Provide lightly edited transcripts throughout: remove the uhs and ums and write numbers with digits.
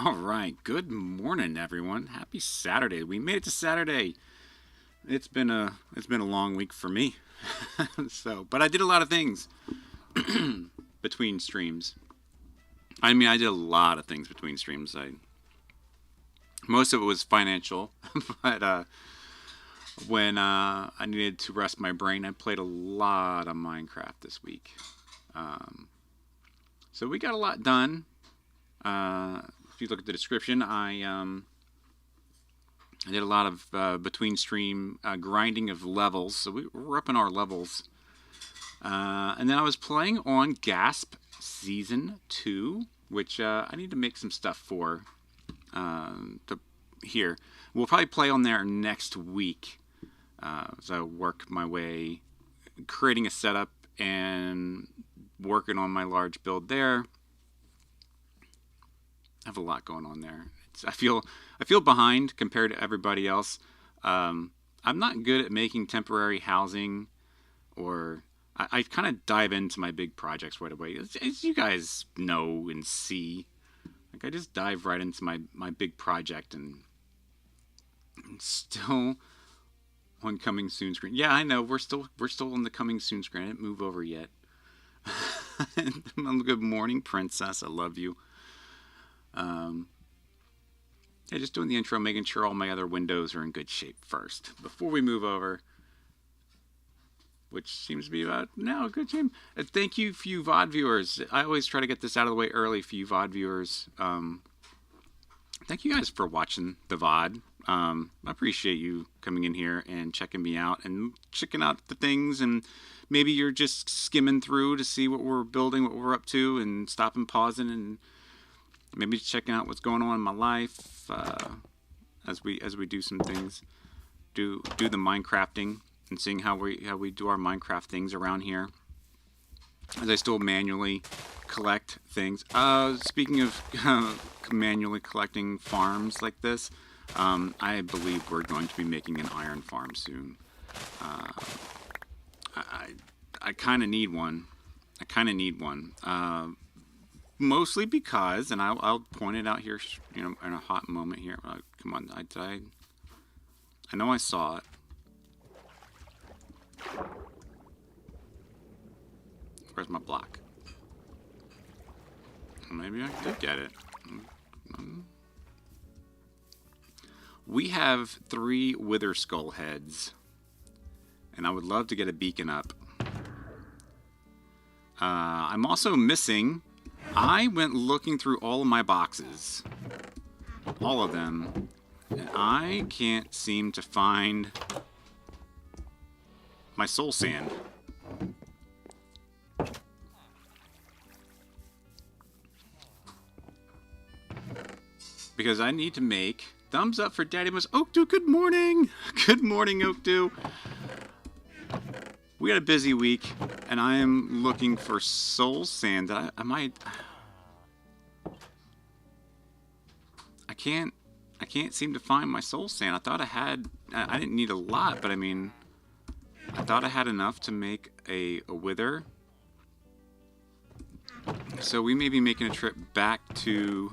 All right. Good morning, everyone. Happy Saturday. We made it to Saturday. It's been a long week for me. But I did a lot of things between streams. I did a lot of things between streams. Most of it was financial, but when I needed to rest my brain, I played a lot of Minecraft this week. Um, so we got a lot done. If you look at the description, I did a lot of between stream grinding of levels, so we're up in our levels. And then I was playing on Gasp Season 2, which I need to make some stuff for to here. We'll probably play on there next week. So I work my way, creating a setup and working on my large build there. I have a lot going on there. I feel behind compared to everybody else. I'm not good at making temporary housing, or I kind of dive into my big projects right away. As you guys know and see, like I just dive right into my big project, and still on coming soon screen. Yeah, I know we're still on the coming soon screen. I didn't move over yet. Good morning, princess. I love you. Yeah, just doing the intro, making sure all my other windows are in good shape first before we move over, which seems to be about now a good time. Thank you for you VOD viewers. I always try to get this out of the way early for you VOD viewers. Thank you guys for watching the VOD. I appreciate you coming in here and checking me out and checking out the things, and maybe you're just skimming through to see what we're building, what we're up to, and stopping, pausing, and maybe checking out what's going on in my life as we do some things, do the Minecrafting, and seeing how we do our Minecraft things around here. As I still manually collect things. Speaking of manually collecting farms like this, I believe we're going to be making an iron farm soon. I kind of need one. Mostly because, and I'll point it out here, in a hot moment here. Come on, I know I saw it. Where's my block? Maybe I did get it. We have 3 wither skull heads, and I would love to get a beacon up. I'm also missing. I went looking through all of my boxes, all of them, and I can't seem to find my soul sand. Because I need to make thumbs up for Daddy Bones. Oakdew, good morning. Good morning, Oakdew. We had a busy week, and I am looking for soul sand. I can't seem to find my soul sand. I thought I had. I didn't need a lot, but I thought I had enough to make a wither. So we may be making a trip back to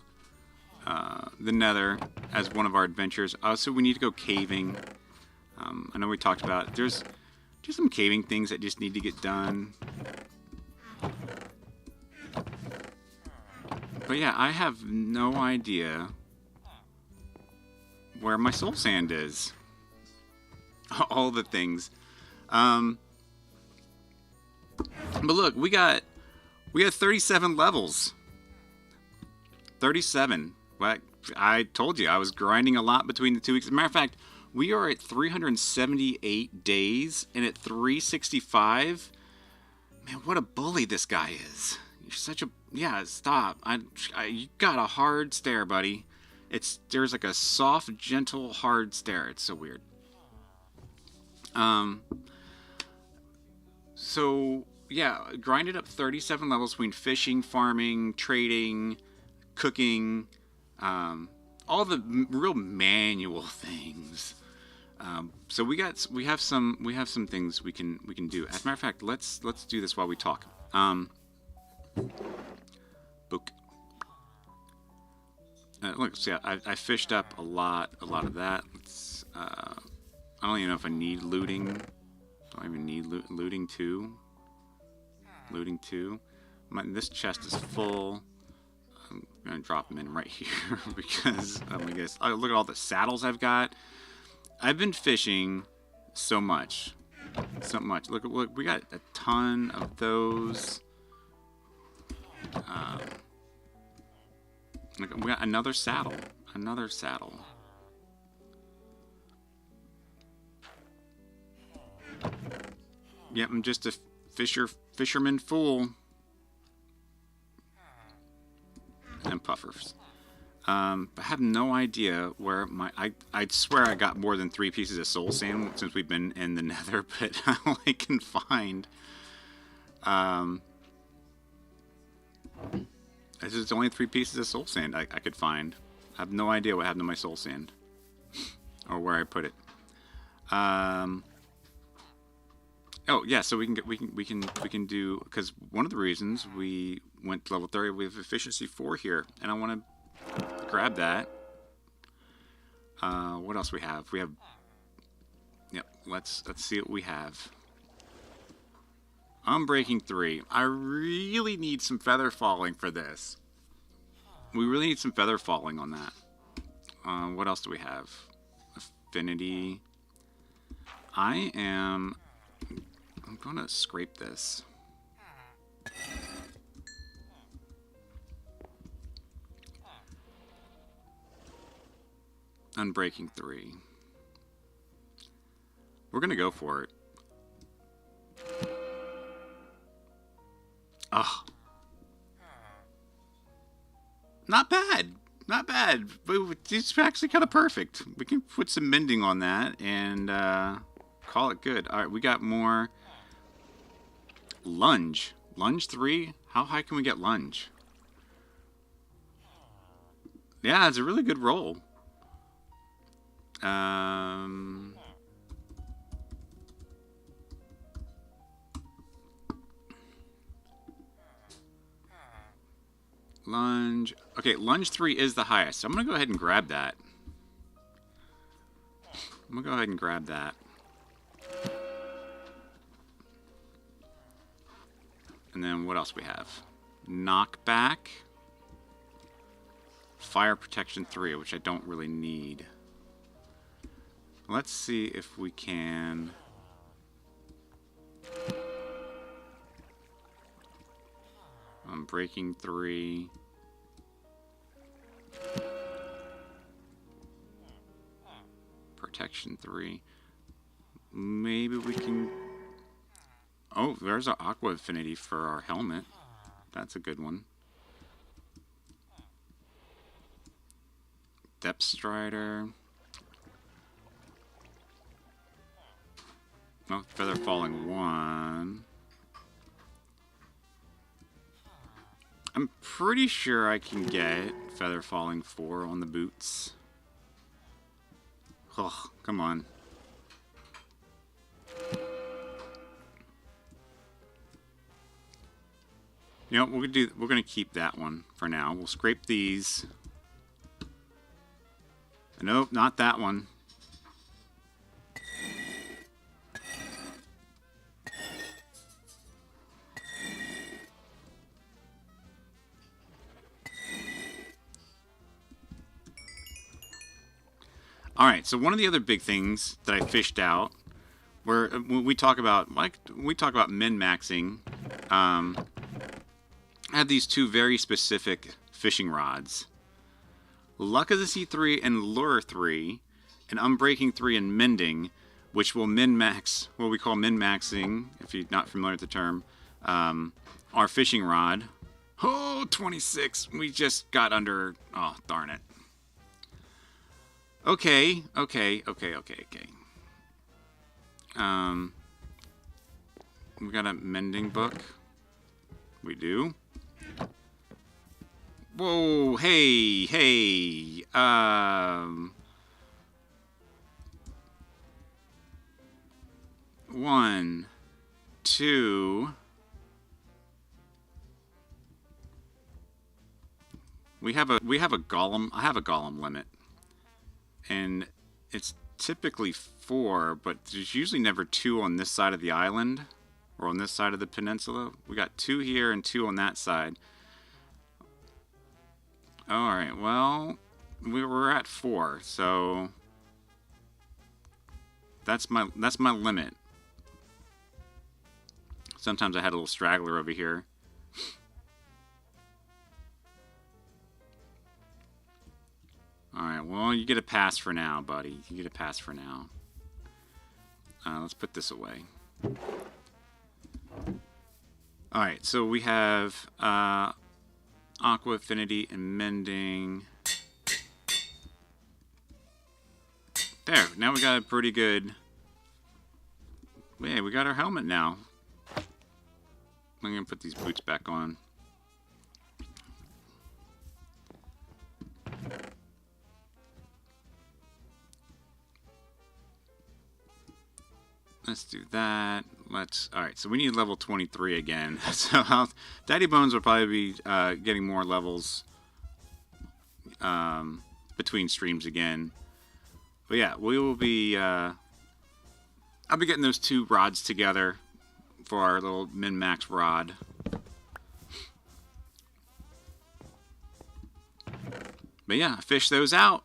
the Nether as one of our adventures. So we need to go caving. I know we talked about there's some caving things that just need to get done. But yeah, I have no idea where my soul sand is. All the things. But look, we got 37 levels. 37. Like I told you, I was grinding a lot between the 2 weeks. As a matter of fact, we are at 378 days, and at 365, man, what a bully this guy is. You're such a... Yeah, stop. You got a hard stare, buddy. There's like a soft, gentle, hard stare. It's so weird. So, yeah, grinded up 37 levels between fishing, farming, trading, cooking, all the real manual things. So we have some things we can do. As a matter of fact, let's do this while we talk. Book. Look, see, I fished up a lot of that. I don't even know if I need looting. Do I even need looting two? Looting two. This chest is full. I'm gonna drop them in right here because I guess look at all the saddles I've got. I've been fishing so much. Look, we got a ton of those. Look, we got another saddle. Yep, I'm just a fisherman fool. And puffers. I have no idea where I'd swear I got more than 3 pieces of soul sand since we've been in the nether, but all I can find. This is only 3 pieces of soul sand I could find. I have no idea what happened to my soul sand. Or where I put it. Oh yeah, so we can do, because one of the reasons we went to level 30, we have efficiency 4 here, and I want to grab that. What else we have? We have. Yep. Let's see what we have. Unbreaking 3. I really need some feather falling for this. We really need some feather falling on that. What else do we have? Affinity. I'm gonna scrape this. Unbreaking 3. We're gonna go for it. Oh. Not bad. Not bad. But it's actually kind of perfect. We can put some mending on that and call it good. Alright, we got more. Lunge. Lunge 3? How high can we get lunge? Yeah, it's a really good roll. Lunge. Okay, lunge 3 is the highest. So I'm going to go ahead and grab that. And then what else we have? Knockback. Fire protection 3, which I don't really need. Let's see if we can. Breaking 3. Protection 3. Maybe we can. Oh, there's our aqua affinity for our helmet. That's a good one. Depth Strider. Oh, Feather Falling 1. I'm pretty sure I can get Feather Falling 4 on the boots. Oh, come on. You know, we're gonna keep that one for now. We'll scrape these. Nope, not that one. All right, so one of the other big things that I fished out, where when we talk about min-maxing, I have these 2 very specific fishing rods. Luck is a C3 and Lure 3, and Unbreaking 3 and Mending, which will min-max, what we call min-maxing, if you're not familiar with the term, our fishing rod. Oh, 26. We just got under. Oh, darn it. Okay. We got a mending book. We do. Whoa, hey. 1, 2. we have a golem. I have a golem limit, and it's typically 4, but there's usually never 2 on this side of the island or on this side of the peninsula. We got 2 here and 2 on that side. All right, well, we were at 4, so that's my limit. Sometimes I had a little straggler over here. Alright, well, you get a pass for now, buddy. You get a pass for now. Let's put this away. Alright, so we have Aqua Affinity and Mending. There, now we got a pretty good... Yeah, we got our helmet now. I'm going to put these boots back on. Let's do that. Alright, so we need level 23 again. So Daddy Bones will probably be getting more levels between streams again. But yeah, we will be... I'll be getting those 2 rods together for our little min-max rod. But yeah, I fished those out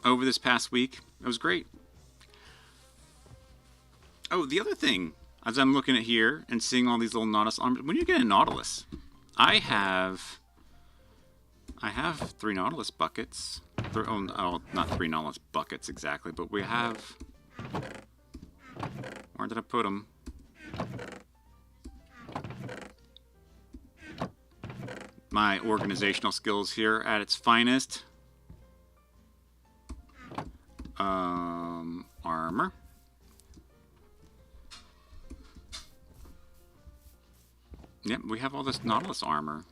over this past week. It was great. Oh, the other thing, as I'm looking at here and seeing all these little Nautilus arms, when you get a Nautilus, I have 3 Nautilus buckets. Oh, not 3 Nautilus buckets exactly, but we have... Where did I put them? My organizational skills here at its finest. Armor. Yep, we have all this Nautilus armor.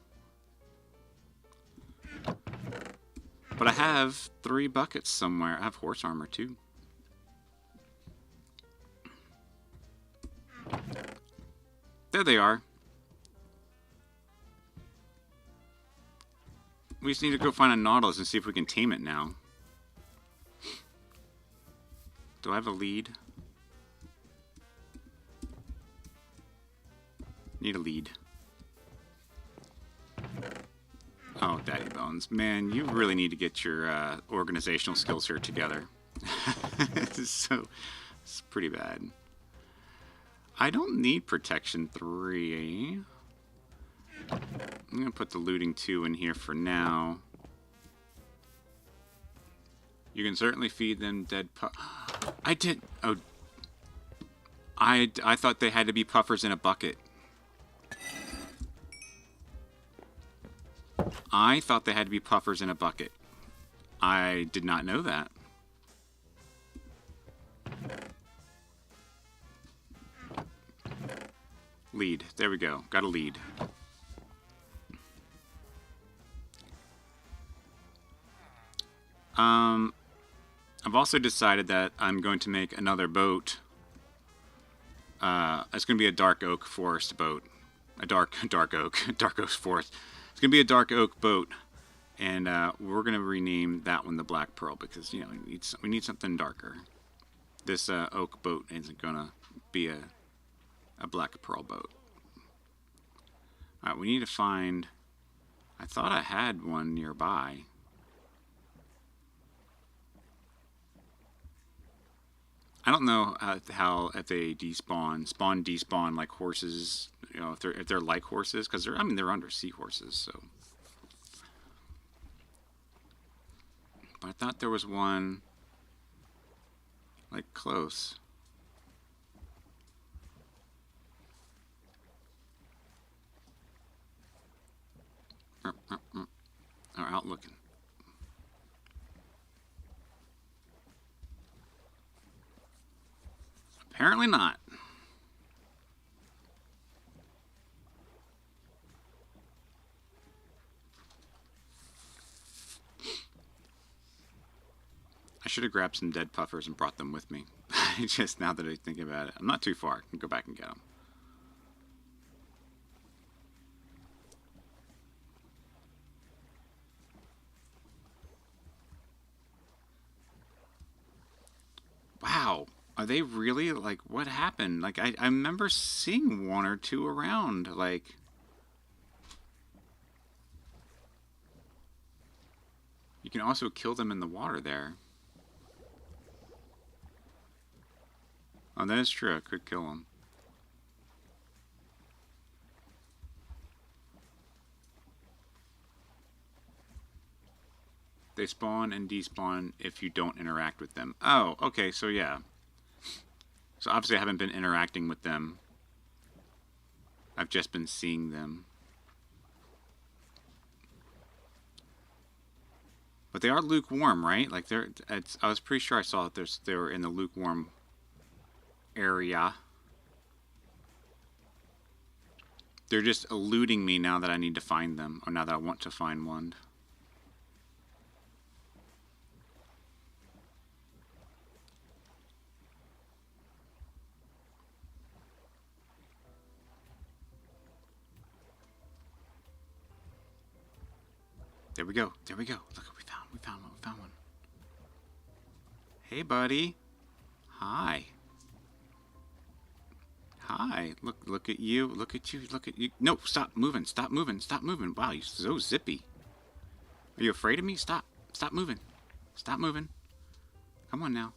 But I have 3 buckets somewhere. I have horse armor too. There they are. We just need to go find a Nautilus and see if we can tame it now. Do I have a lead? Need a lead. Oh, Daddy Bones. Man, you really need to get your organizational skills here together. It's pretty bad. I don't need protection 3. I'm going to put the looting 2 in here for now. You can certainly feed them dead I did... Oh. I thought they had to be puffers in a bucket. I thought they had to be puffers in a bucket. I did not know that. Lead. There we go. Got a lead. I've also decided that I'm going to make another boat. It's going to be a dark oak forest boat. A dark oak forest. It's going to be a dark oak boat, and we're going to rename that one the Black Pearl because, you know, we need something darker. This oak boat isn't going to be a Black Pearl boat. Alright, we need to find... I thought I had one nearby. I don't know how if they despawn like horses, you know, if they're like horses, because they're undersea horses, so. But I thought there was one like close. Or out looking. Apparently not. I should have grabbed some dead puffers and brought them with me. Just now that I think about it. I'm not too far. I can go back and get them. Wow. Are they really, like, what happened? Like, I remember seeing one or two around, like... You can also kill them in the water there. Oh, that is true. I could kill them. They spawn and despawn if you don't interact with them. Oh, okay, so yeah. So obviously I haven't been interacting with them. I've just been seeing them. But they are lukewarm, right? Like I was pretty sure I saw that they were in the lukewarm area. They're just eluding me now that I need to find them, or now that I want to find one. There we go. There we go. Look, we found one. Hey, buddy. Hi. Hi. Look at you. Look at you. No, stop moving. Stop moving. Wow, you're so zippy. Are you afraid of me? Stop moving. Stop moving. Come on now.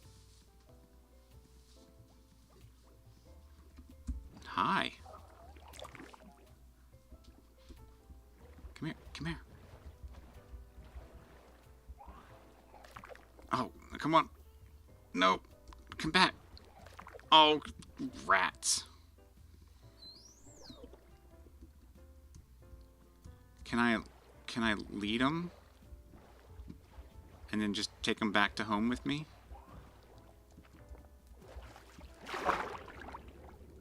Hi. Come here. Oh, come on. No. Come back. Oh, rats. Can I lead them? And then just take them back to home with me?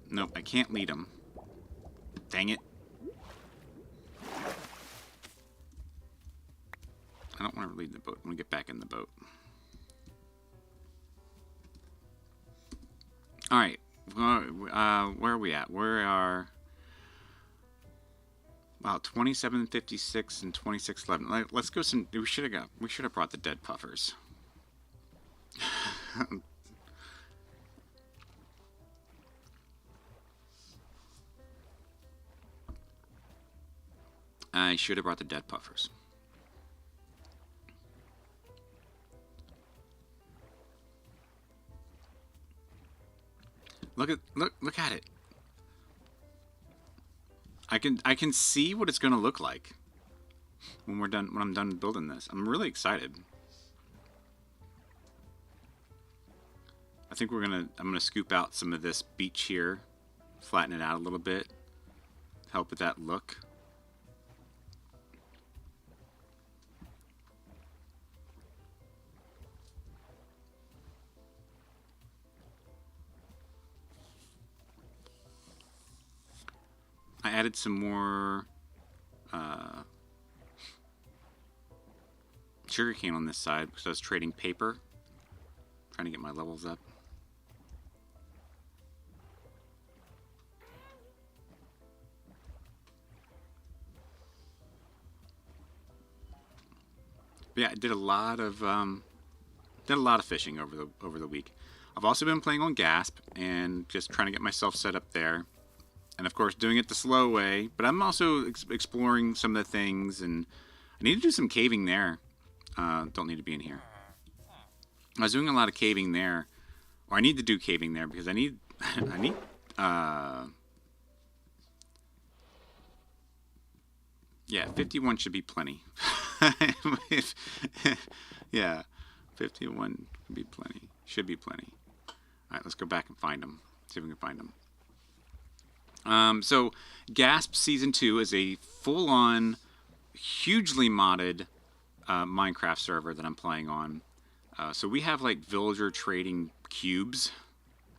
Nope, I can't lead them. Dang it. I don't want to lead the boat. I want to get back in the boat. Alright. Where are we at? We are... Wow, 2756 and 2611. Let's go some... We should have brought the dead puffers. I should have brought the dead puffers. Look at it. I can see what it's gonna look like when I'm done building this. I'm really excited. I think I'm gonna scoop out some of this beach here, flatten it out a little bit, help with that look. I added some more sugarcane on this side because I was trading paper, trying to get my levels up. But yeah, I did a lot of fishing over the week. I've also been playing on Gasp and just trying to get myself set up there. And of course, doing it the slow way. But I'm also exploring some of the things, and I need to do some caving there. Don't need to be in here. I was doing a lot of caving there, or I need to do caving there because I need, yeah, 51 should be plenty. Yeah, 51 should be plenty. Should be plenty. All right, let's go back and find them. See if we can find them. So Gasp Season 2 is a full-on, hugely modded Minecraft server that I'm playing on. So we have like villager trading cubes,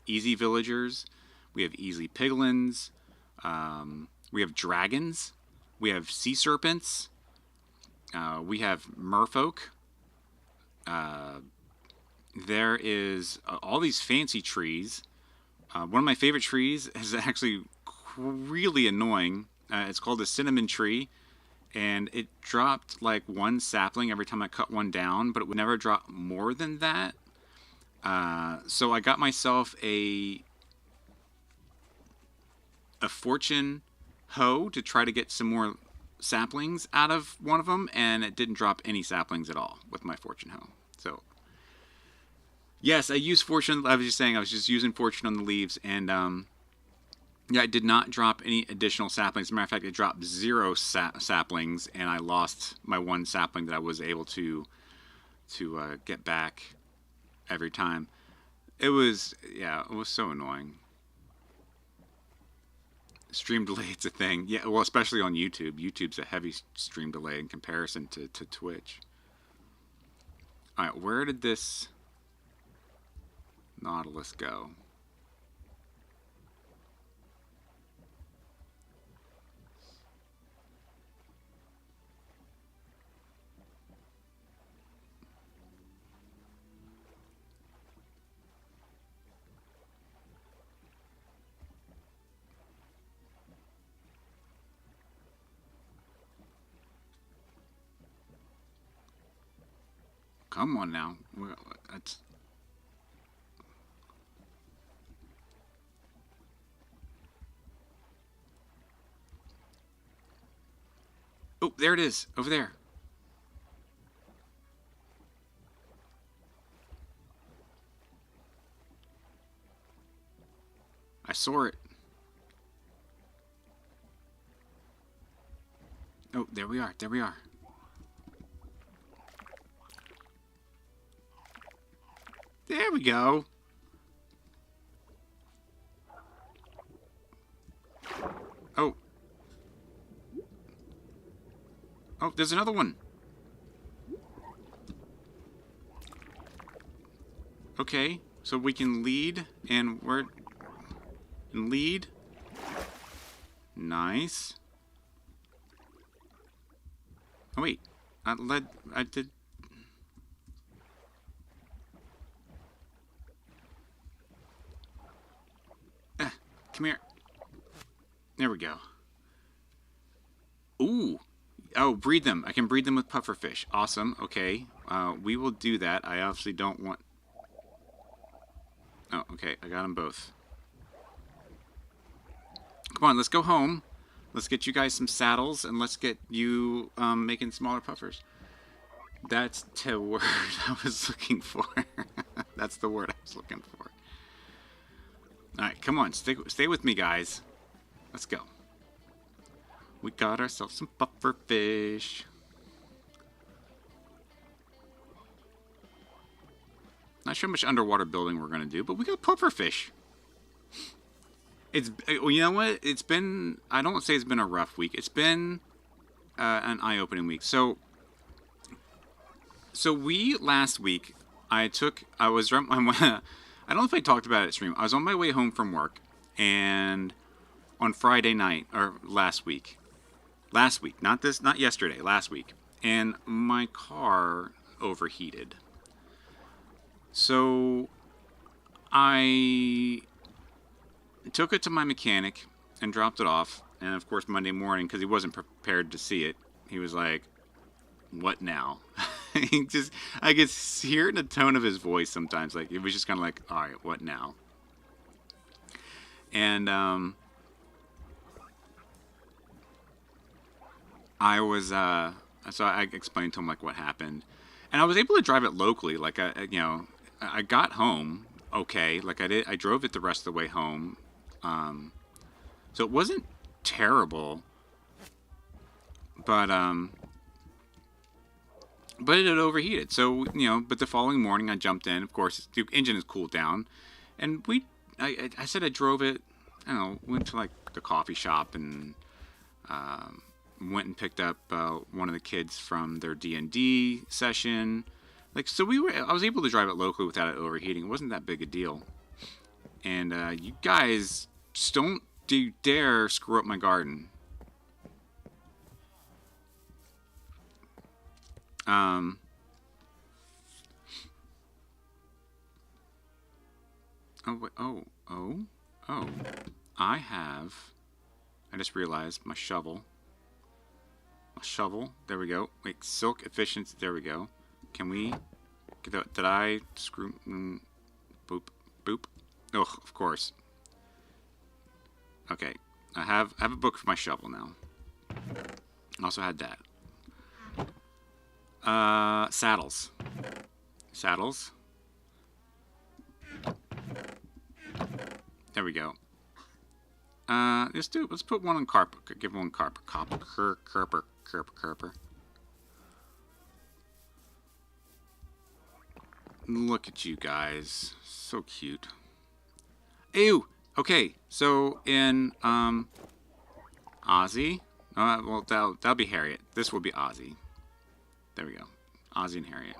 easy villagers, we have easy piglins, we have dragons, we have sea serpents, we have merfolk, there is all these fancy trees. One of my favorite trees is actually really annoying. It's called a cinnamon tree, and it dropped like one sapling every time I cut one down, but it would never drop more than that. So I got myself a fortune hoe to try to get some more saplings out of one of them, and it didn't drop any saplings at all with my fortune hoe. So yes, I used fortune. I was just saying I was just using fortune on the leaves, and yeah, it did not drop any additional saplings. As a matter of fact, it dropped 0 saplings, and I lost my 1 sapling that I was able to get back every time. It was, yeah, it was so annoying. Stream delay, it's a thing. Yeah, well, especially on YouTube. YouTube's a heavy stream delay in comparison to Twitch. Alright, where did this Nautilus go? Come on now. That's... Oh, there it is. Over there. I saw it. Oh, there we are. There we are. There we go. Oh. Oh, there's another one. Okay, so we can lead, and we're... lead. Nice. Oh, wait. I did... Come here. There we go. Ooh. Oh, breed them. I can breed them with pufferfish. Awesome. Okay. We will do that. I obviously don't want... Oh, okay. I got them both. Come on, let's go home. Let's get you guys some saddles, and let's get you making smaller puffers. That's the word I was looking for. That's the word I was looking for. Alright, come on. Stay with me, guys. Let's go. We got ourselves some pufferfish. Not sure how much underwater building we're going to do, but we got pufferfish. It's, you know what? It's been, I don't say it's been a rough week. It's been an eye-opening week. So last week, I don't know if I talked about it at stream. I was on my way home from work, and on Friday night, or last week, not yesterday, last week, and my car overheated. So I took it to my mechanic and dropped it off, and of course Monday morning, because he wasn't prepared to see it, he was like, "What now?" I could hear it in the tone of his voice sometimes. Like, it was just kind of like, all right, what now? And I was so I explained to him like what happened, and I was able to drive it locally. Like, I got home okay. Like, I drove it the rest of the way home, so it wasn't terrible, but it had overheated. So, but the following morning I jumped in. Of course, the engine is cooled down. And I said I drove it, I don't know, went to like the coffee shop and went and picked up one of the kids from their D&D session. Like, so I was able to drive it locally without it overheating. It wasn't that big a deal. And you guys just don't dare screw up my garden. I just realized my shovel. There we go. Wait, silk efficiency. There we go. Can we... Did I screw... Boop, boop. Oh, of course. Okay, I have a book for my shovel now. Also had that. Saddles. Saddles. There we go. Let's put one on carpet. Give one carpet. Carper. Look at you guys. So cute. Ew! Okay, so in, Ozzy. Well, that'll be Harriet. This will be Ozzy. There we go. Ozzy and Harriet.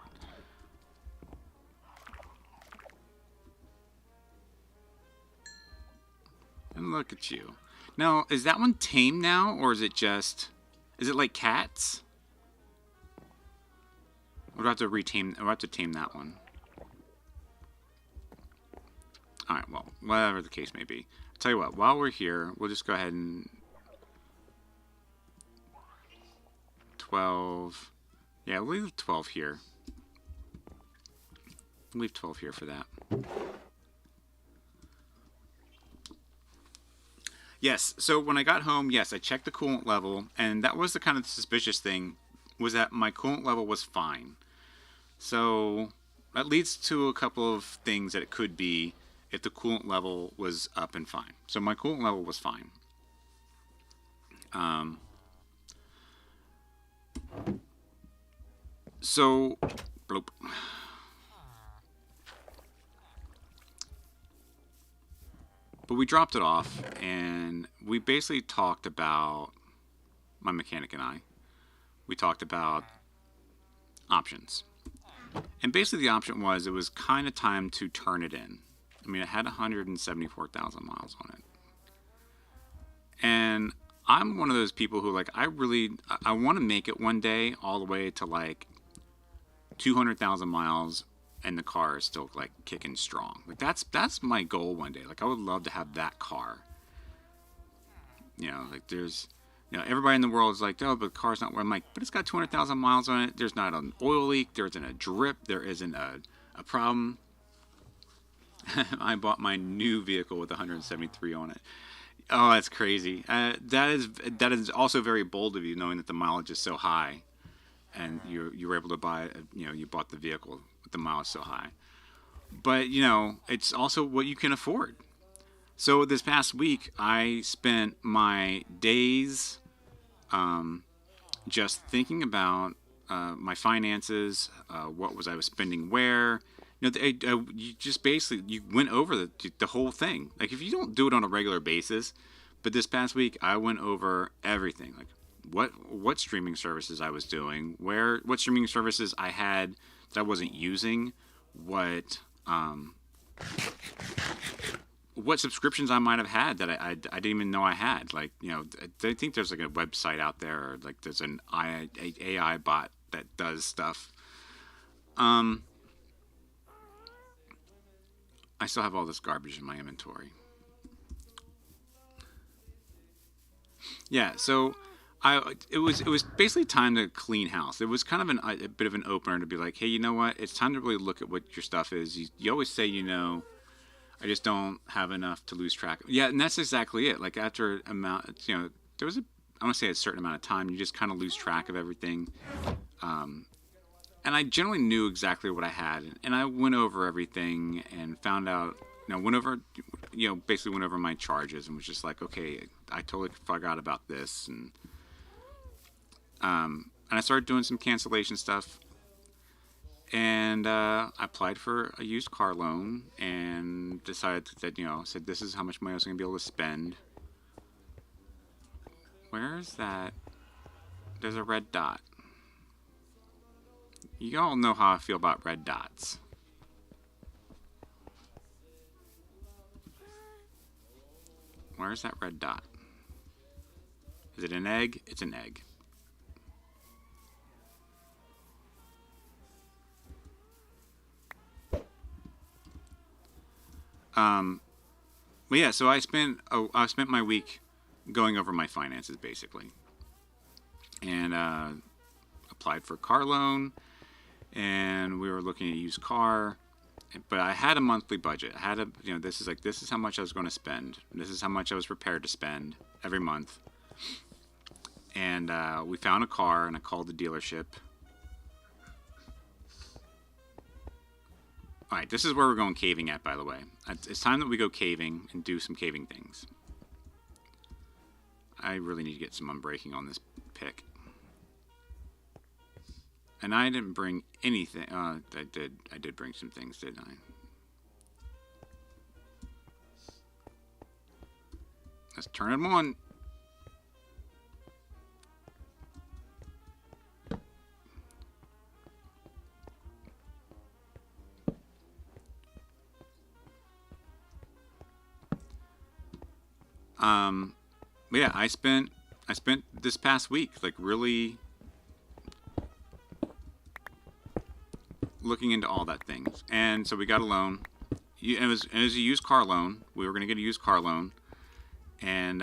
And look at you. Now, is that one tame now, or is it just... Is it like cats? We'll have to retame... We'll have to tame that one. Alright, well, whatever the case may be. I'll tell you what, while we're here, we'll just go ahead and... 12... Yeah, we'll leave 12 here. We'll leave 12 here for that. Yes, so when I got home, yes, I checked the coolant level, and that was the kind of suspicious thing, was that my coolant level was fine. So that leads to a couple of things that it could be if the coolant level was up and fine. So my coolant level was fine. So, bloop. But we dropped it off, and we basically talked about, my mechanic and I, we talked about options. And basically the option was, it was kind of time to turn it in. I mean, it had 174,000 miles on it. And I'm one of those people who, like, I want to make it one day all the way to, like, 200,000 miles, and the car is still, like, kicking strong. Like, that's my goal one day. Like, I would love to have that car. You know, like, there's, you know, everybody in the world is like, oh, but the car's not where I'm like, but it's got 200,000 miles on it. There's not an oil leak. There isn't a drip. There isn't a problem. I bought my new vehicle with 173 on it. Oh, that's crazy. That is also very bold of you, knowing that the mileage is so high, and you were able to buy, you know, you bought the vehicle with the mileage so high. But, you know, it's also what you can afford. So this past week, I spent my days just thinking about my finances, what I was spending where. You know, you just basically, you went over the whole thing. Like, if you don't do it on a regular basis, but this past week, I went over everything. Like, what streaming services I was doing, what streaming services I had that I wasn't using, what subscriptions I might have had that I didn't even know I had. Like, you know, I think there's like a website out there, or like there's an AI bot that does stuff. I still have all this garbage in my inventory. Yeah, so it was basically time to clean house. It was kind of a bit of an opener to be like, hey, you know what? It's time to really look at what your stuff is. You always say, you know, I just don't have enough to lose track of. Yeah, and that's exactly it. Like, after amount, you know, there was I want to say a certain amount of time, you just kind of lose track of everything. And I generally knew exactly what I had, and I went over everything and found out, basically went over my charges and was just like, okay, I totally forgot about this, and I started doing some cancellation stuff, and I applied for a used car loan and decided that, you know, said this is how much money I was going to be able to spend. Where is that? There's a red dot. You all know how I feel about red dots. Where's that red dot? Is it an egg? It's an egg. But yeah, so I spent my week going over my finances, basically, and applied for a car loan. And we were looking at a used car, but I had a monthly budget. I had a, this is how much I was going to spend. This is how much I was prepared to spend every month. And we found a car, and I called the dealership. All right, this is where we're going caving at, by the way. It's time that we go caving and do some caving things. I really need to get some unbreaking on this pick. And I didn't bring anything. I did bring some things, didn't I? Let's turn them on. But yeah, I spent this past week like really looking into all that things, and so we got a loan. It was a used car loan. We were going to get a used car loan, and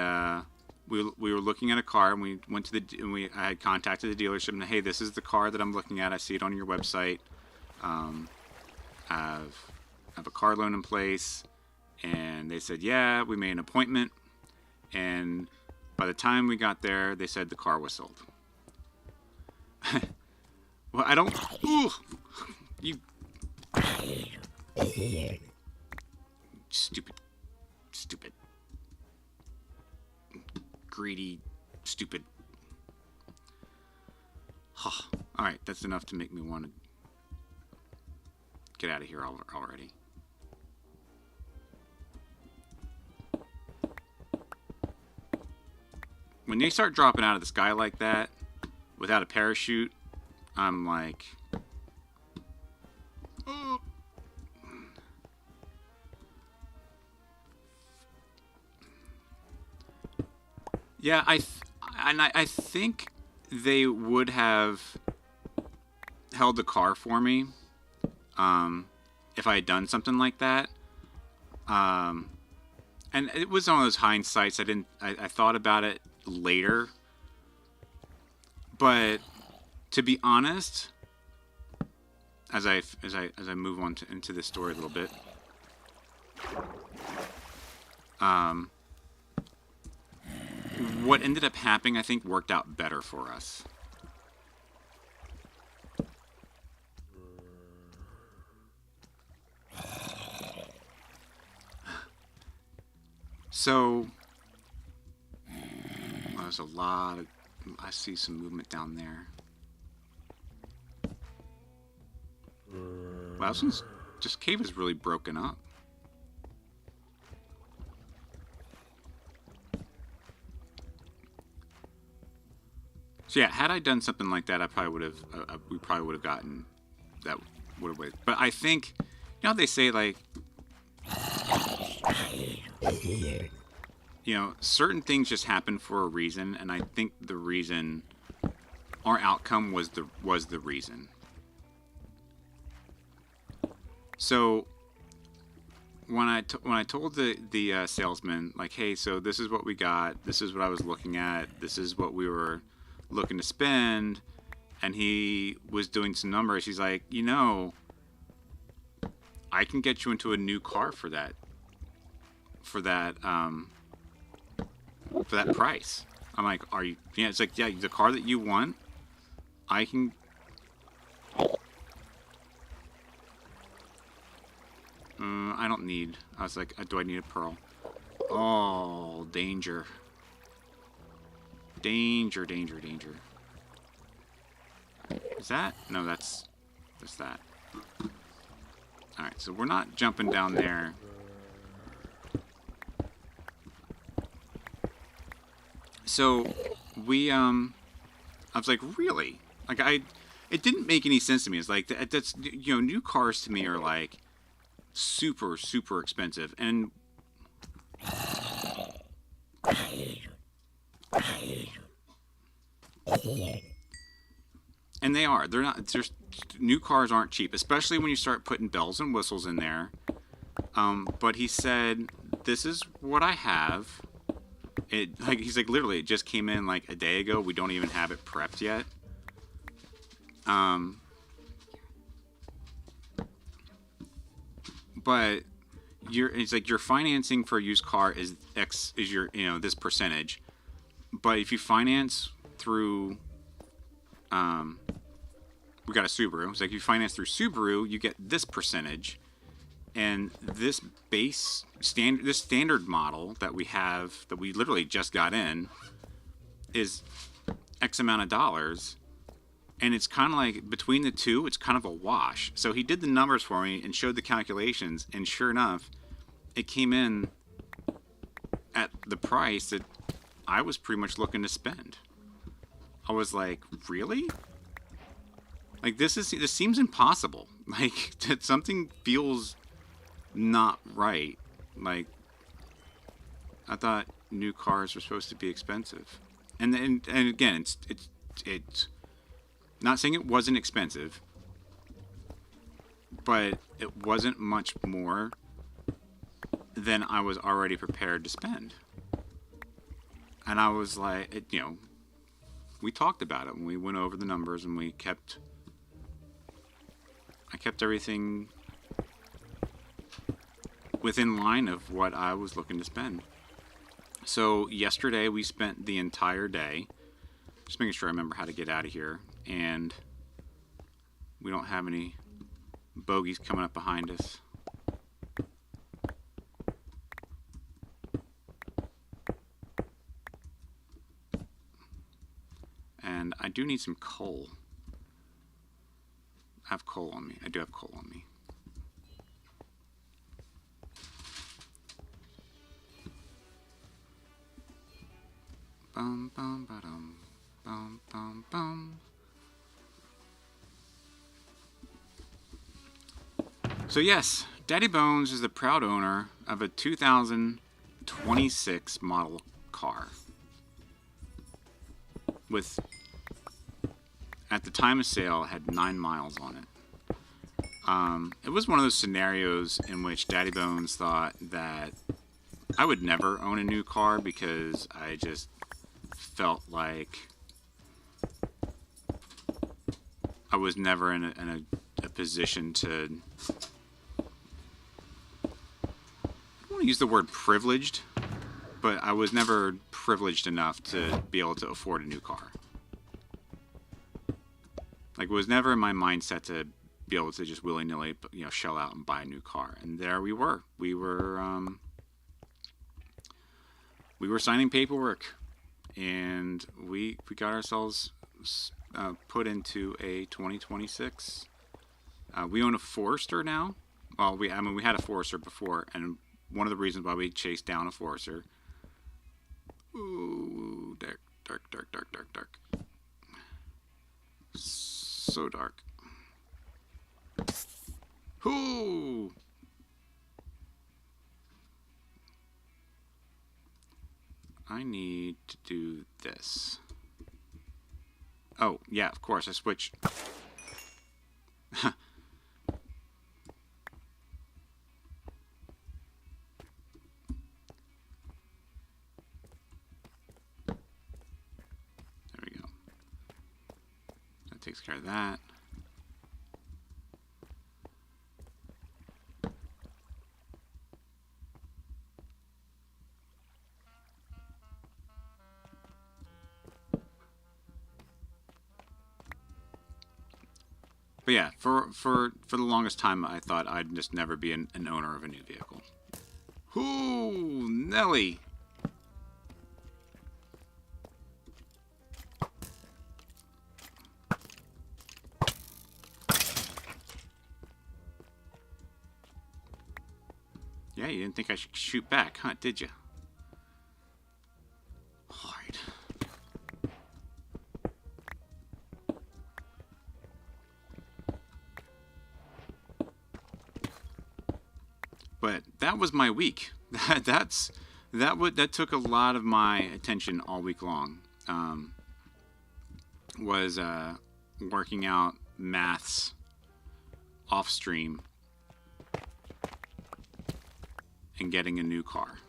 we were looking at a car, and we went to I had contacted the dealership and, hey, this is the car that I'm looking at. I see it on your website. I have a car loan in place, and they said, yeah, we made an appointment, and by the time we got there, they said the car was sold. Well, I don't. Ooh, you stupid, greedy, stupid. All right, that's enough to make me want to get out of here already. When they start dropping out of the sky like that, without a parachute, I'm like, oh. Yeah, I think they would have held the car for me, if I had done something like that. And it was one of those hindsights. I thought about it later, but to be honest, as I move on into this story a little bit, what ended up happening, I think, worked out better for us. So, well, there's a lot of, I see some movement down there. Wow, this cave is really broken up. So yeah, had I done something like that, I probably would have. We probably would have gotten that. Would have. But I think, you know, how they say, like, you know, certain things just happen for a reason, and I think the reason, our outcome was the reason. So when I told the salesman, like, hey, so this is what we got, this is what I was looking at, this is what we were looking to spend, and he was doing some numbers, he's like, you know, I can get you into a new car for that price. I'm like, are you? Yeah, it's like, yeah, the car that you want, I can. I don't need. I was like, do I need a pearl? Oh, danger. Danger, danger, danger. Is that? No, that's that. Alright, so we're not jumping down there. So, we, I was like, really? Like, it didn't make any sense to me. It's like, that's, you know, new cars to me are like super, super expensive. And they are. They're not. Just new cars aren't cheap, especially when you start putting bells and whistles in there. But he said, "This is what I have." He's like, literally, it just came in like a day ago. We don't even have it prepped yet. but it's like your financing for a used car is X is your this percentage, but if you finance through we got a Subaru. It's like you finance through Subaru, you get this percentage, and this standard model that we have that we literally just got in is X amount of dollars, and it's kind of like between the two, it's kind of a wash. So he did the numbers for me and showed the calculations, and sure enough, it came in at the price that I was pretty much looking to spend. I was like, really? Like this seems impossible. Like that something feels not right. Like I thought new cars were supposed to be expensive, and again, it's not saying it wasn't expensive, but it wasn't much more than I was already prepared to spend. And I was like, we talked about it and we went over the numbers and I kept everything within line of what I was looking to spend. So yesterday we spent the entire day just making sure I remember how to get out of here, and we don't have any bogeys coming up behind us. And I do need some coal. I have coal on me. I do have coal on me. Bum bum ba-dum, bum bum bum. So yes, Daddy Bones is the proud owner of a 2026 model car with, at the time of sale, had 9 miles on it. It was one of those scenarios in which Daddy Bones thought that I would never own a new car because I just felt like I was never in a position to, I don't want to use the word privileged, but I was never privileged enough to be able to afford a new car. Like, it was never in my mindset to be able to just willy-nilly, shell out and buy a new car. And there we were. We were signing paperwork, and we got ourselves put into a 2026. We own a Forester now. Well, we had a Forester before, and one of the reasons why we chased down a Forester. Ooh, dark, dark, dark, dark, dark, dark. So dark. Ooh. I need to do this. Oh, yeah, of course, I switch. There we go. That takes care of that. But yeah, for the longest time, I thought I'd just never be an owner of a new vehicle. Ooh, Nelly! Yeah, you didn't think I should shoot back, huh? Did you? Alright. But that was my week. That took a lot of my attention all week long. Was working out maths off stream and getting a new car.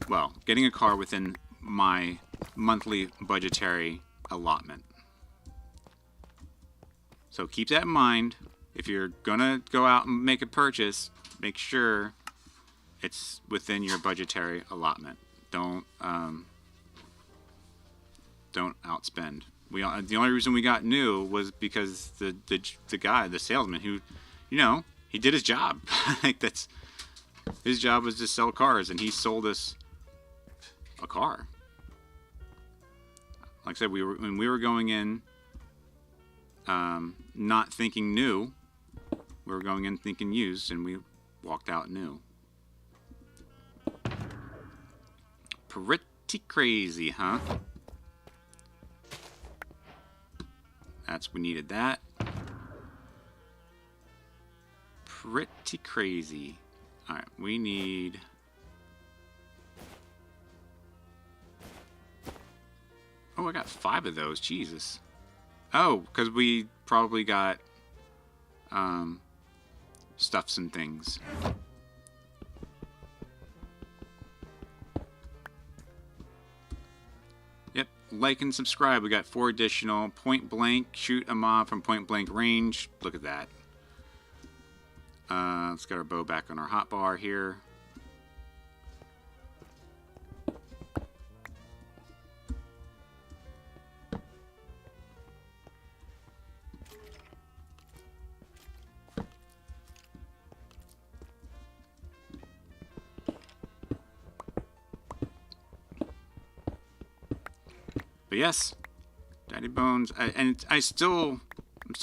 Well, getting a car within my monthly budgetary allotment. So keep that in mind. if you're gonna go out and make a purchase, make sure it's within your budgetary allotment. Don't outspend. The only reason we got new was because the guy, the salesman, who, you know, he did his job. Like, that's his job was to sell cars, and he sold us a car. Like I said, when we were going in, not thinking new, we were going in thinking used, and we walked out new. Pretty crazy, huh? We needed that. Pretty crazy. Alright, we need... Oh, I got 5 of those. Jesus. Oh, because we probably got stuffs and things. Yep, like and subscribe. We got 4 additional. Point blank, shoot a mob from point blank range. Look at that. Let's get our bow back on our hotbar here. But yes, Daddy Bones, I'm still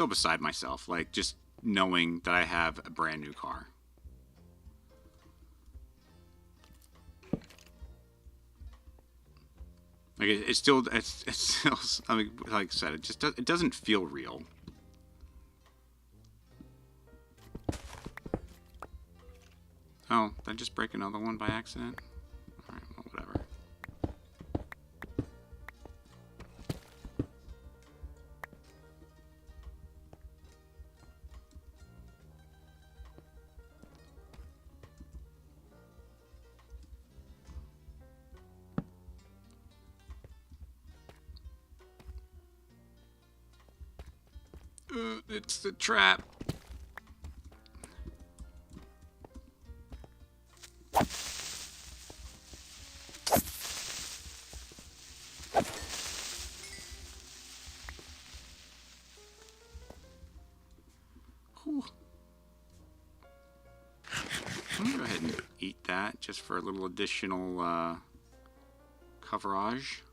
beside myself, like, just knowing that I have a brand new car. Like, it's still, I mean, like I said, it doesn't feel real. Oh, did I just break another one by accident? Alright, well, whatever. It's the trap. Whew. I'm gonna go ahead and eat that just for a little additional coverage.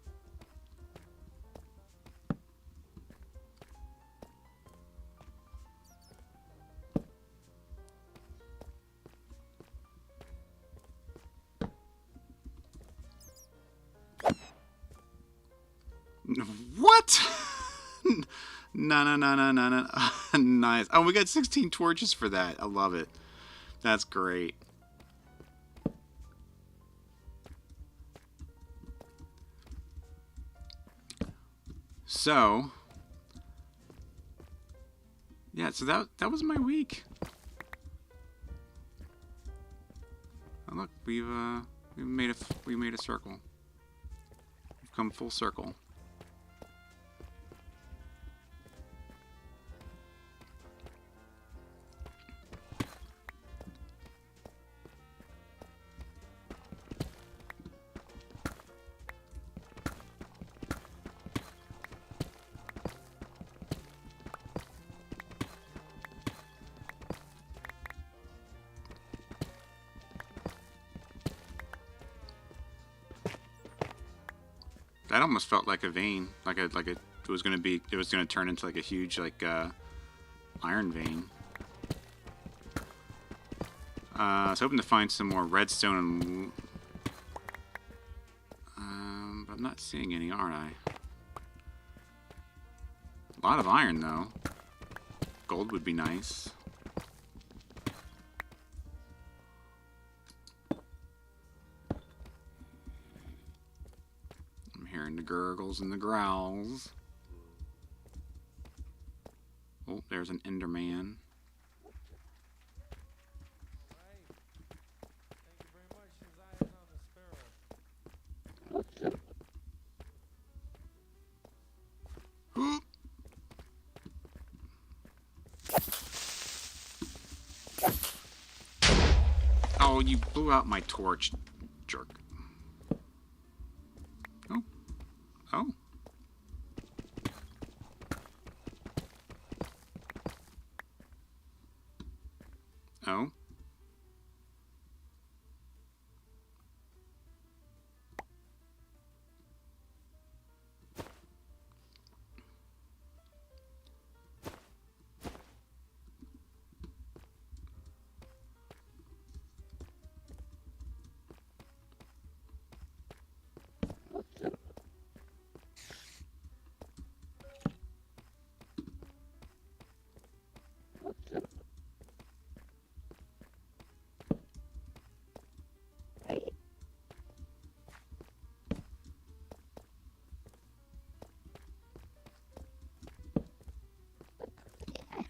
What? No. Nice. Oh, we got 16 torches for that. I love it. That's great. So, yeah, so that was my week. Oh, look, we made a circle. We've come full circle. That almost felt like a vein, it was gonna turn into like a huge iron vein. I was hoping to find some more redstone, but I'm not seeing any, aren't I? A lot of iron though. Gold would be nice. The gurgles and the growls. Oh, there's an Enderman. Oh, you blew out my torch, jerk. Oh. Oh. Oh.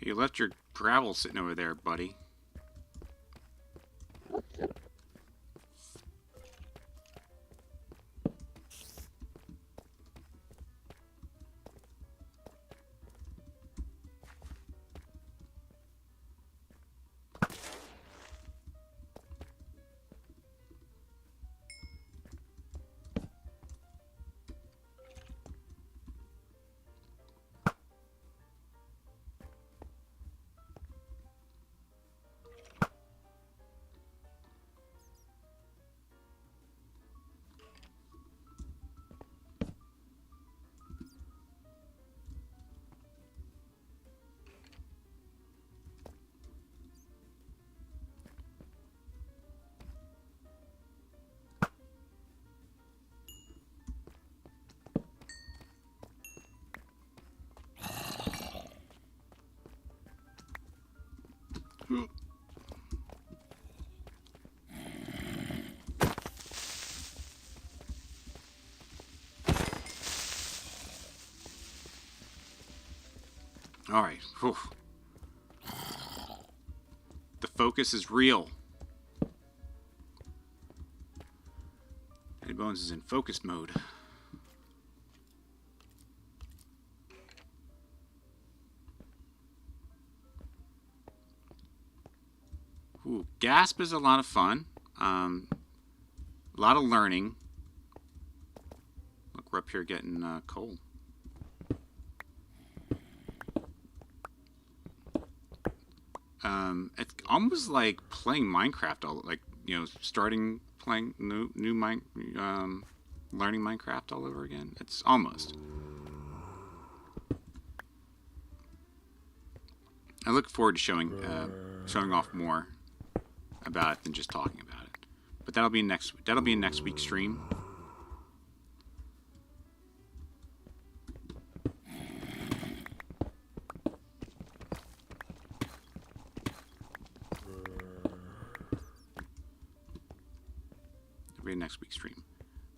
You left your gravel sitting over there, buddy. All right. Whew. The focus is real. Daddy Bones is in focus mode. Ooh, Gasp is a lot of fun. A lot of learning. Look, we're up here getting coal. It's almost like playing Minecraft. Like, you know, starting playing learning Minecraft all over again. It's almost. I look forward to showing off more about it than just talking about it. But that'll be next week's stream. Next week's stream.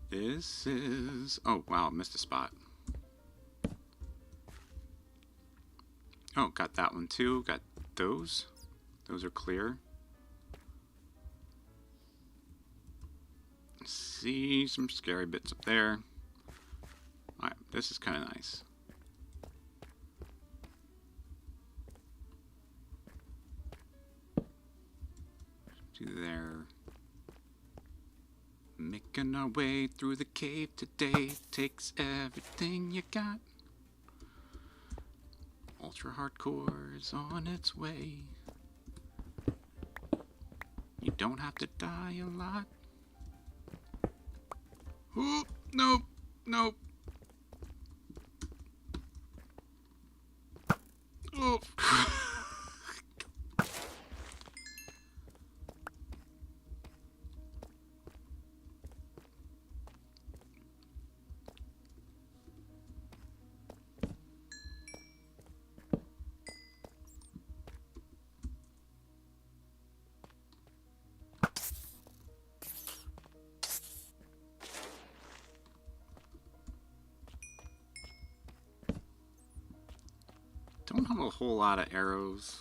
This is... Oh, wow, missed a spot. Oh, got that one too. Got those. Those are clear. See some scary bits up there. Alright, this is kind of nice. To there. Making our way through the cave today takes everything you got. Ultra hardcore is on its way. You don't have to die a lot. Oh, nope, nope. Oh. Don't have a whole lot of arrows,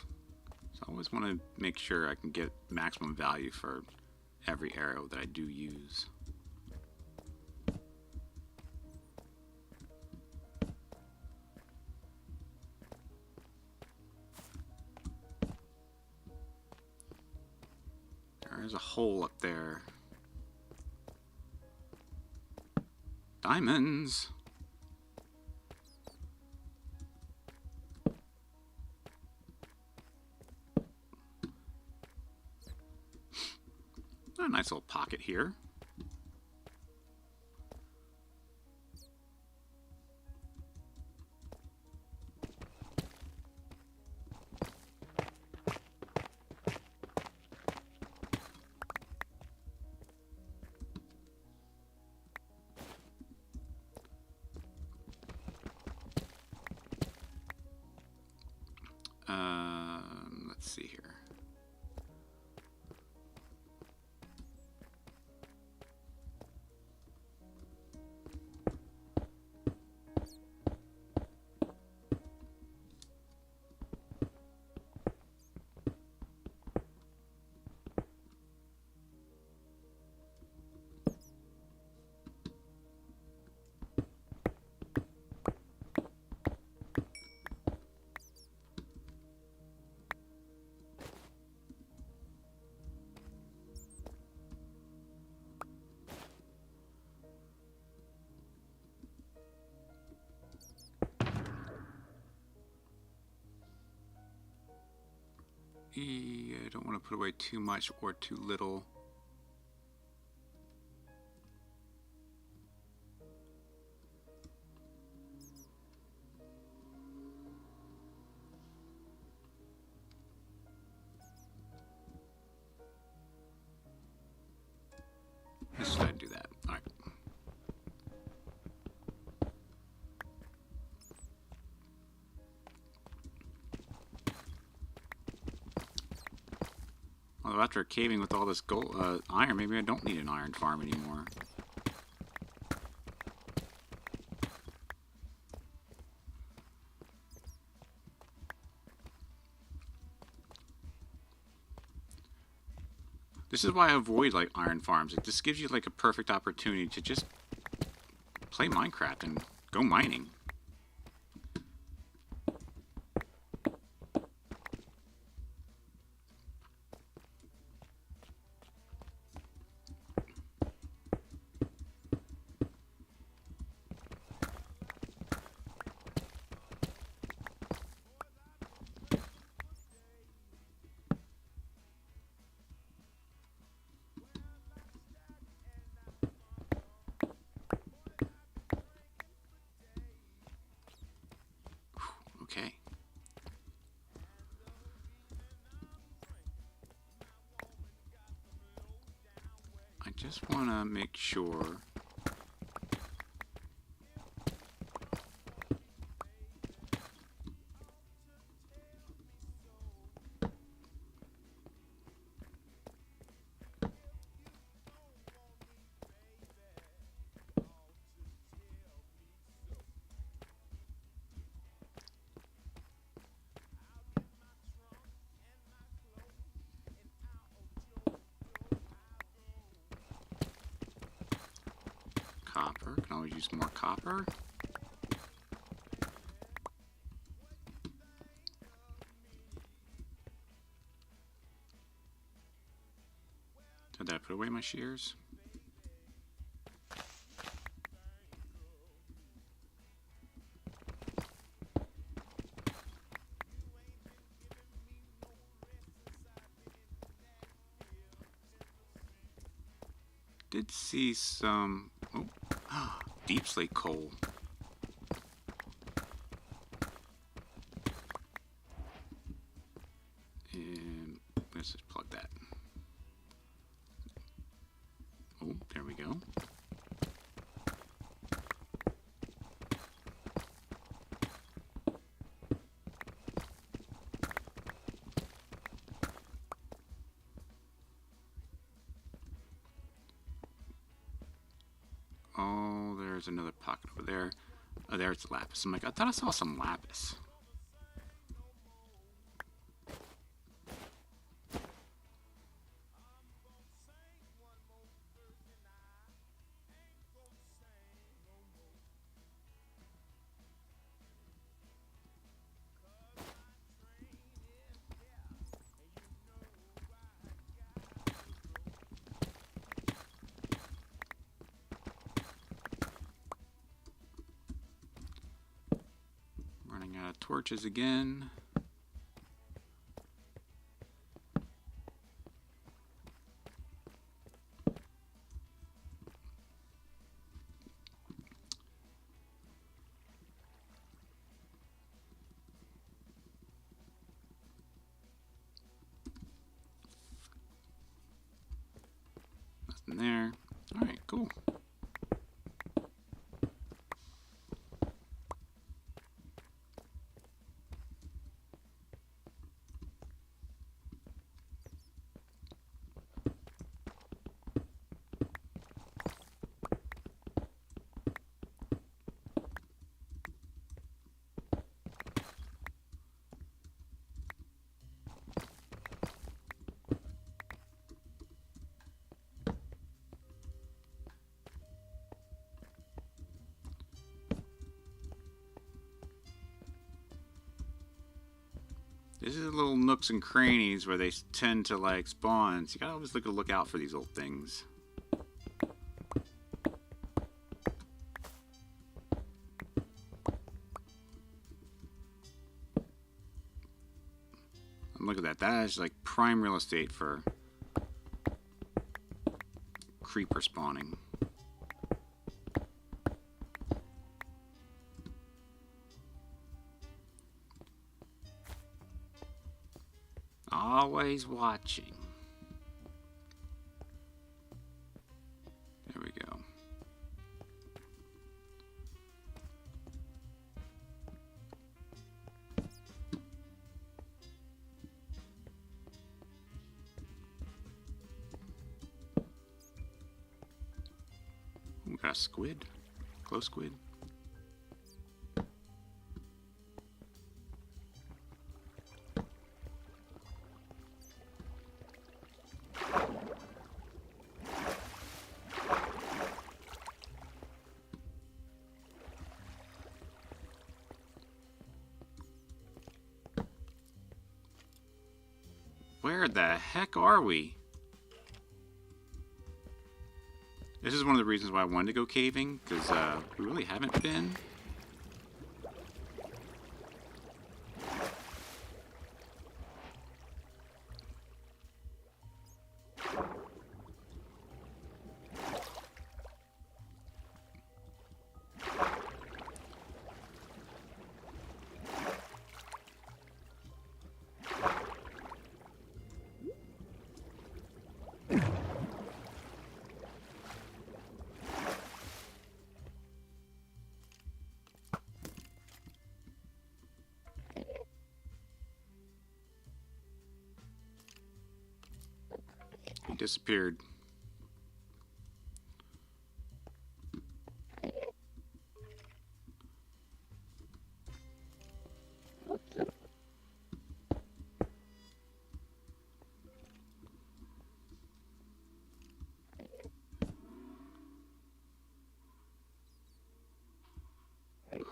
so I always want to make sure I can get maximum value for every arrow that I do use. There's a hole up there. Diamonds. A nice little pocket here. Let's see here. I don't want to put away too much or too little. Let's just go ahead and do that. All right. Although after caving with all this gold, iron, maybe I don't need an iron farm anymore. This is why I avoid like iron farms. It just gives you like a perfect opportunity to just play Minecraft and go mining. Okay. I just want to make sure. Copper. Can always use more copper. Did I put away my shears? Did see some deep slate coal. And let's just plug that. Oh, there we go. Oh, there's another pocket over there. Oh, there's lapis. I'm like, I thought I saw some lapis. torches again. Nothing there. All right, cool. This is little nooks and crannies where they tend to like spawn, so you gotta always look out for these little things. And look at that, that is like prime real estate for creeper spawning. Always watching. There we go. We got a squid. Close squid. Where the heck are we? This is one of the reasons why I wanted to go caving, because we really haven't been. He disappeared.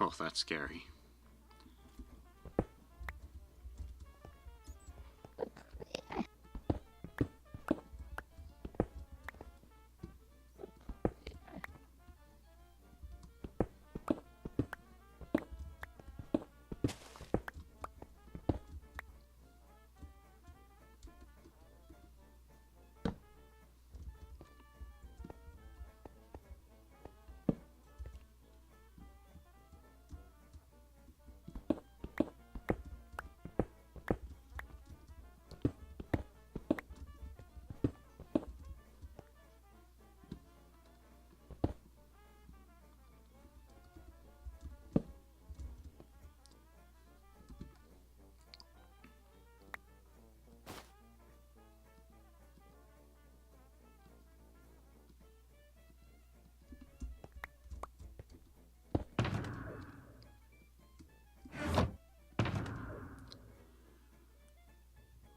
Oh, that's scary.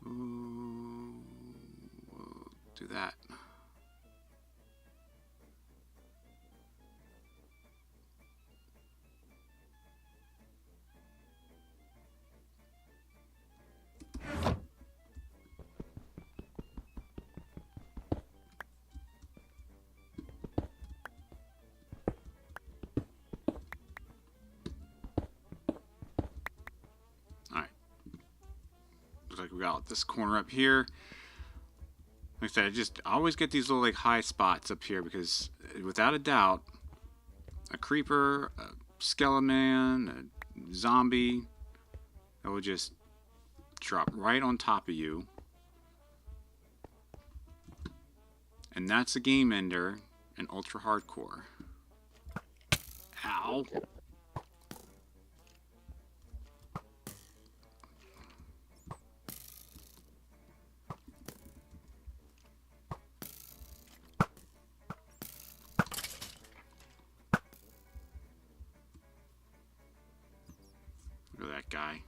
We'll do that. out this corner up here. Like I said, I just always get these little like high spots up here because without a doubt, a creeper, a skeleton, a zombie, that will just drop right on top of you. And that's a game ender in ultra hardcore. Ow. Look at that guy.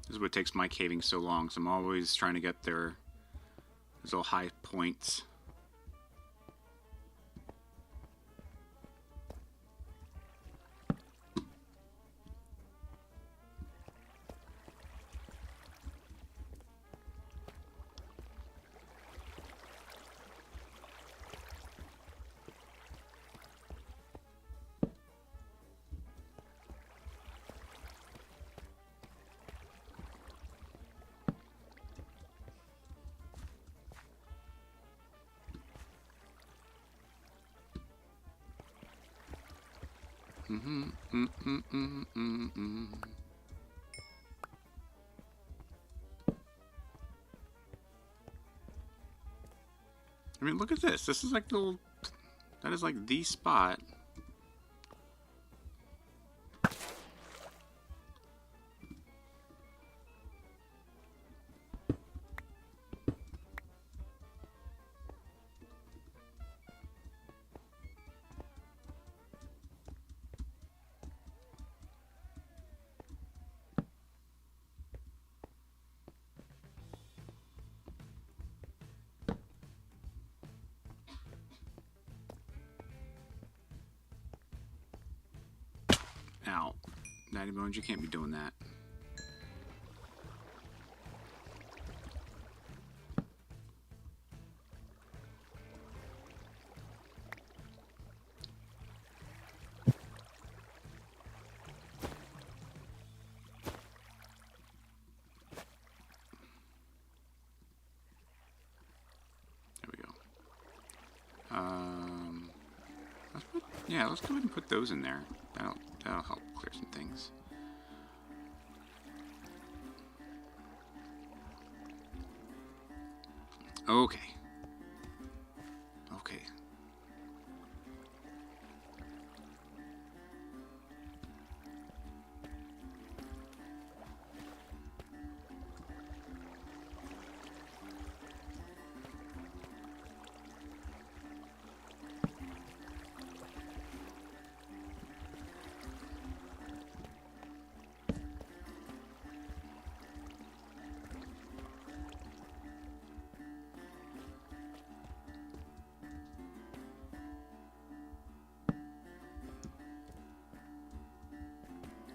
This is what takes my caving so long, so I'm always trying to get those little high points. I mean, look at this. This is like that is like the spot. Ow. Daddy Bones, you can't be doing that. There we go. Let's go ahead and put those in there. That'll help clear some things. Okay. Okay.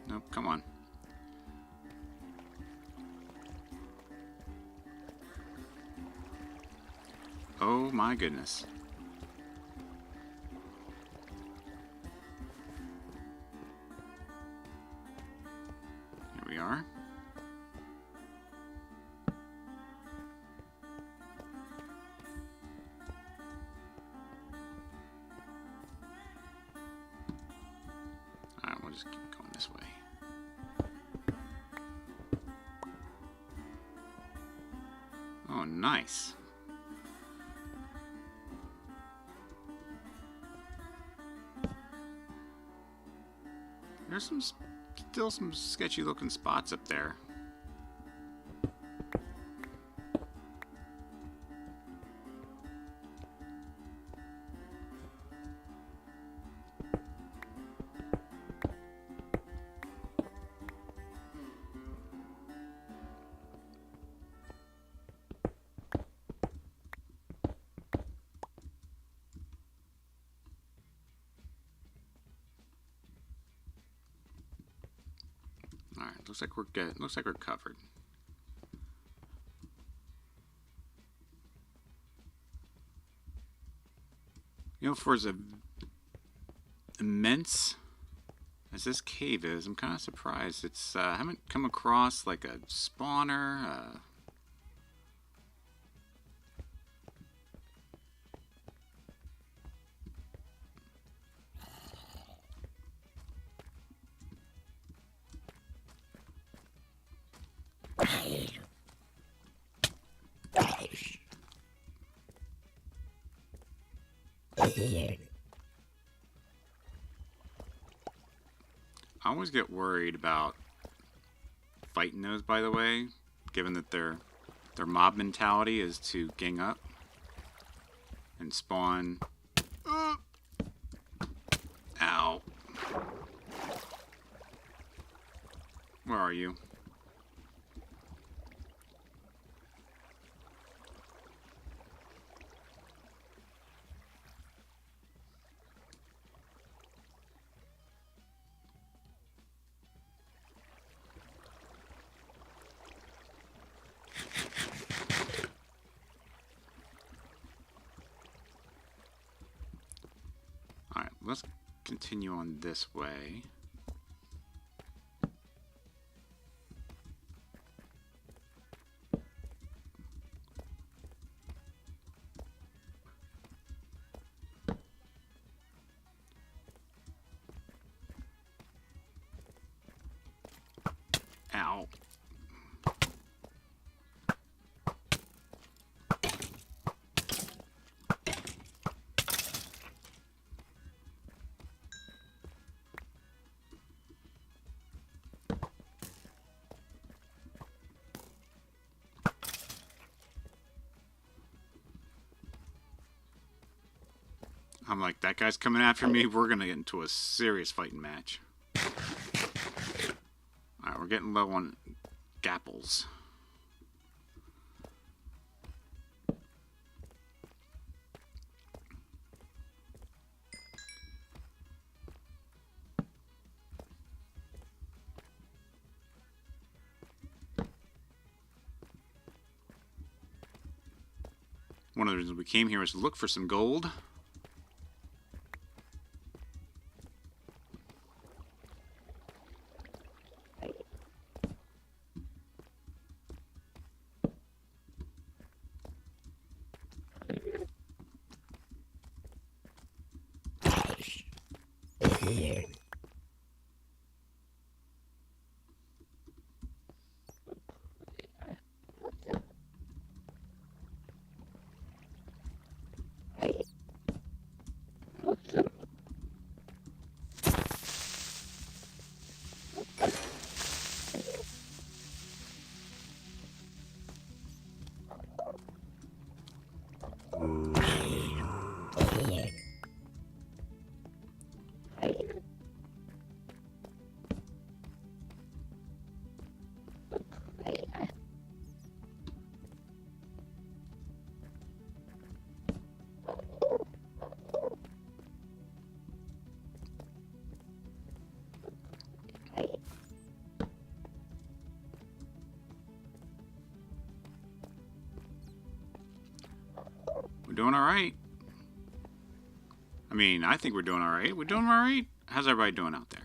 Nope, come on. Oh my goodness. Here we are. Alright, we'll just keep going this way. Oh, nice. There's still some sketchy looking spots up there. All right, looks like we're good. Looks like we're covered. You know, for as immense as this cave is, I'm kind of surprised. It's I haven't come across like a spawner. I always get worried about fighting those, by the way, given that their mob mentality is to gang up and spawn. Ow. Where are you? Alright, let's continue on this way. Ow. I'm like, that guy's coming after me. We're gonna get into a serious fighting match. Alright, we're getting low on gapples. One of the reasons we came here was to look for some gold. We're doing alright. I mean, I think we're doing alright. We're doing alright. How's everybody doing out there?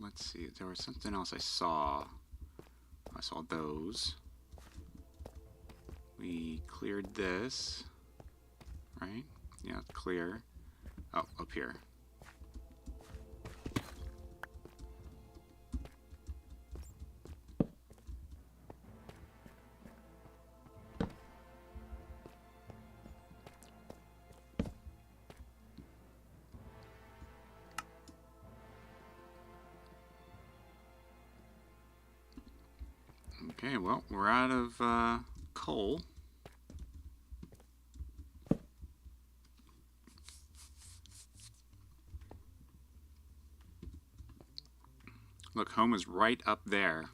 Let's see, there was something else I saw. I saw those. We cleared this, right? Yeah, clear. Oh, up here. Okay, well, we're out of coal. Look, home is right up there.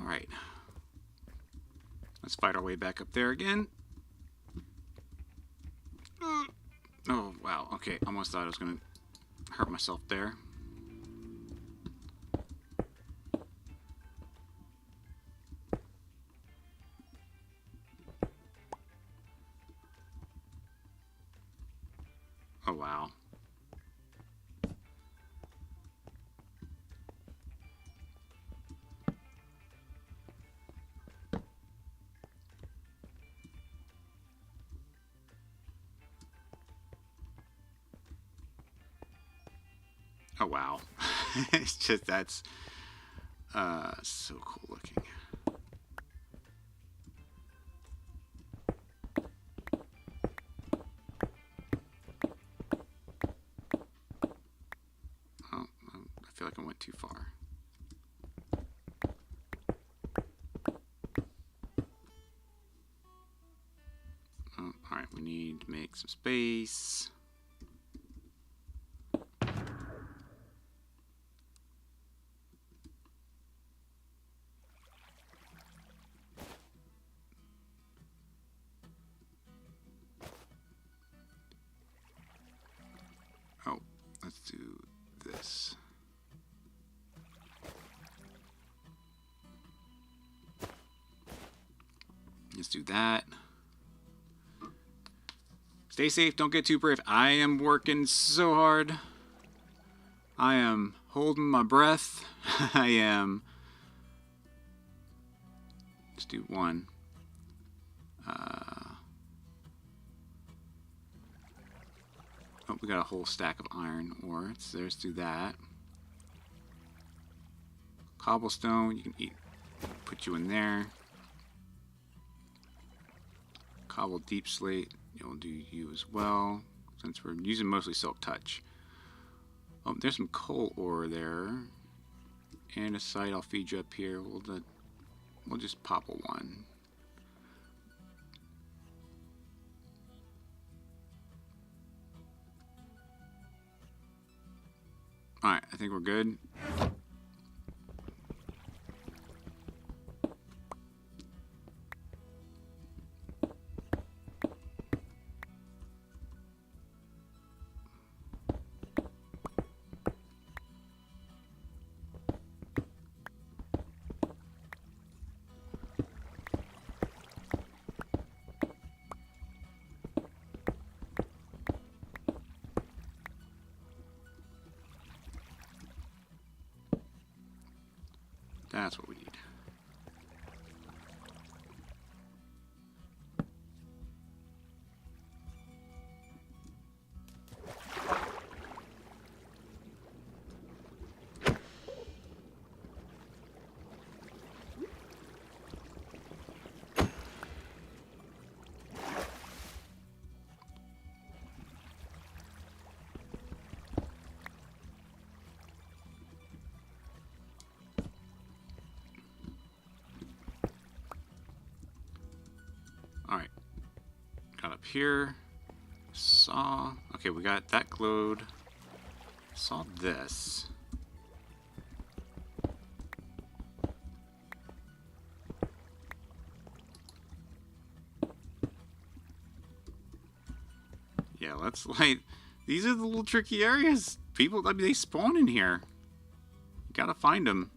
Alright. Let's fight our way back up there again. Oh, wow. Okay, almost thought I was going to hurt myself there. Oh, wow. Oh, wow. It's just, that's so cool looking. Oh, I feel like I went too far. Oh, alright, we need to make some space. Oh, let's do this. Let's do that. Stay safe, don't get too brave. I am working so hard. I am holding my breath. I am... Let's do one. Oh, we got a whole stack of iron ore. So let's do that. Cobblestone, you can eat. Put you in there. Cobble deep slate, it'll do you as well, since we're using mostly silk touch. Oh, there's some coal ore there. Andesite, I'll feed you up here. We'll just pop a one. Alright, I think we're good. That's what we need. Alright, got up here, saw, okay, we got that glowed, saw this. Yeah, let's light, these are the little tricky areas. People, I mean, they spawn in here. You gotta find them.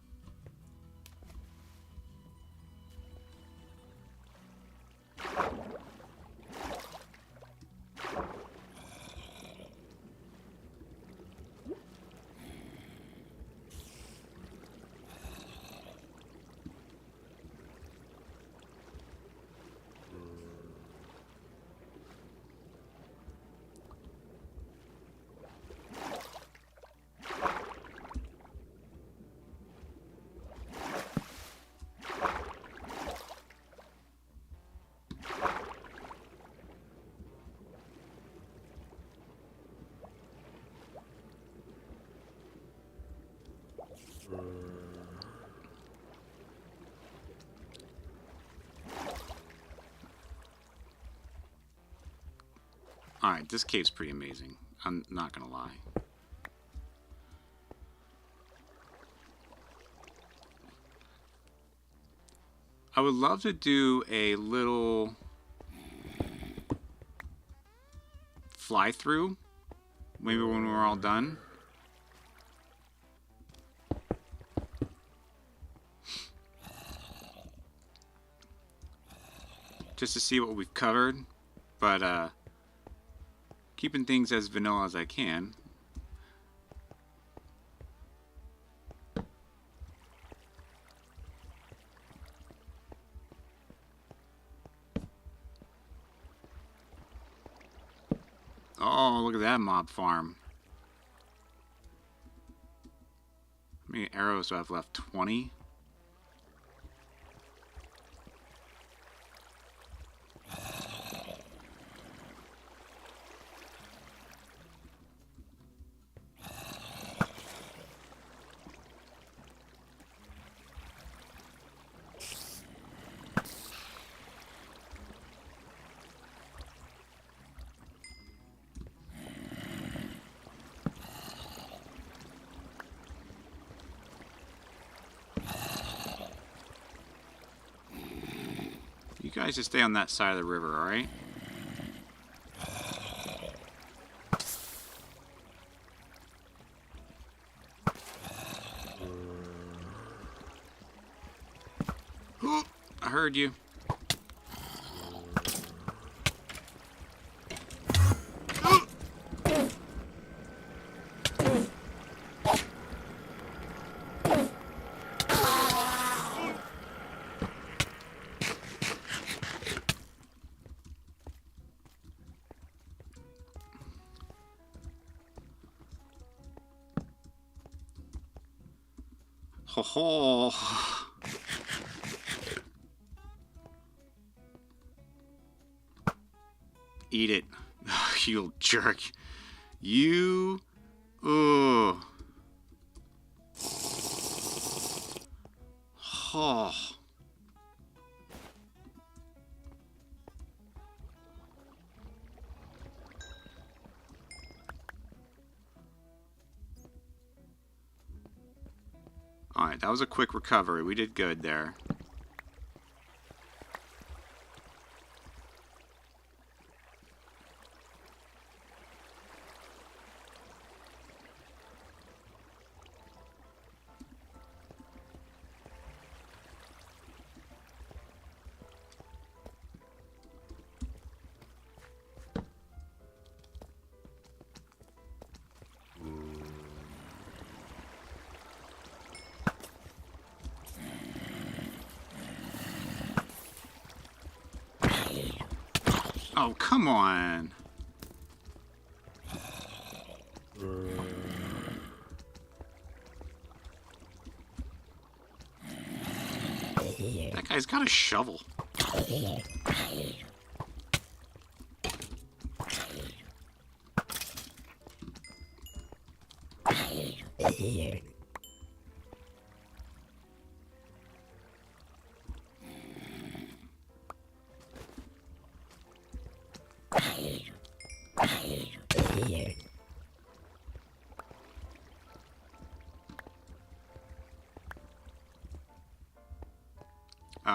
Alright, this cave's pretty amazing. I'm not gonna lie. I would love to do a little fly through, maybe when we're all done. Just to see what we've covered, but keeping things as vanilla as I can. Oh, look at that mob farm. How many arrows do I have left? 20? You guys just stay on that side of the river, alright? I heard you. Ho ho. Eat it. You little jerk. You. Ugh. Oh. Alright, that was a quick recovery. We did good there. Oh, come on. That guy's got a shovel.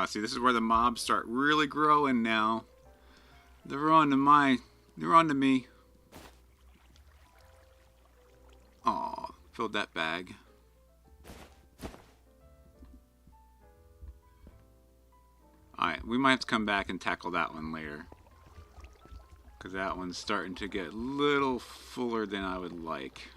See, this is where the mobs start really growing now. They're on to me. Aw, filled that bag. Alright, we might have to come back and tackle that one later. Because that one's starting to get a little fuller than I would like.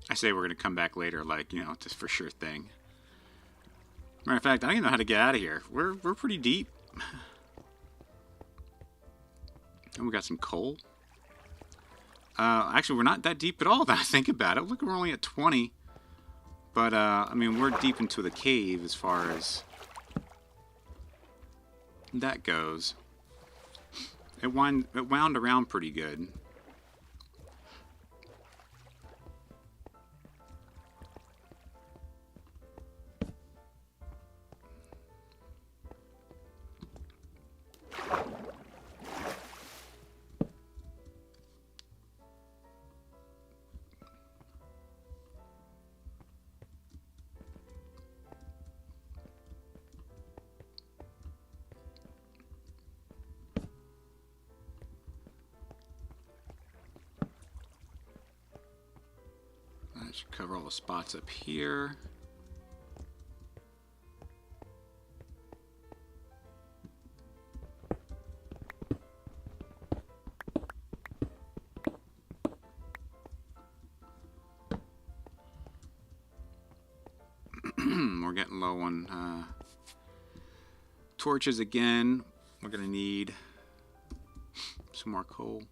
I say we're going to come back later, like, you know, just for sure thing. Matter of fact, I don't even know how to get out of here. We're pretty deep. And we got some coal. Actually, we're not that deep at all, that I think about it. Look, we're only at 20. But, I mean, we're deep into the cave as far as that goes. It wound around pretty good. That should cover all the spots up here. We're getting low on torches again. We're gonna need some more coal.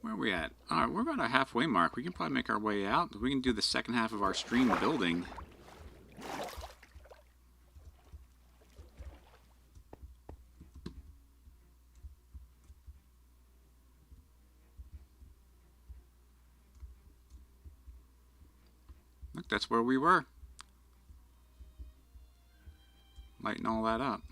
Where are we at? Alright, we're about a halfway mark. We can probably make our way out. We can do the second half of our stream building. Look, that's where we were. Lighting all that up.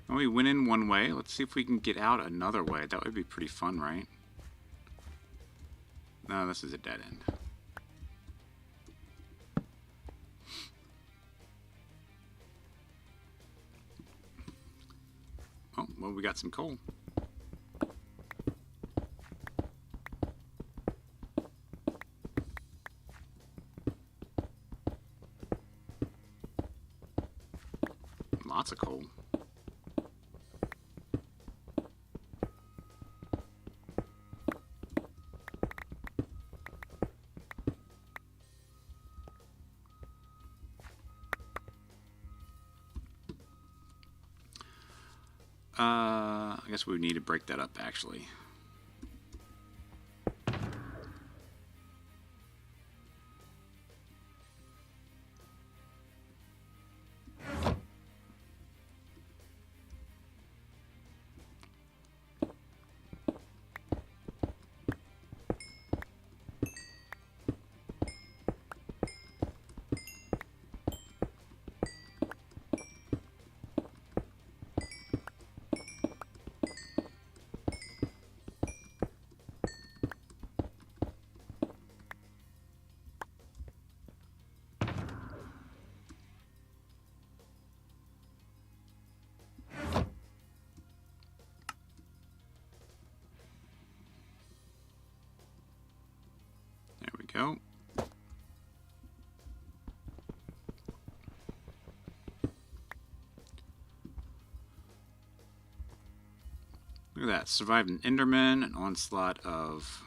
Well, we went in one way. Let's see if we can get out another way. That would be pretty fun, right? No, this is a dead end. Oh, well, we got some coal. Lots of coal. I guess we would need to break that up, actually. we go. Look at that. Survived an Enderman, an onslaught of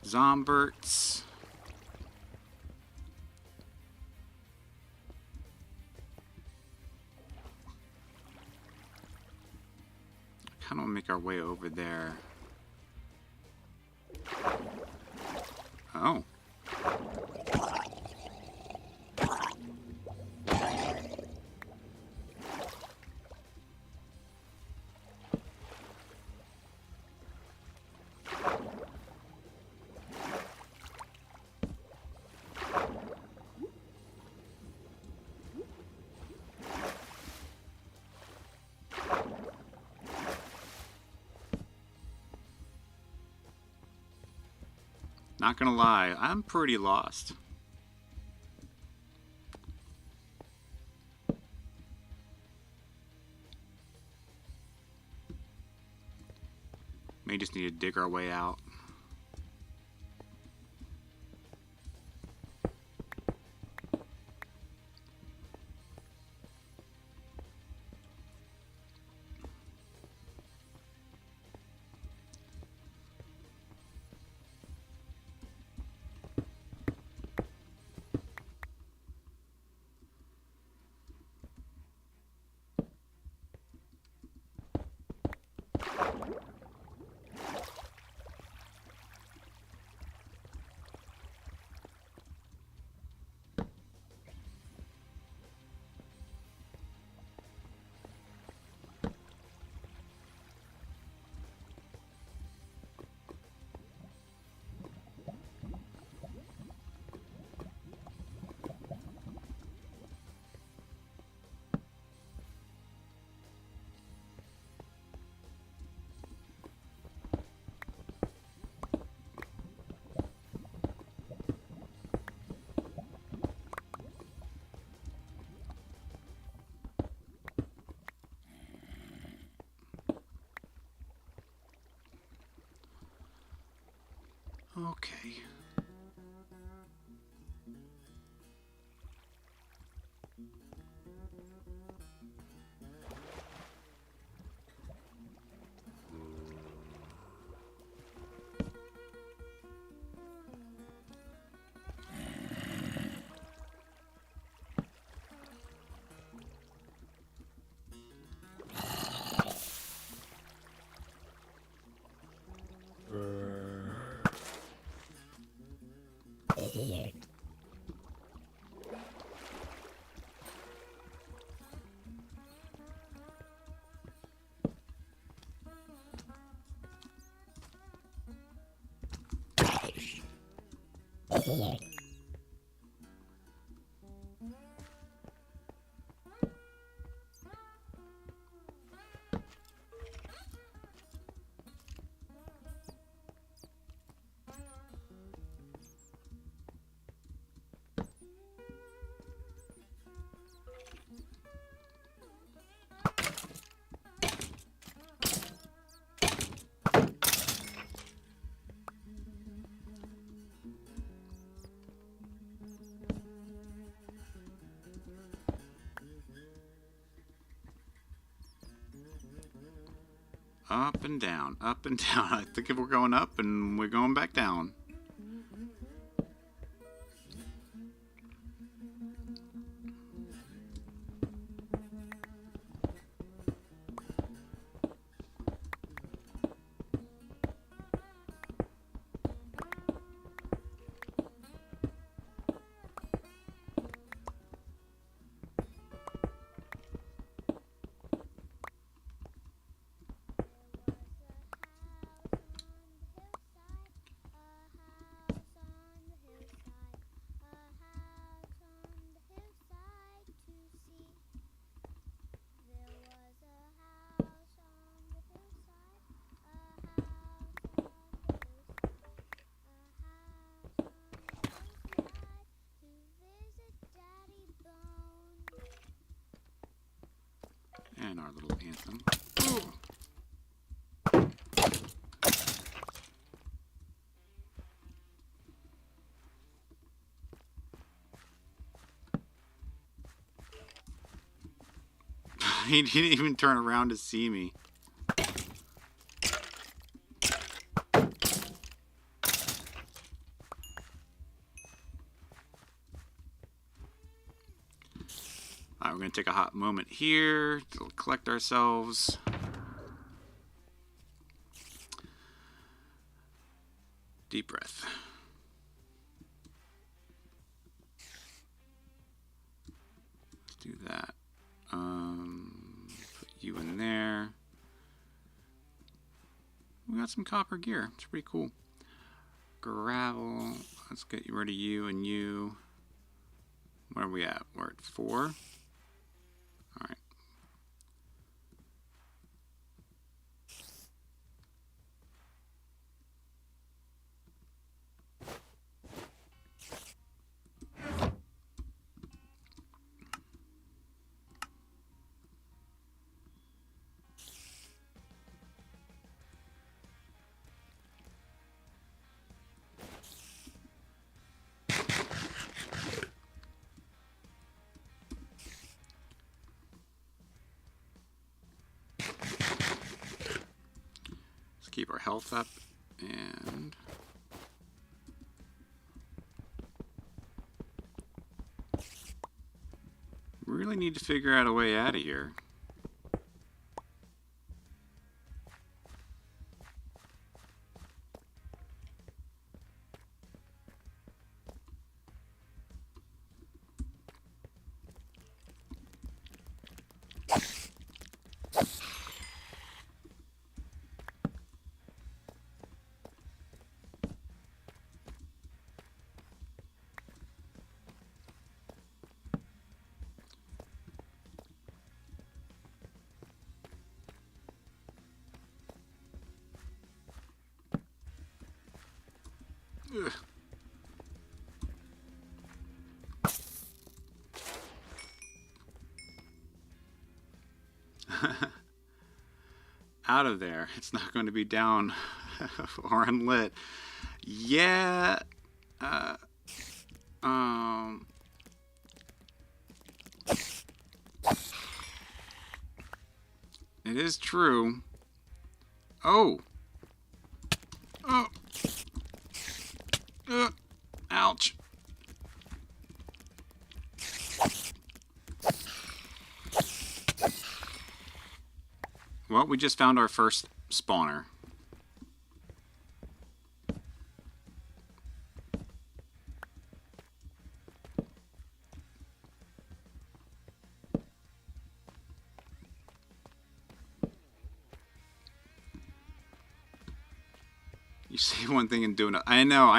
Zomberts. I kind of want to make our way over there. Oh. Not gonna lie, I'm pretty lost. May just need to dig our way out. Okay. Up and down, up and down. I think if we're going up and we're going back down. And our little anthem. Ooh. He didn't even turn around to see me. Alright, we're going to take a hot moment here to collect ourselves. Deep breath. Let's do that. Put you in there. We got some copper gear. It's pretty cool. Gravel. Let's get rid of you and you. Where are we at? We're at 4. Alright. Keep our health up, and we really need to figure out a way out of here. Ugh. Out of there. It's not going to be down or unlit. Yeah. It is true. Oh. Oh. Ouch. Well, we just found our first spawner. You say one thing and do another. I know.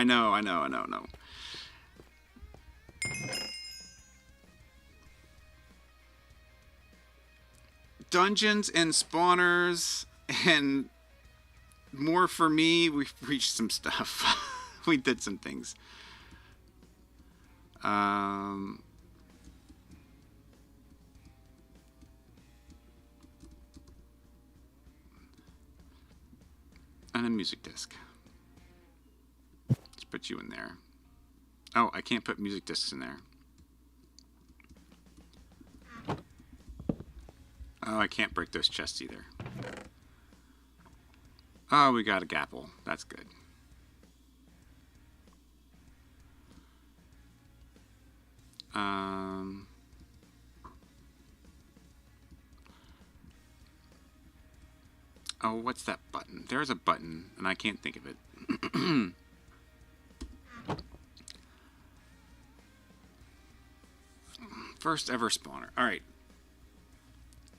Dungeons and spawners and more for me. We've reached some stuff. We did some things. And a music disc. Let's put you in there. Oh, I can't put music discs in there. Oh, I can't break those chests either. Oh, we got a gapple. That's good. Oh, what's that button? There's a button, and I can't think of it. First ever spawner. All right.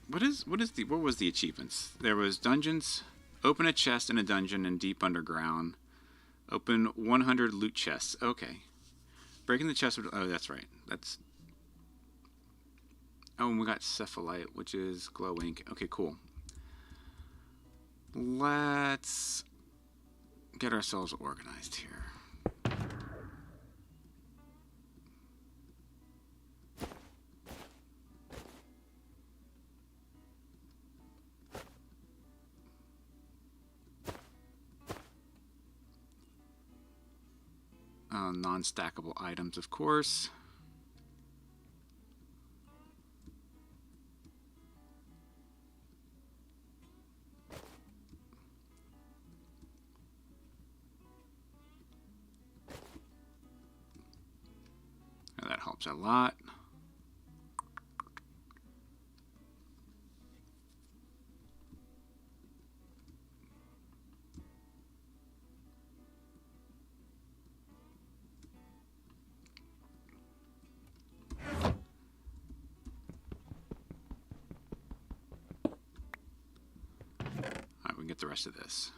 What was the achievements? There was dungeons, open a chest in a dungeon in deep underground, open 100 loot chests. Okay, breaking the chest. Oh, that's right. Oh, and we got cephalite, which is glow ink. Okay, cool. Let's get ourselves organized here. Non-stackable items, of course. helps a lot. Alright, we can get the rest of this.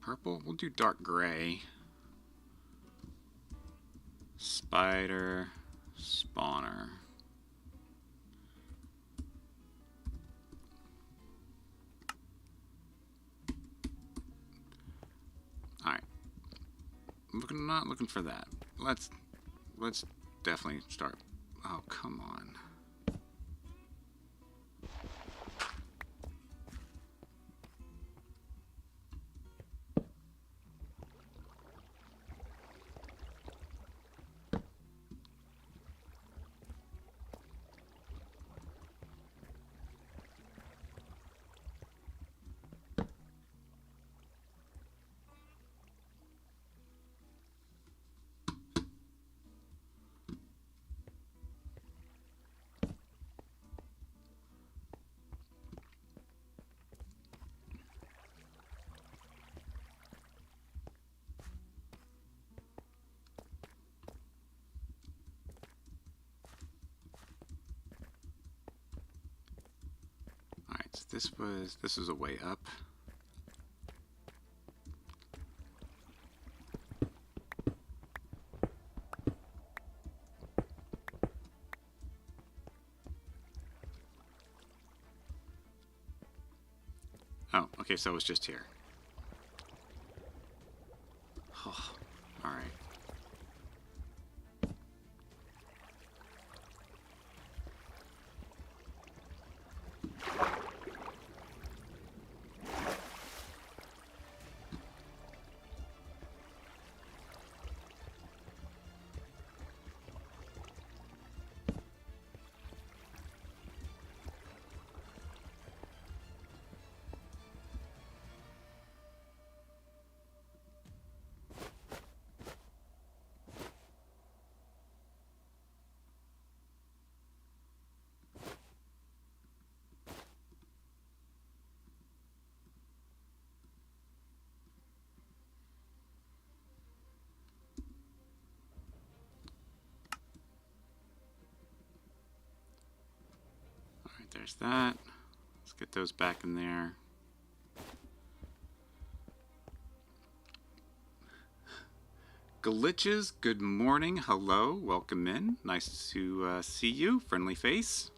Purple? We'll do dark gray. Spider spawner. Alright. Not looking for that. Let's definitely start. Oh, come on. Alright, so this was a way up. Oh, okay, so it was just here. Oh, alright. Alright, there's that. Let's get those back in there. Glitches, good morning, hello, welcome in. Nice to see you, friendly face.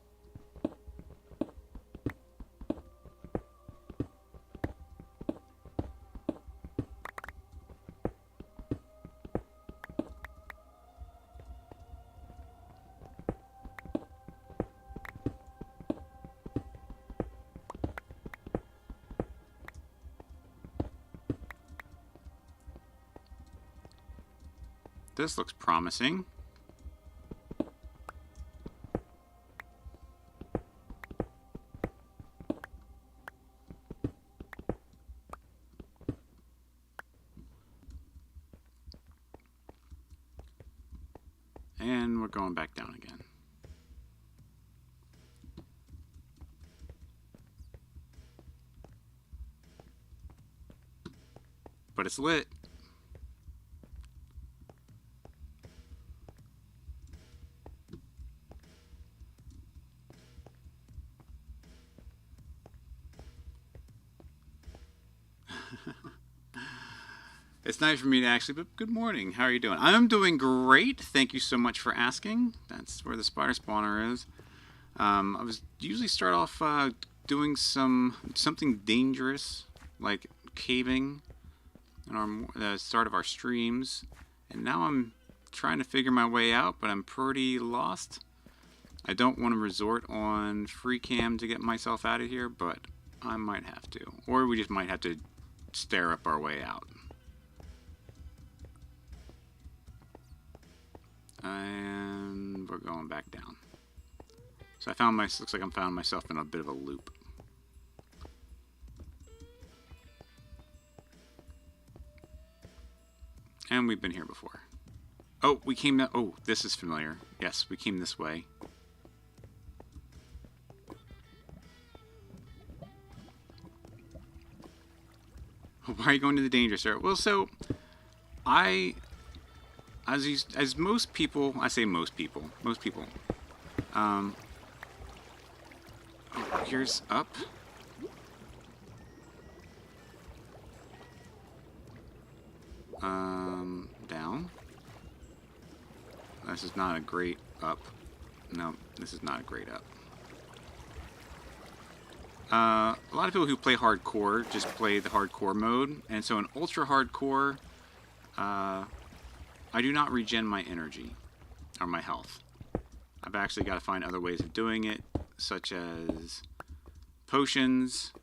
This looks promising. And we're going back down again. But it's lit. It's nice for me to actually, but good morning. How are you doing? I'm doing great. Thank you so much for asking. That's where the spider spawner is. I was usually start off doing something dangerous, like caving, in our start of our streams, and now I'm trying to figure my way out, but I'm pretty lost. I don't want to resort on free cam to get myself out of here, but I might have to, or we just might have to stair up our way out. And we're going back down. So looks like I found myself in a bit of a loop. And we've been here before. Oh, we came that. Oh, this is familiar. Yes, we came this way. Why are you going to the danger, sir? Well, so as most people, I say most people, oh, here's up. Down. This is not a great up. No, this is not a great up. A lot of people who play hardcore just play the hardcore mode, and so in ultra hardcore, I do not regen my energy or my health. I've actually got to find other ways of doing it, such as potions.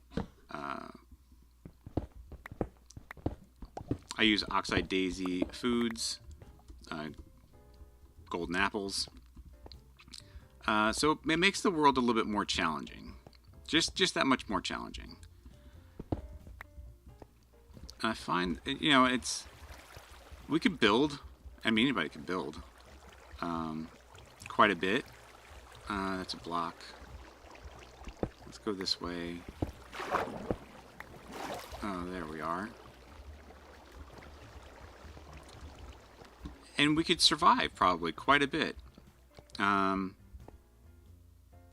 I use Oxide Daisy foods, golden apples. So it makes the world a little bit more challenging. Just that much more challenging. I find, you know, we could build. I mean, anybody could build quite a bit. That's a block. Let's go this way. Oh, there we are. And we could survive probably quite a bit. But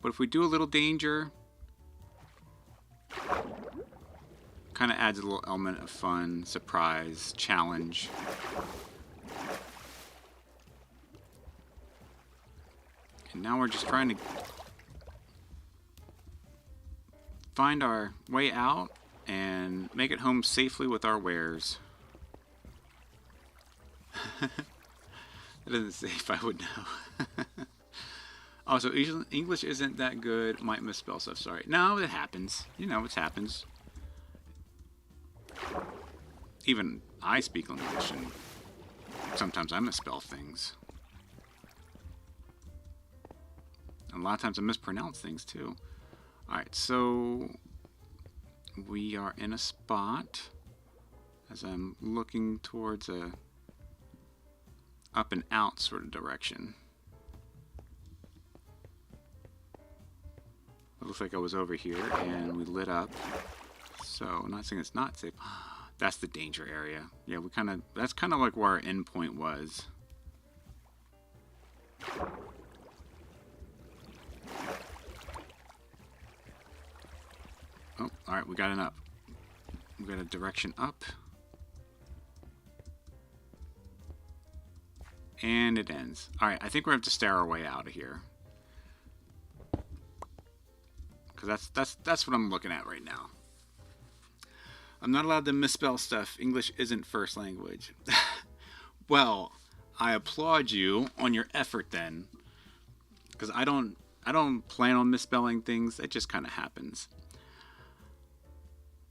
if we do a little danger, kind of adds a little element of fun, surprise, challenge. And now we're just trying to find our way out and make it home safely with our wares. It doesn't say if I would know. Also, English isn't that good. Might misspell stuff. Sorry. No, it happens. You know, it happens. Even I speak English, and sometimes I misspell things. And a lot of times I mispronounce things too. Alright, so we are in a spot as I'm looking towards a up and out sort of direction. It looks like I was over here and we lit up. So I'm not saying it's not safe. That's the danger area. Yeah, that's kind of like where our end point was. Oh, alright, we got an up. We got a direction up. And it ends. Alright, I think we're going to have to stare our way out of here. Because that's what I'm looking at right now. I'm not allowed to misspell stuff. English isn't first language. Well, I applaud you on your effort then. Because I don't plan on misspelling things. It just kind of happens.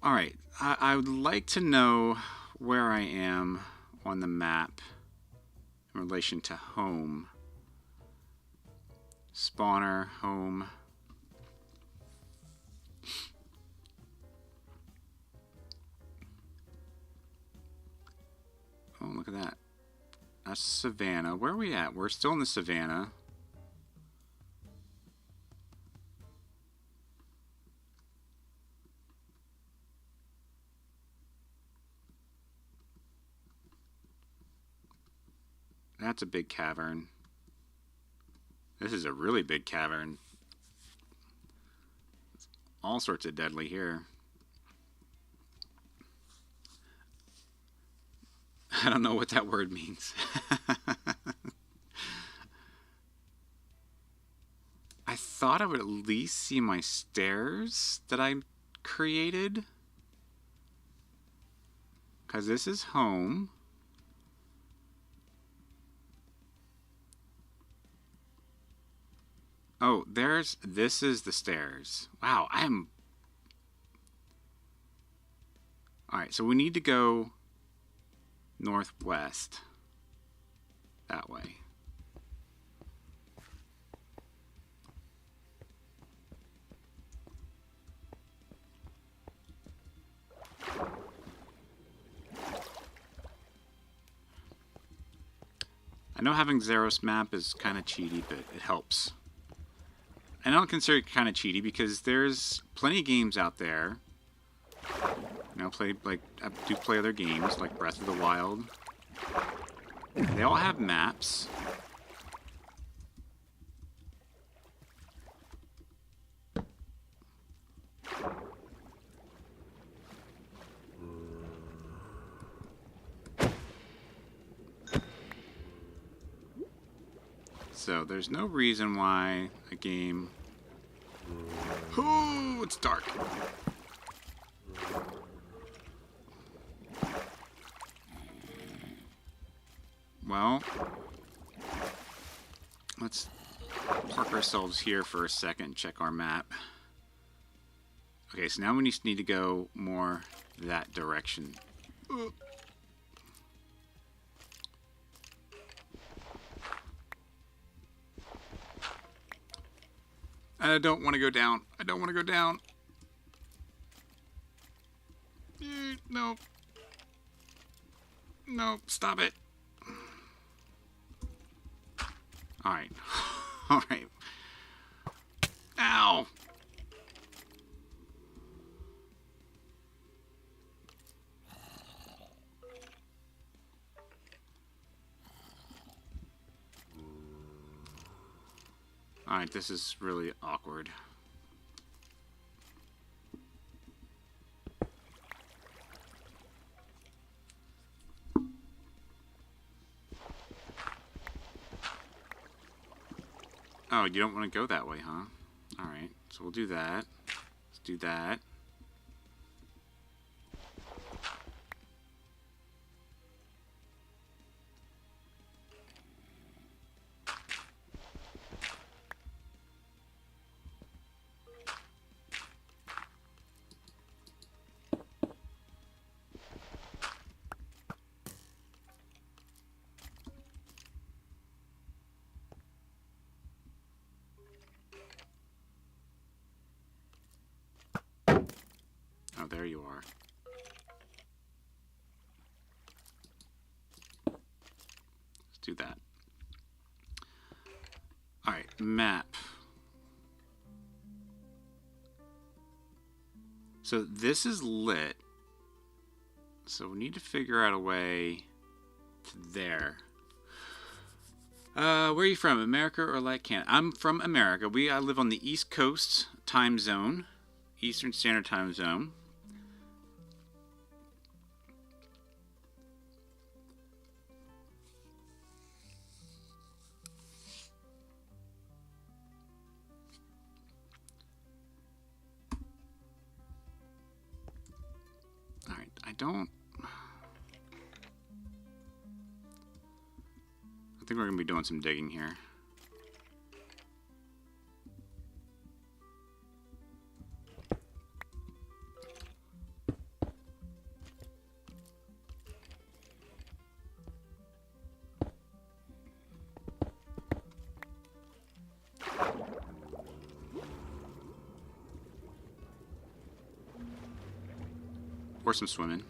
Alright, I would like to know where I am on the map in relation to home. Spawner, home. Oh, look at that. That's Savannah. Where are we at? We're still in the Savannah. That's a big cavern. This is a really big cavern. All sorts of deadly here. I don't know what that word means. I thought I would at least see my stairs that I created. Because this is home. Oh, this is the stairs. Wow, Alright, so we need to go northwest. That way. I know having Zeros map is kind of cheaty, but it helps. And I don't consider it kind of cheaty because there's plenty of games out there. You know, I do play other games like Breath of the Wild. They all have maps. So there's no reason why a game... Oh, it's dark. Well, let's park ourselves here for a second, check our map. Okay, so now we just need to go more that direction. I don't want to go down. I don't want to go down. No. No, stop it. Alright. Alright. Ow! Alright, this is really awkward. Oh, you don't want to go that way, huh? Alright, so we'll do that. Let's do that. Oh, there you are. Let's do that. Alright, map. So this is lit. So we need to figure out a way to there. Where are you from? America or like Canada? I'm from America. I live on the East Coast time zone. Eastern Standard Time Zone. Alright, I think we're going to be doing some digging here. Or some swimming.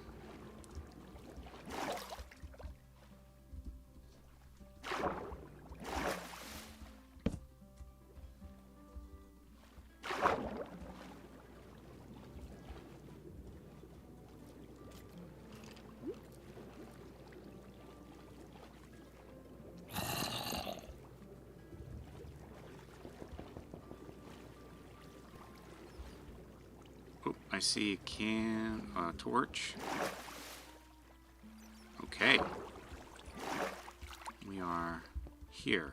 Oh, I see a torch. Okay. We are here.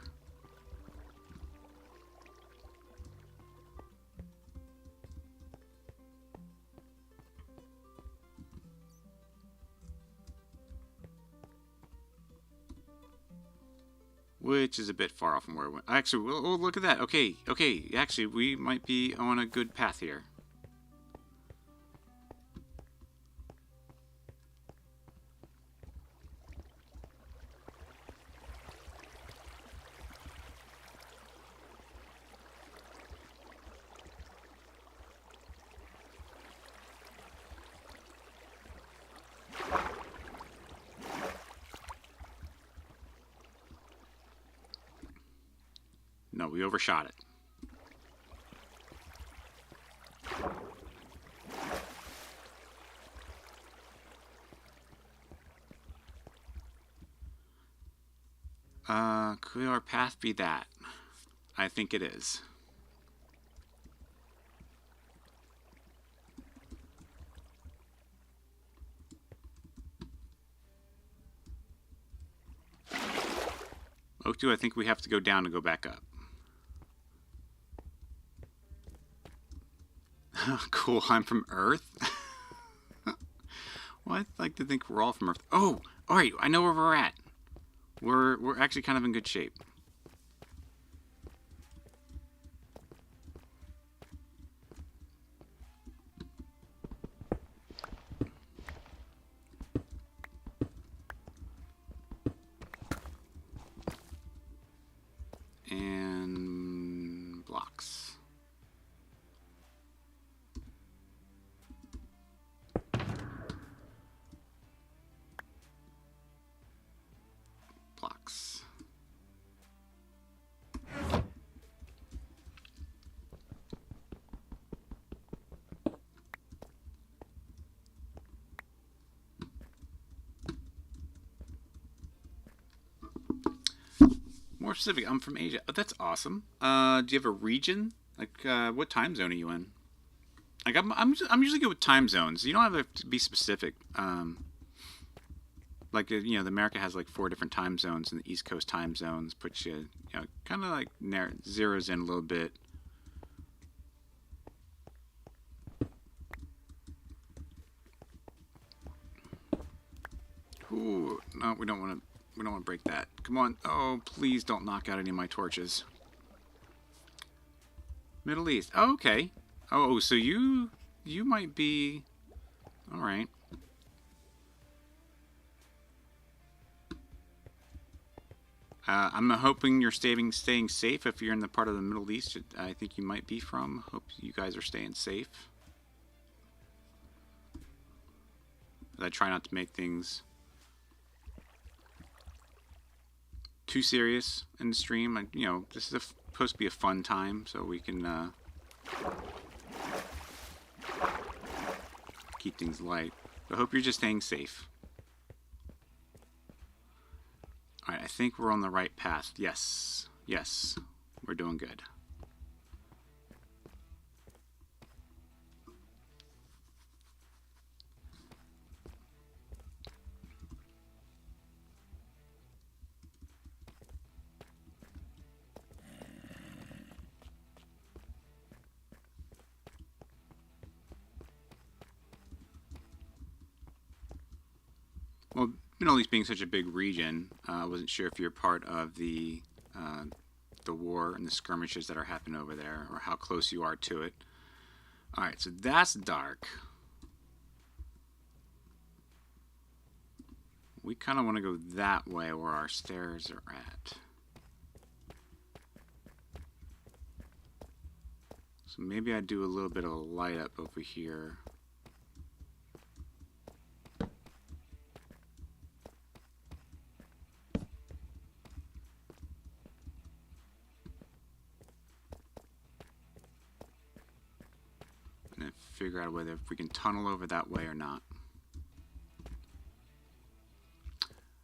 Which is a bit far off from where we went. Actually, oh, look at that. Okay, actually, we might be on a good path here. No, we overshot it. Could our path be that? I think it is. Oak 2, I think we have to go down to go back up. Cool, I'm from Earth? Well, I'd like to think we're all from Earth. Oh, alright, I know where we're at. We're actually kind of in good shape. And blocks. Blocks. More specific, I'm from Asia. Oh, that's awesome. Do you have a region? Like, what time zone are you in? Like, I'm usually good with time zones. You don't have to be specific. Like, you know, the America has like 4 different time zones, and the East Coast time zones puts you, you know, kind of like zeroes in a little bit. Ooh, no, we don't want to. We don't want to break that. Come on. Oh, please don't knock out any of my torches. Middle East. Oh, okay. Oh, so you might be... Alright. I'm hoping you're staying safe if you're in the part of the Middle East I think you might be from. Hope you guys are staying safe. I try not to make things too serious in the stream. Like, you know, this is supposed to be a fun time, so we can keep things light. But I hope you're just staying safe. Alright, I think we're on the right path. Yes. Yes. We're doing good. Well, Middle East being such a big region, I wasn't sure if you're part of the war and the skirmishes that are happening over there, or how close you are to it. Alright, so that's dark. We kind of want to go that way where our stairs are at. So maybe I do a little bit of a light up over here. And then figure out whether if we can tunnel over that way or not.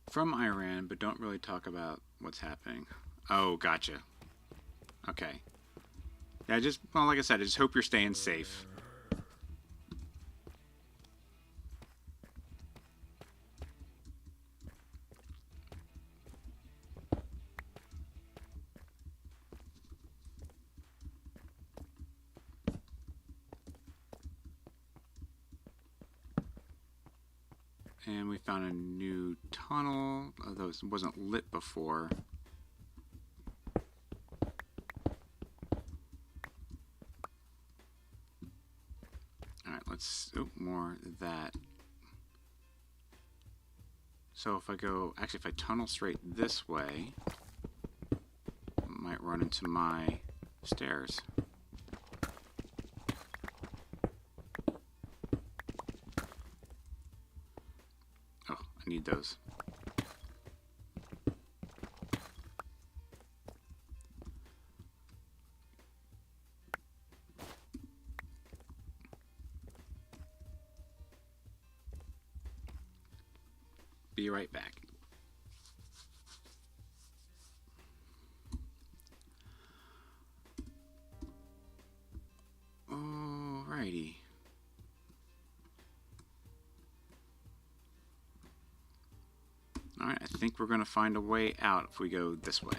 From Iran, but don't really talk about what's happening. Oh, gotcha. Okay. Yeah, well, like I said, I just hope you're staying safe. And we found a new tunnel, although it wasn't lit before. Alright, let's... Oh, more of that. So if I go... Actually, if I tunnel straight this way, I might run into my stairs. Oh, I need those. be right back. Alrighty. Alright, I think we're going to find a way out if we go this way.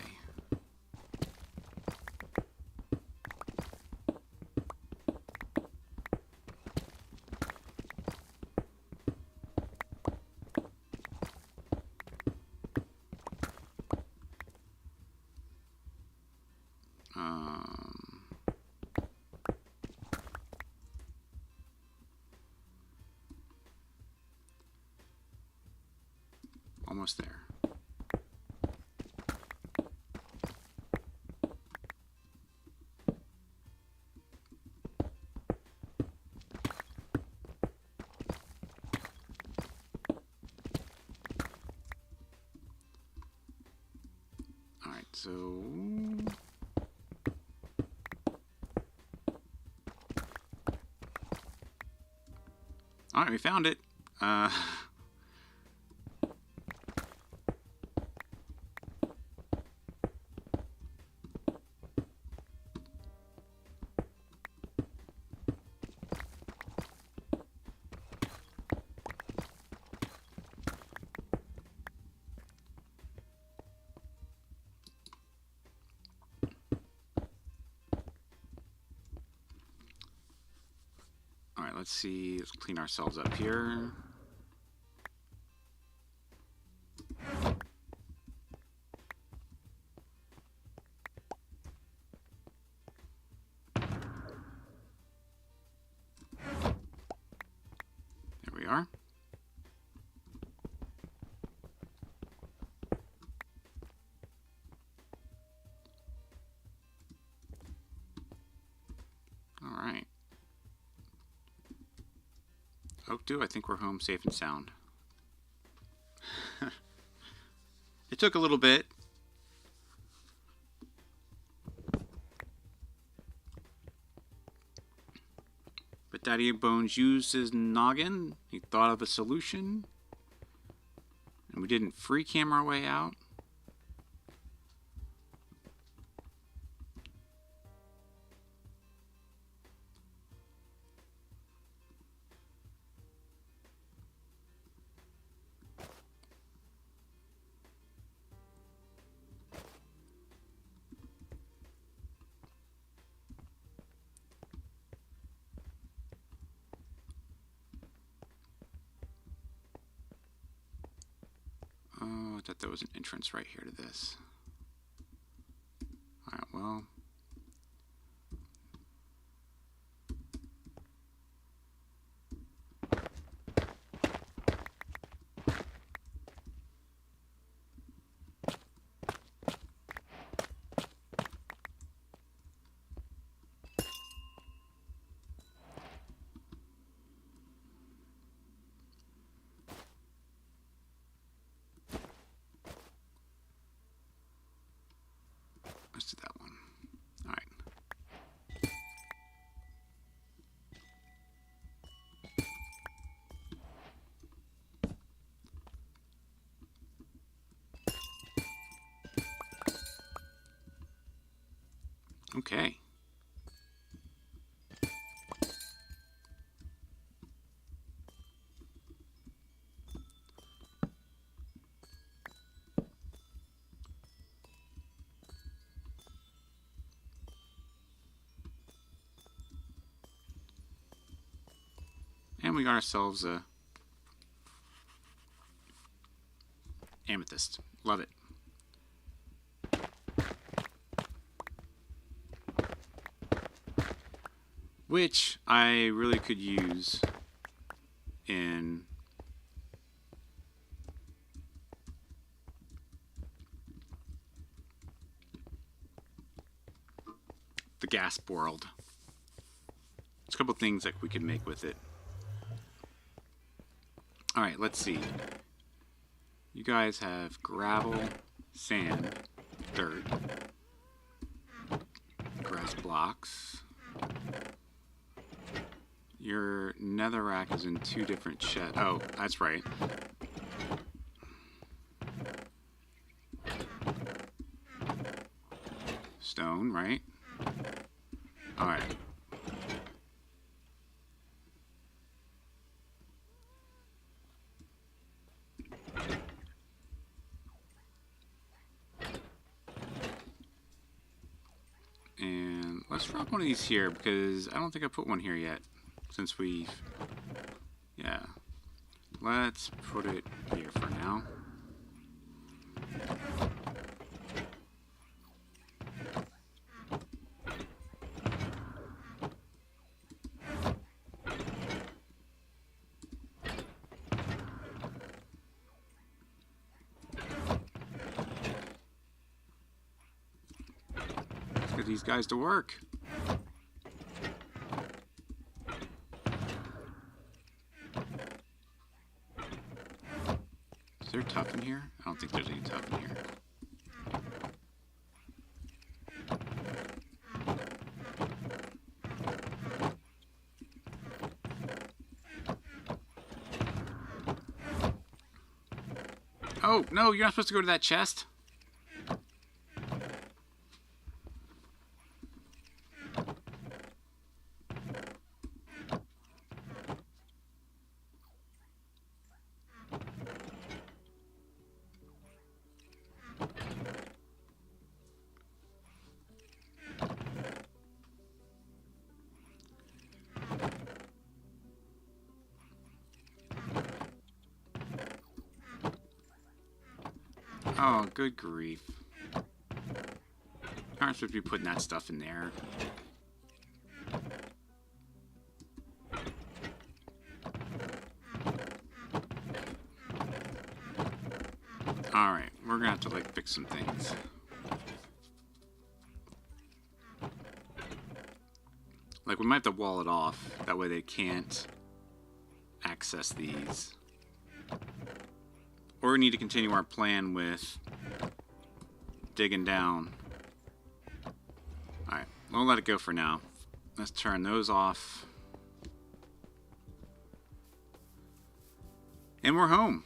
Almost there. All right, so all right, we found it. All right, let's see. Let's clean ourselves up here. There we are. All right. Oak do. I think we're home safe and sound. It took a little bit. But Daddy Bones used his noggin. He thought of a solution. And we didn't free cam our way out. Oh, I thought there was an entrance right here to this. Alright, well. Let's do that one. All right. Okay. And we got ourselves a amethyst. Love it. Which I really could use in the gasp world. There's a couple things that we could make with it. Alright, let's see. You guys have gravel, sand, dirt, grass blocks. Your netherrack is in two different sheds. Oh, that's right. stone, right? Alright. And let's drop one of these here, because I don't think I put one here yet. Since we've... Yeah. Let's put it here for now. Let's get these guys to work. Is there tough in here? I don't think there's any tough in here. Oh, no, you're not supposed to go to that chest. Oh, good grief. You aren't supposed to be putting that stuff in there. Alright, we're gonna have to, like, fix some things. Like, we might have to wall it off. That way they can't access these. Or we need to continue our plan with digging down. Alright, we'll let it go for now. Let's turn those off. And we're home.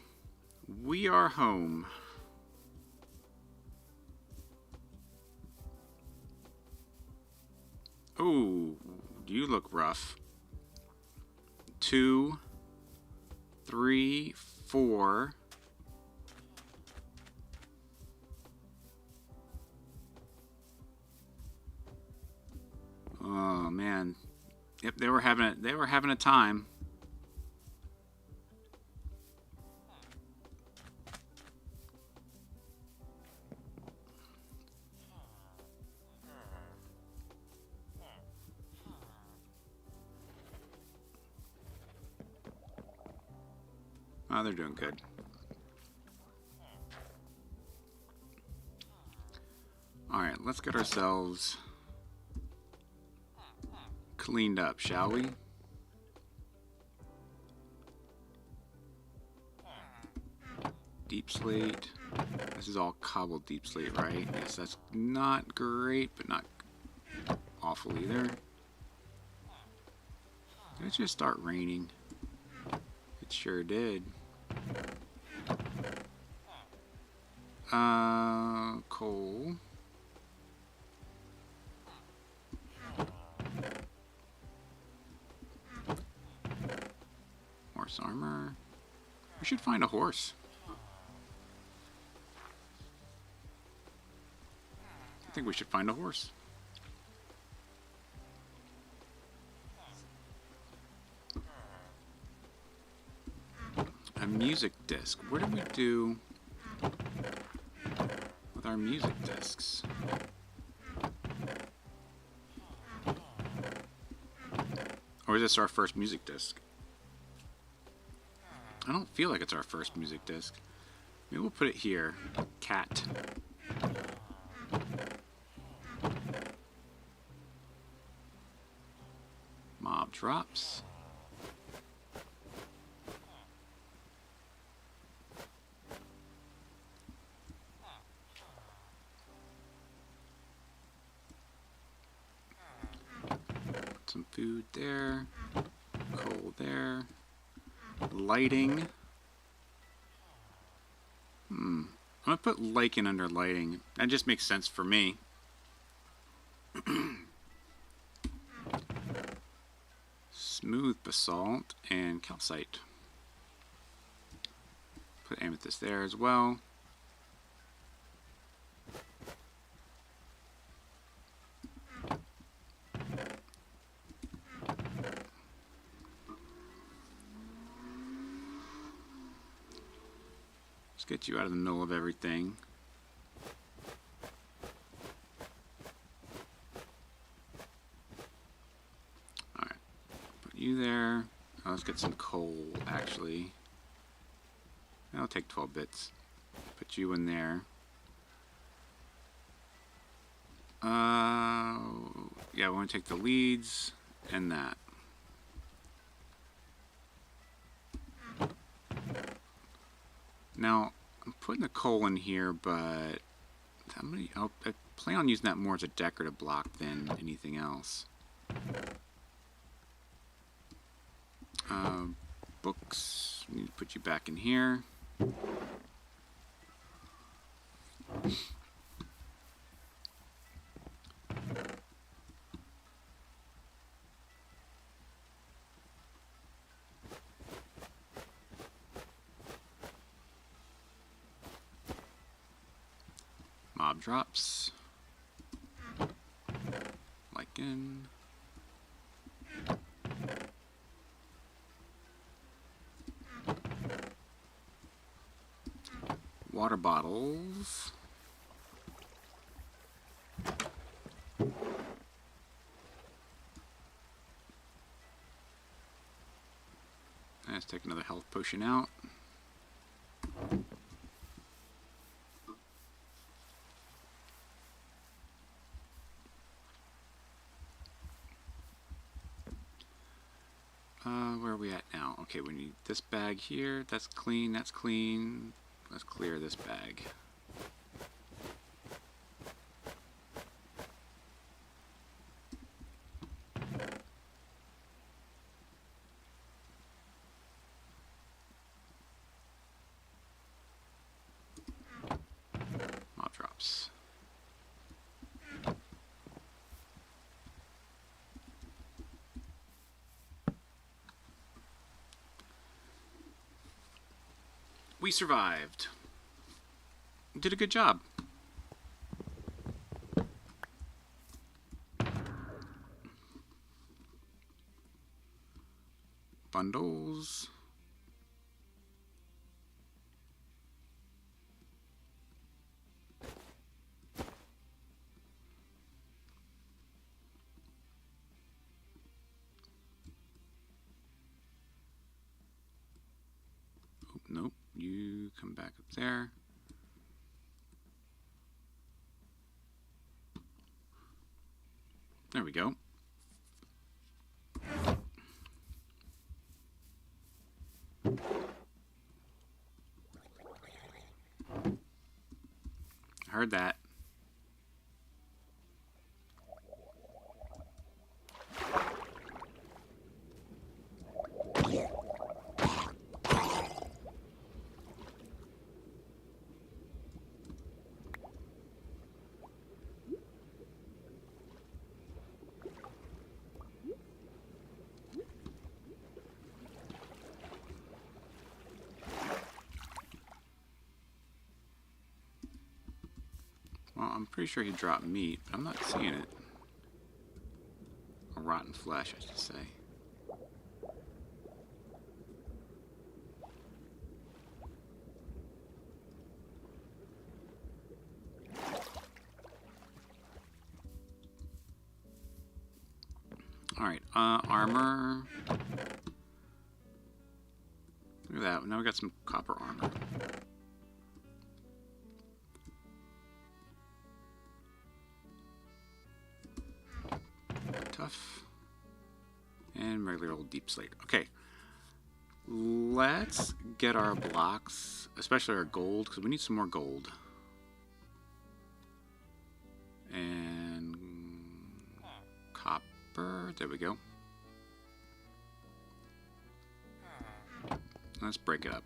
We are home. Oh, you look rough. 2, 3, 4. Oh man. Yep, they were having a time. Oh, they're doing good. Alright, let's get ourselves cleaned up, shall we? Deep slate. This is all cobbled deep slate, right? Yes, that's not great, but not awful either. Did it just start raining? It sure did. Coal. Horse armor. We should find a horse. I think we should find a horse. A music disc. What do we do with our music discs? Or is this our first music disc? I don't feel like it's our first music disc. Maybe we'll put it here. Cat. Mob drops. Put some food there. Coal there. Lighting. I'm gonna put lichen under lighting. That just makes sense for me. Smooth basalt and calcite. Put amethyst there as well. Let's get you out of the middle of everything. Alright, put you there. Oh, let's get some coal, actually. That'll take 12 bits. Put you in there. Yeah, I want to take the leads and that. Now, I'm putting the coal in here, but I plan on using that more as a decorative block than anything else. Books, need to put you back in here. Mob drops. Lichen. Water bottles. Let's take another health potion out. Where are we at now? Okay, we need this bag here. That's clean, that's clean. Let's clear this bag. Mob drops. We survived. Did a good job. Bundles. Oh, nope. You come back up there. There we go. I heard that. Well, I'm pretty sure he dropped meat, but I'm not seeing it. Or rotten flesh, I should say. Alright, armor. Look at that, now we got some copper armor. Tough. And regular old deep slate. Okay. Let's get our blocks, especially our gold, because we need some more gold. And copper. There we go. Let's break it up.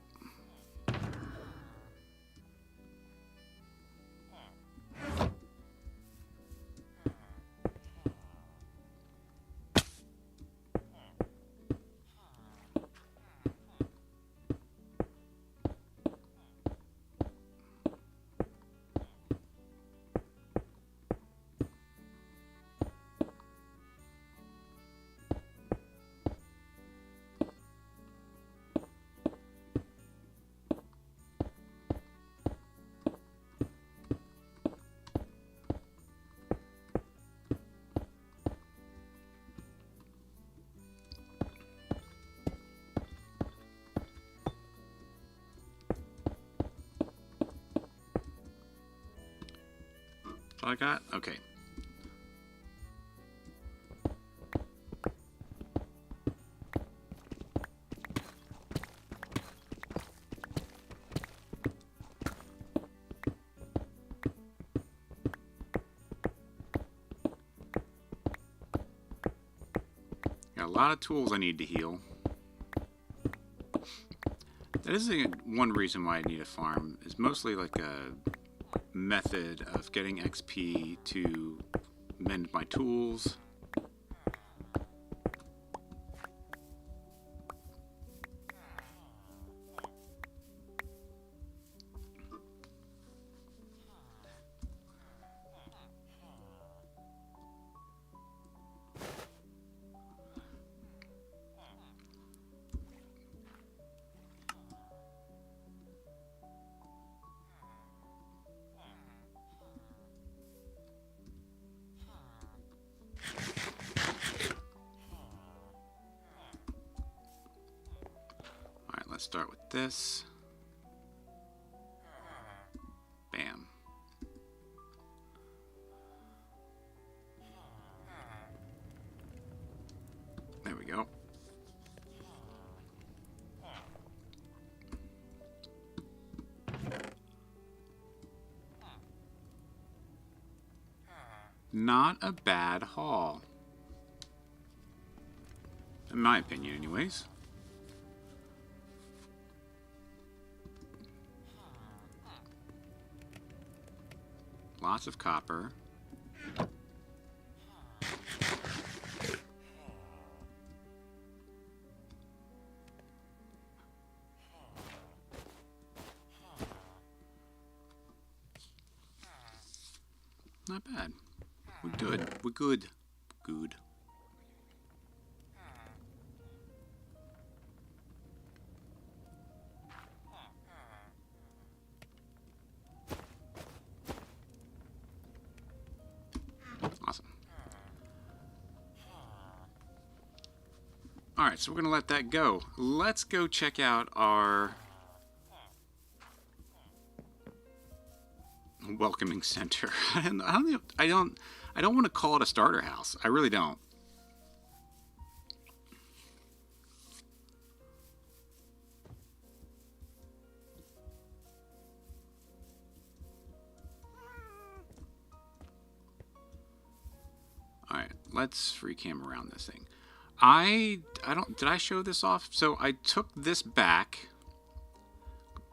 what I got? Okay. Got a lot of tools I need to heal. That is one reason why I need a farm. It's mostly like a method of getting XP to mend my tools. Let's start with this. Bam. There we go. Not a bad haul. In my opinion, anyways. Lots of copper. Not bad. We're good. We're good. Good. Awesome. Alright, so we're going to let that go. Let's go check out our welcoming center. I don't want to call it a starter house. I really don't. Alright, let's free cam around this thing. Did I show this off? So I took this back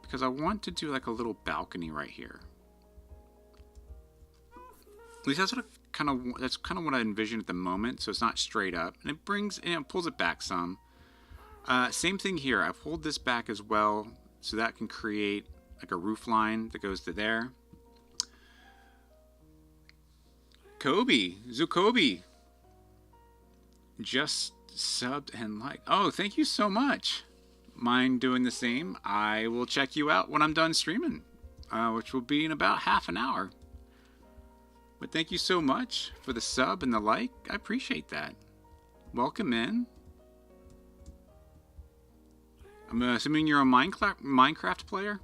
because I want to do like a little balcony right here. At least that's kind of what I envision at the moment. So it's not straight up, and it pulls it back some. Same thing here. I pulled this back as well, so that can create like a roof line that goes to there. Zukobi just subbed and liked. Oh, thank you so much. Mind doing the same? I will check you out when I'm done streaming, which will be in about half an hour. But thank you so much for the sub and the like. I appreciate that. Welcome in. I'm assuming you're a Minecraft player?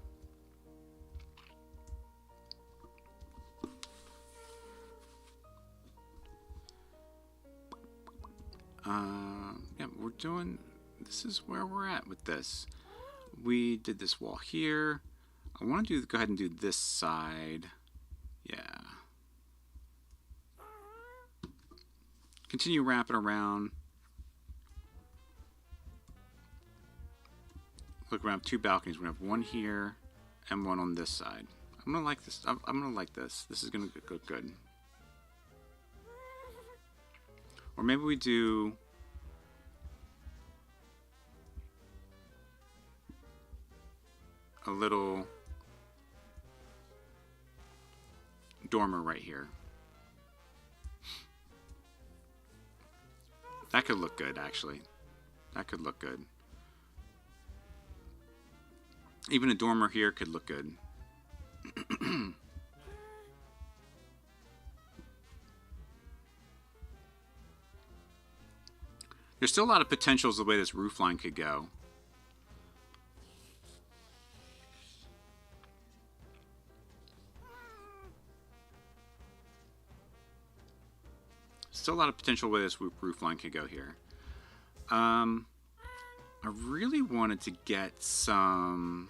Yeah, we're doing, this is where we're at with this. We did this wall here. I want to go ahead and do this side. Yeah. Continue wrapping around. Look around, 2 balconies. We're gonna have one here and one on this side. I'm gonna like this. I'm gonna like this. This is gonna go good. Or maybe we do a little dormer right here. That could look good, actually. That could look good. Even a dormer here could look good. There's still a lot of potentials the way this roof line could go. still a lot of potential where this roof line could go here. I really wanted to get some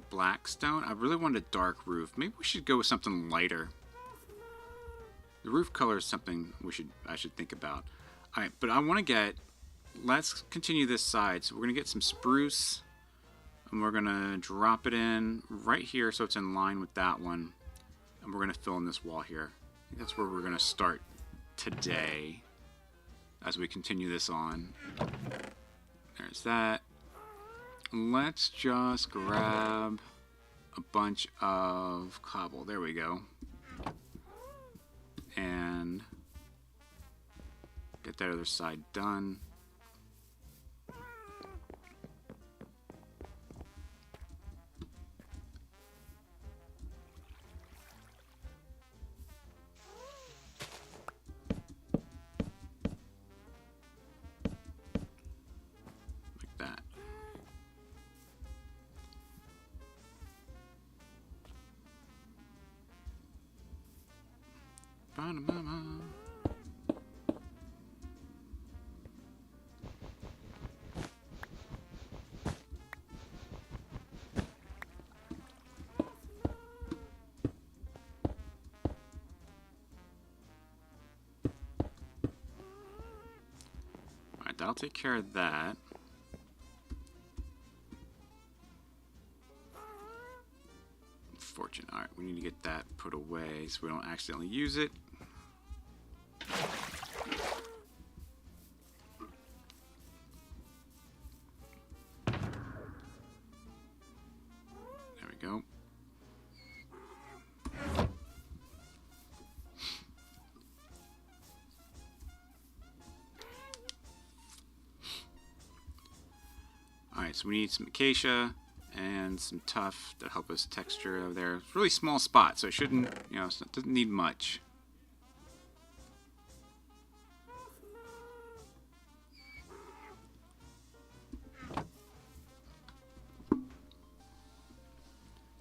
black stone. I really wanted a dark roof. Maybe we should go with something lighter. The roof color is something I should think about. All right, but I want to get. Let's continue this side. So we're gonna get some spruce, and we're gonna drop it in right here so it's in line with that one, and we're gonna fill in this wall here. I think that's where we're gonna start today as we continue this on. There's that. Let's just grab a bunch of cobble. There we go. And get that other side done. Like that. Ba-da-ba-ba. Alright, that'll take care of that. Fortune. Alright, we need to get that put away so we don't accidentally use it. There we go. Alright, so we need some acacia and some tuff to help us texture over there. It's a really small spot, so it shouldn't, it doesn't need much.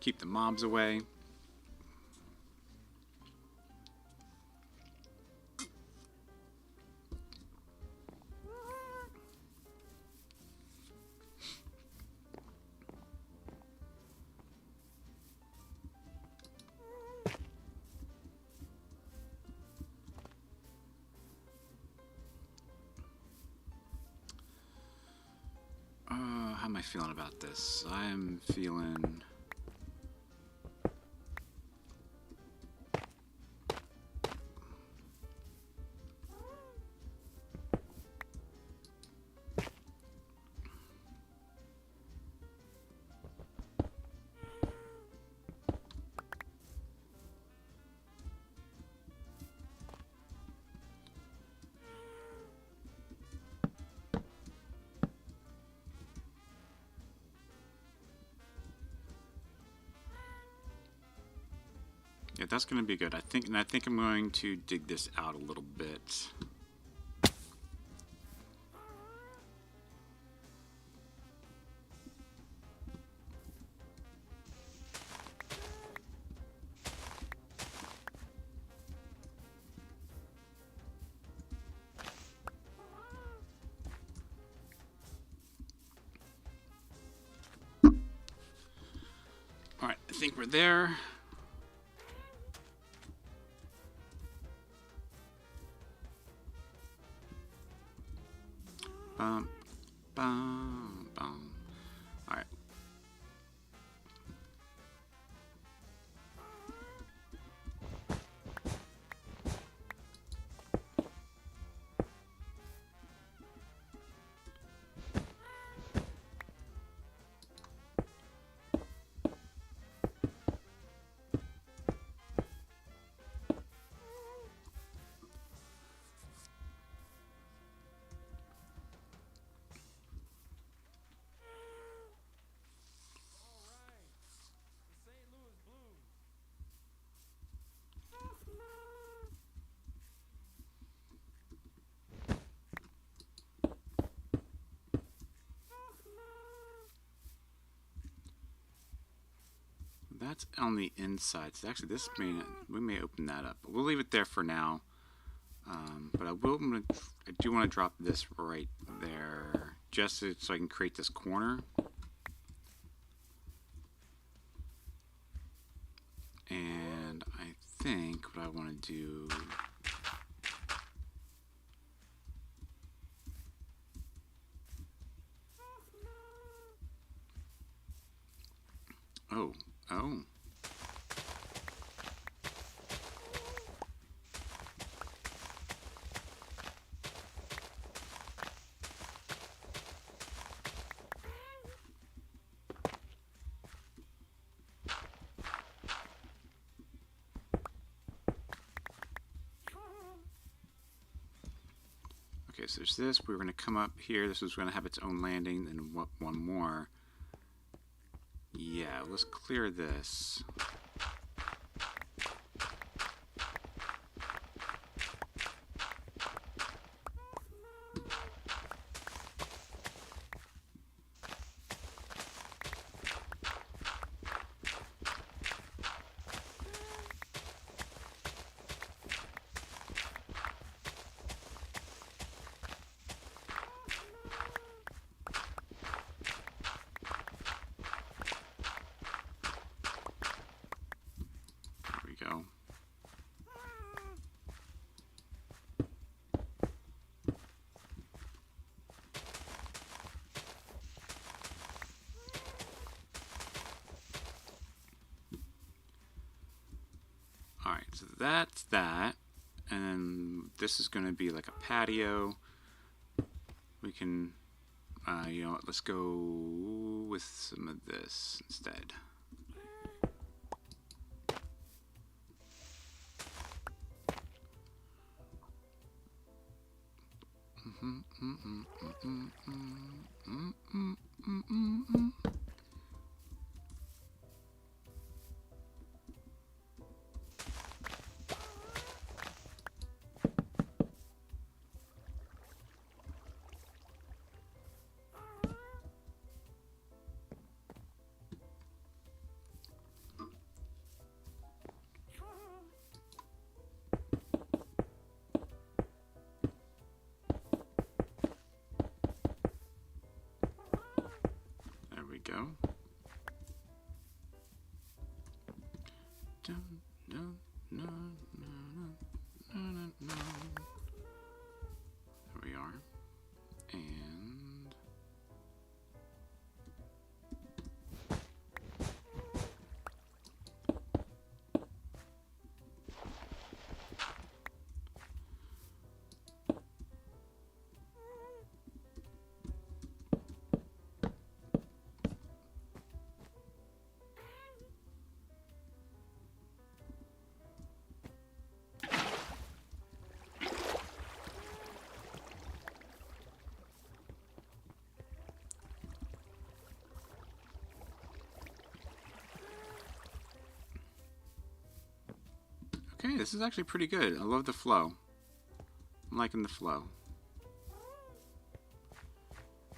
Keep the mobs away. How am I feeling about this? I'm feeling... Yeah, that's going to be good. I think I'm going to dig this out a little bit. All right, I think we're there. Bum, bum, bum. All right. That's on the inside. So actually, we may open that up, but we'll leave it there for now. But I do want to drop this right there, just so I can create this corner. And I think what I want to do, oh. Okay, so there's this. We're going to come up here. This is going to have its own landing, and one more. Yeah, let's clear this. Go. Alright, so that's that. And then this is going to be like a patio. We can, you know what, let's go with some of this instead. There we go. There we are. And okay, this is actually pretty good. I love the flow. I'm liking the flow.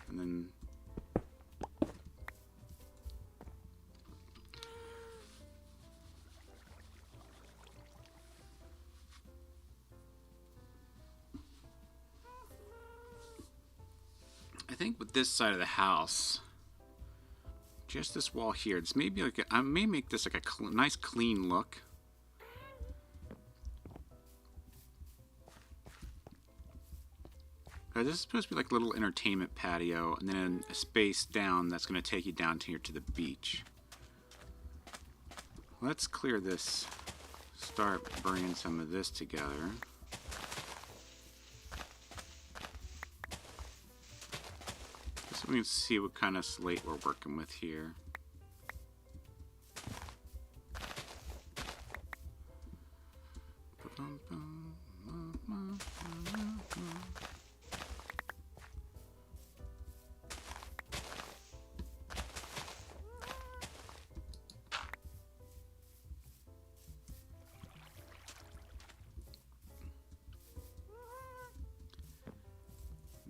And then I think with this side of the house, just this wall here, it's maybe like I may make this like a nice clean look. This is supposed to be like a little entertainment patio, and then a space down that's going to take you down here to the beach. Let's clear this. Start bringing some of this together. So we can see what kind of slate we're working with here.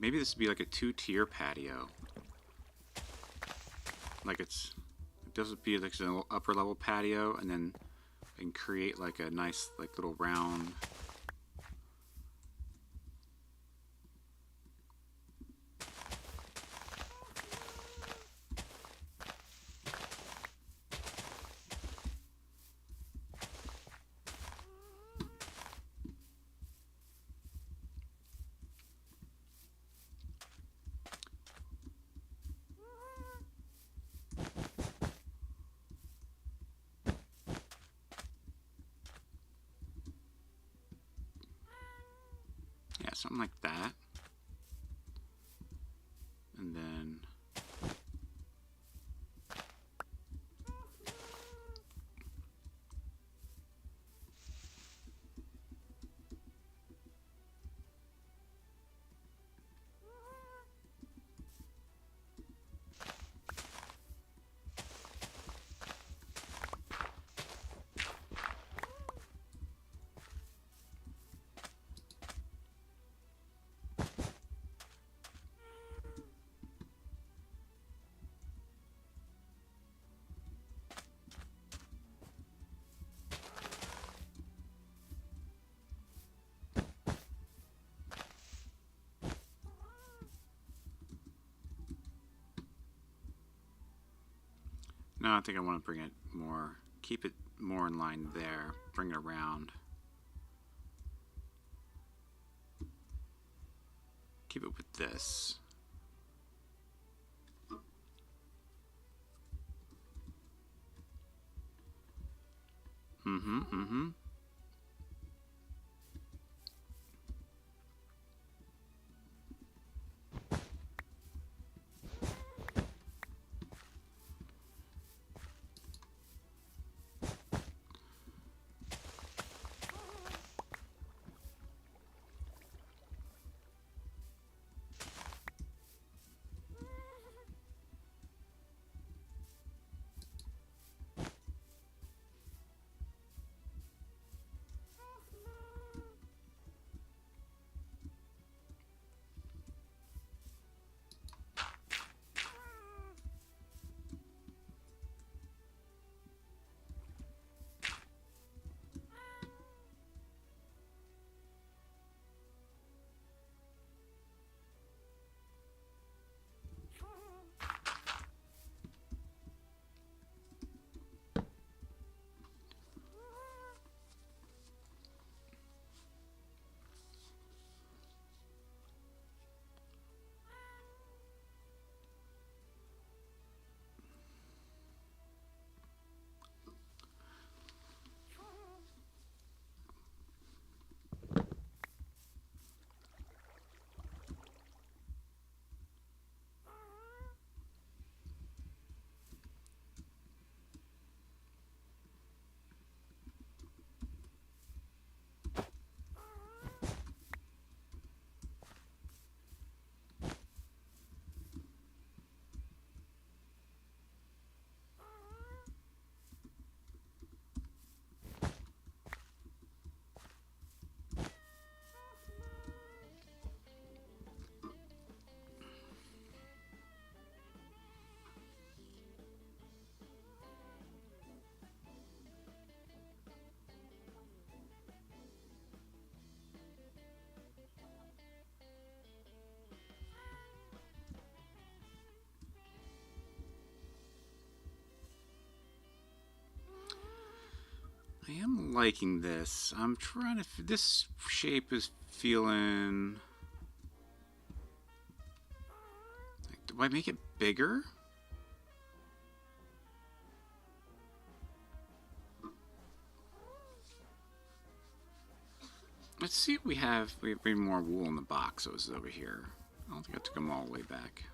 Maybe this would be like a two-tier patio. Like this would be like an upper level patio, and then I can create like a nice like little round Yeah, something like that. And then no, I think I want to bring it more, keep it more in line there, bring it around. Keep it with this. Mm-hmm. I am liking this. I'm trying to. This shape is feeling. Like, do I make it bigger? Let's see if we have. We have more wool in the box. So it's over here. I don't think I took them all the way back.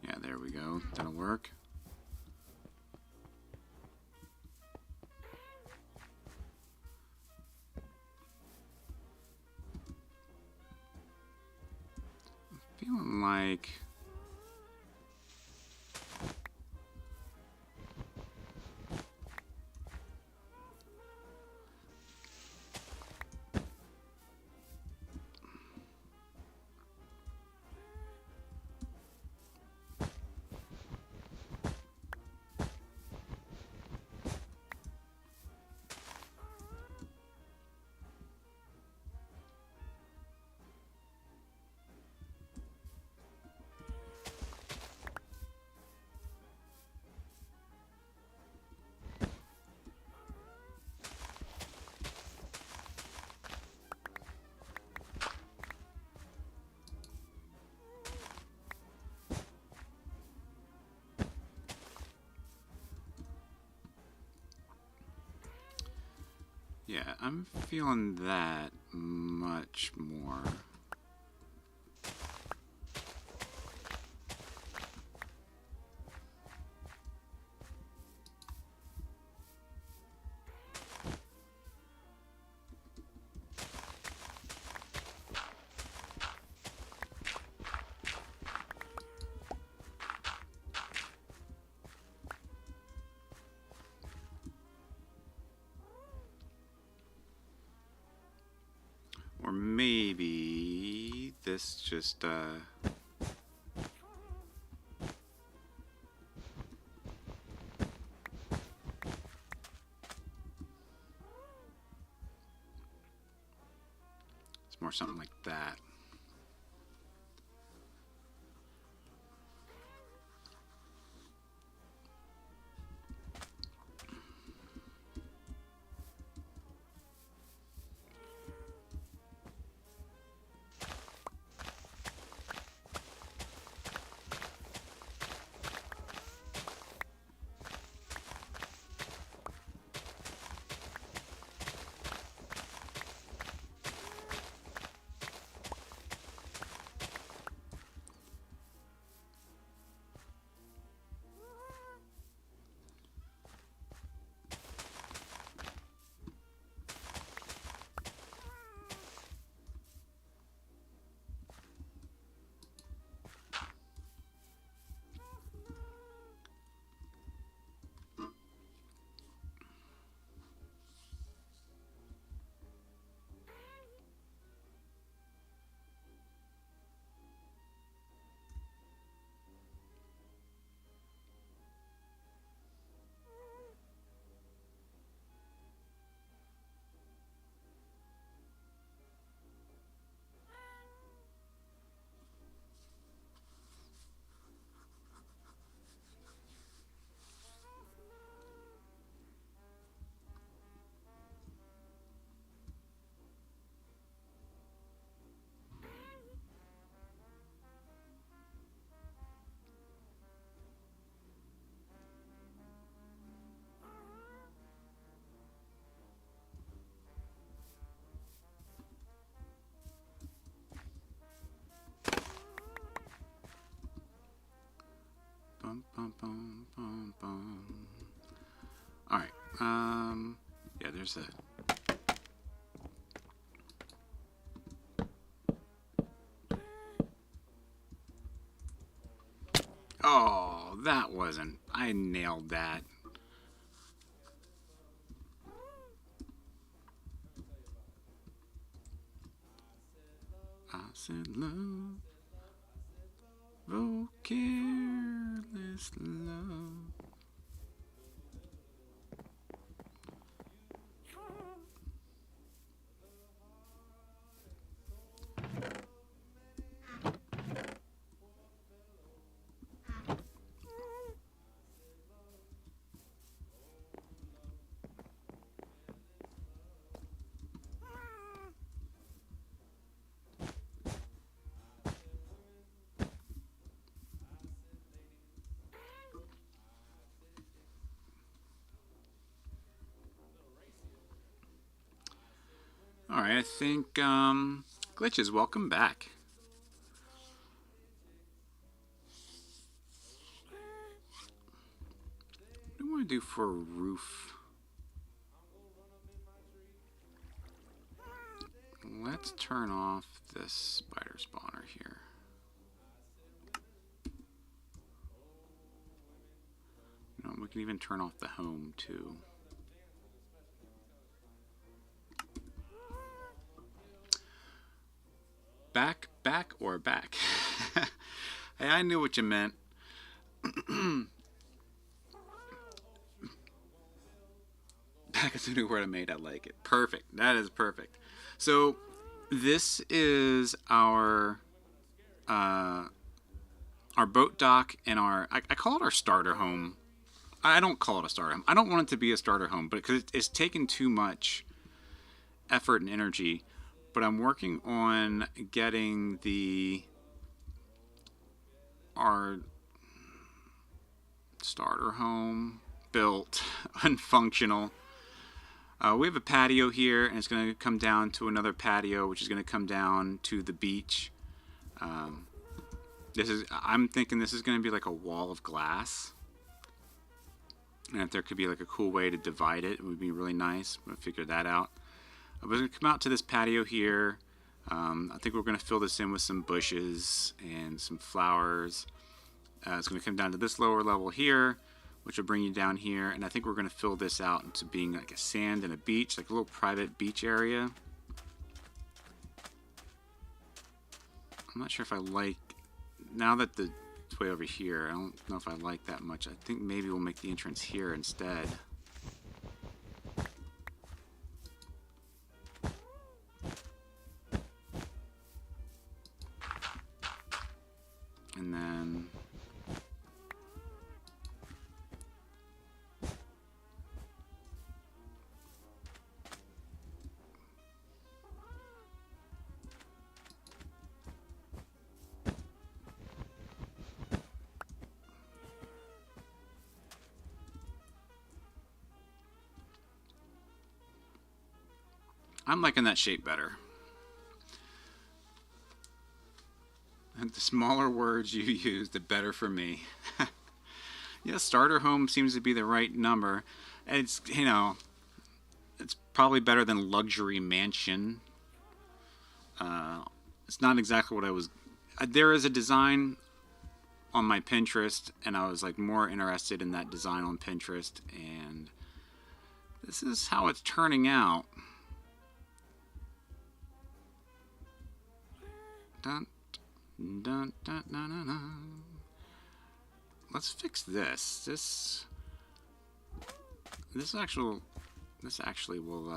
Yeah, there we go. That'll work. Feeling like Yeah, I'm feeling that much more. Or maybe this just, it's more something like that. Bum, bum, bum, bum, bum. All right. Yeah, there's that. Oh, that wasn't. I nailed that. I said love, oh careless love. All right, I think Glitches, welcome back. What do I want to do for a roof? Let's turn off this spider spawner here. You know, we can even turn off the home too. Back, or back? Hey, I knew what you meant. Back is a new word I made. I like it. Perfect. That is perfect. So this is our boat dock and I call it our starter home. I don't call it a starter home. I don't want it to be a starter home, but because it's taken too much effort and energy. But I'm working on getting our starter home built and functional. We have a patio here, and it's going to come down to another patio, which is going to come down to the beach. I'm thinking this is going to be like a wall of glass. And if there could be like a cool way to divide it, it would be really nice. We'll figure that out. We're going to come out to this patio here. I think we're going to fill this in with some bushes and some flowers. It's going to come down to this lower level here, which will bring you down here. And I think we're going to fill this out into being like a sand and a beach, like a little private beach area. I'm not sure if I like, now that it's way over here, I don't know if I like that much. I think maybe we'll make the entrance here instead. And then I'm liking that shape better. And the smaller words you use, the better for me. Yeah, starter home seems to be the right number. It's, you know, it's probably better than luxury mansion. It's not exactly what I was... there is a design on my Pinterest, and I was like more interested in that design on Pinterest, and this is how it's turning out. Dun, dun, dun, dun, dun, dun. Let's fix this. This actually will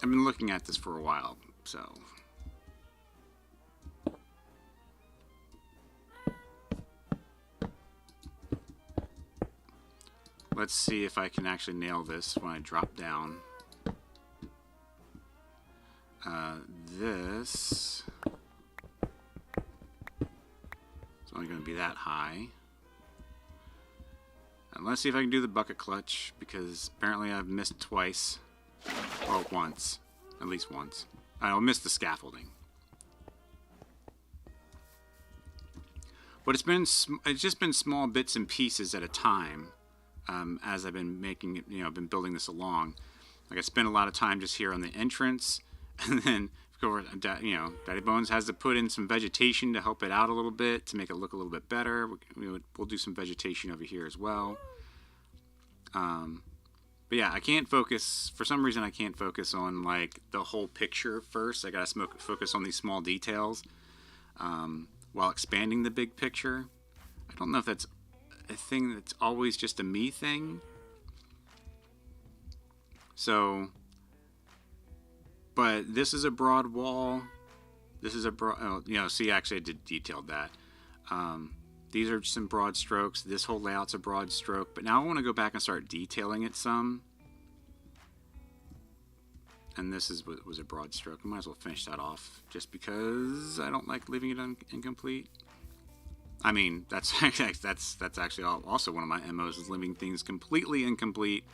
I've been looking at this for a while, so let's see if I can actually nail this when I drop down. This is only going to be that high. And let's see if I can do the bucket clutch, because apparently I've missed twice. Well, once. At least once. I'll miss the scaffolding. But it's just been small bits and pieces at a time. As I've been making it, I've been building this along. Like I spent a lot of time just here on the entrance, and then Daddy Bones has to put in some vegetation to help it out a little bit, to make it look a little bit better. We'll do some vegetation over here as well. But yeah, I can't focus, for some reason I can't focus on like the whole picture first. I gotta focus on these small details while expanding the big picture. I don't know if that's a thing that's always just a me thing. So, but this is a broad wall. This is a broad, see, actually I did detailed that. These are some broad strokes. This whole layout's a broad stroke. But now I want to go back and start detailing it some. And this was a broad stroke. I might as well finish that off, just because I don't like leaving it incomplete. I mean, that's actually also one of my MOs, is leaving things completely incomplete.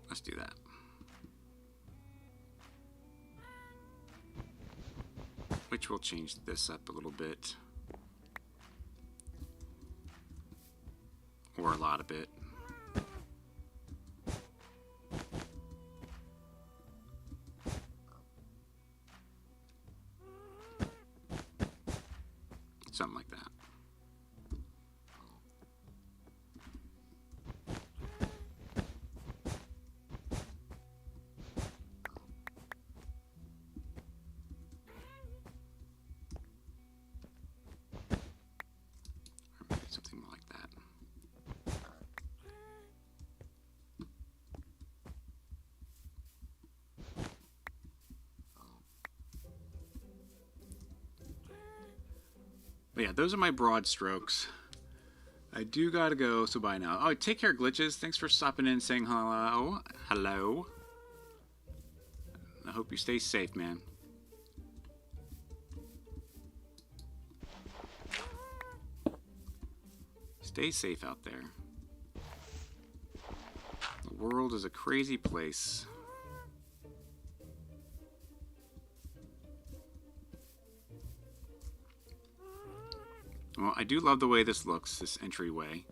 Let's do that. Which will change this up a little bit. Or a lot of it. Something like that. Something like that. But yeah, those are my broad strokes. I do gotta go, so bye now. Oh, take care, Glitches. Thanks for stopping in and saying hello. Hello. I hope you stay safe, man. Stay safe out there. The world is a crazy place. Well, I do love the way this looks, this entryway.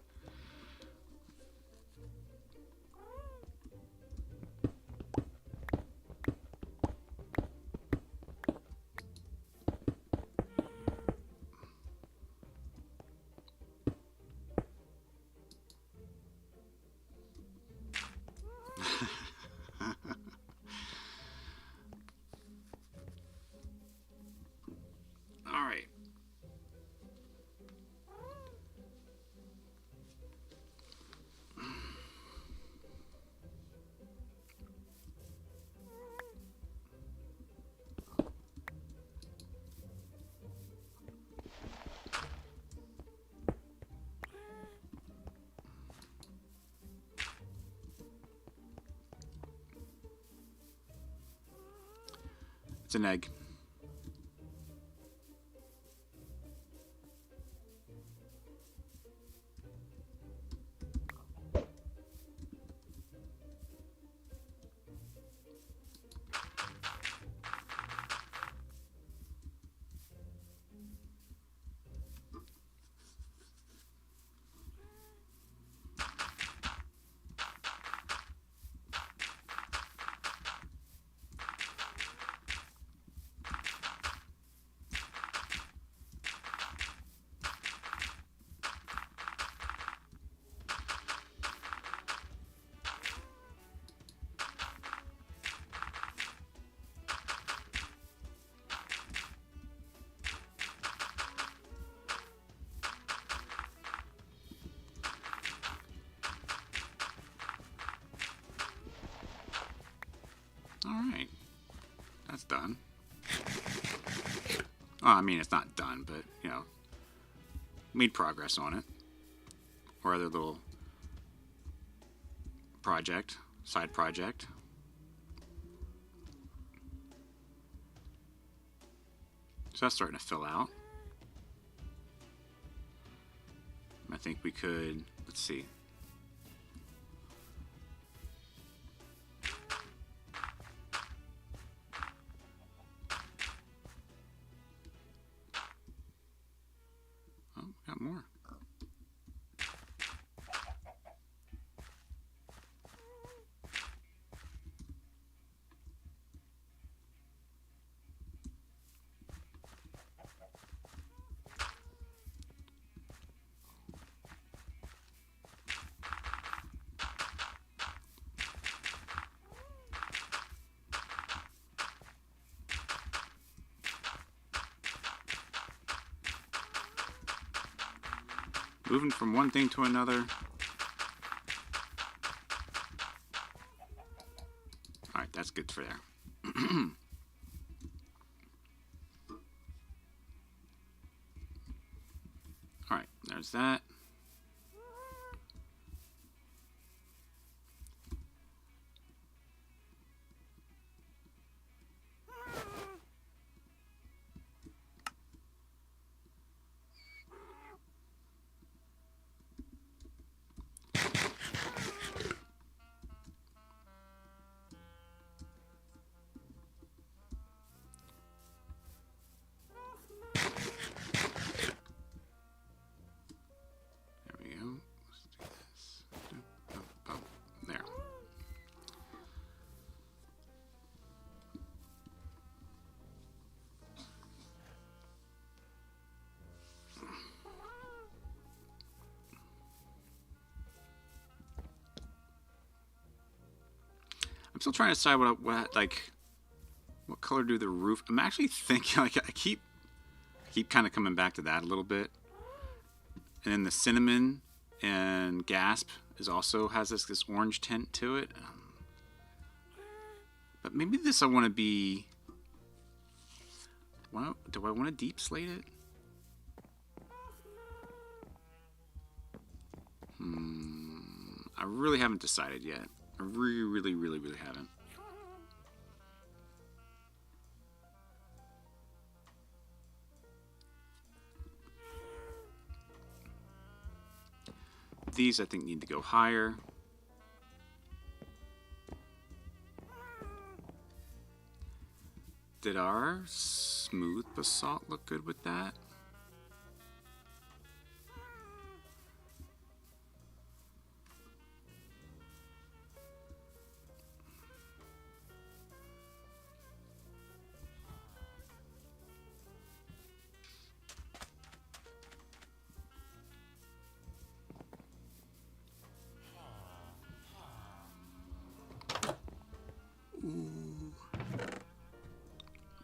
All right. It's an egg. All right. That's done. Well, I mean, it's not done, but, you know, made progress on it. Or other little project, side project. So that's starting to fill out. I think we could, let's see. Oh, we got more. Moving from one thing to another. Alright, that's good for there. Alright, there's that. I'm still trying to decide what color do the roof. I'm actually thinking, like, I keep kind of coming back to that a little bit. And then the cinnamon and gasp also has this orange tint to it. But maybe this I want to be. Do I want to deep slate it? really haven't decided yet. I really haven't. These I think need to go higher. Did our smooth basalt look good with that?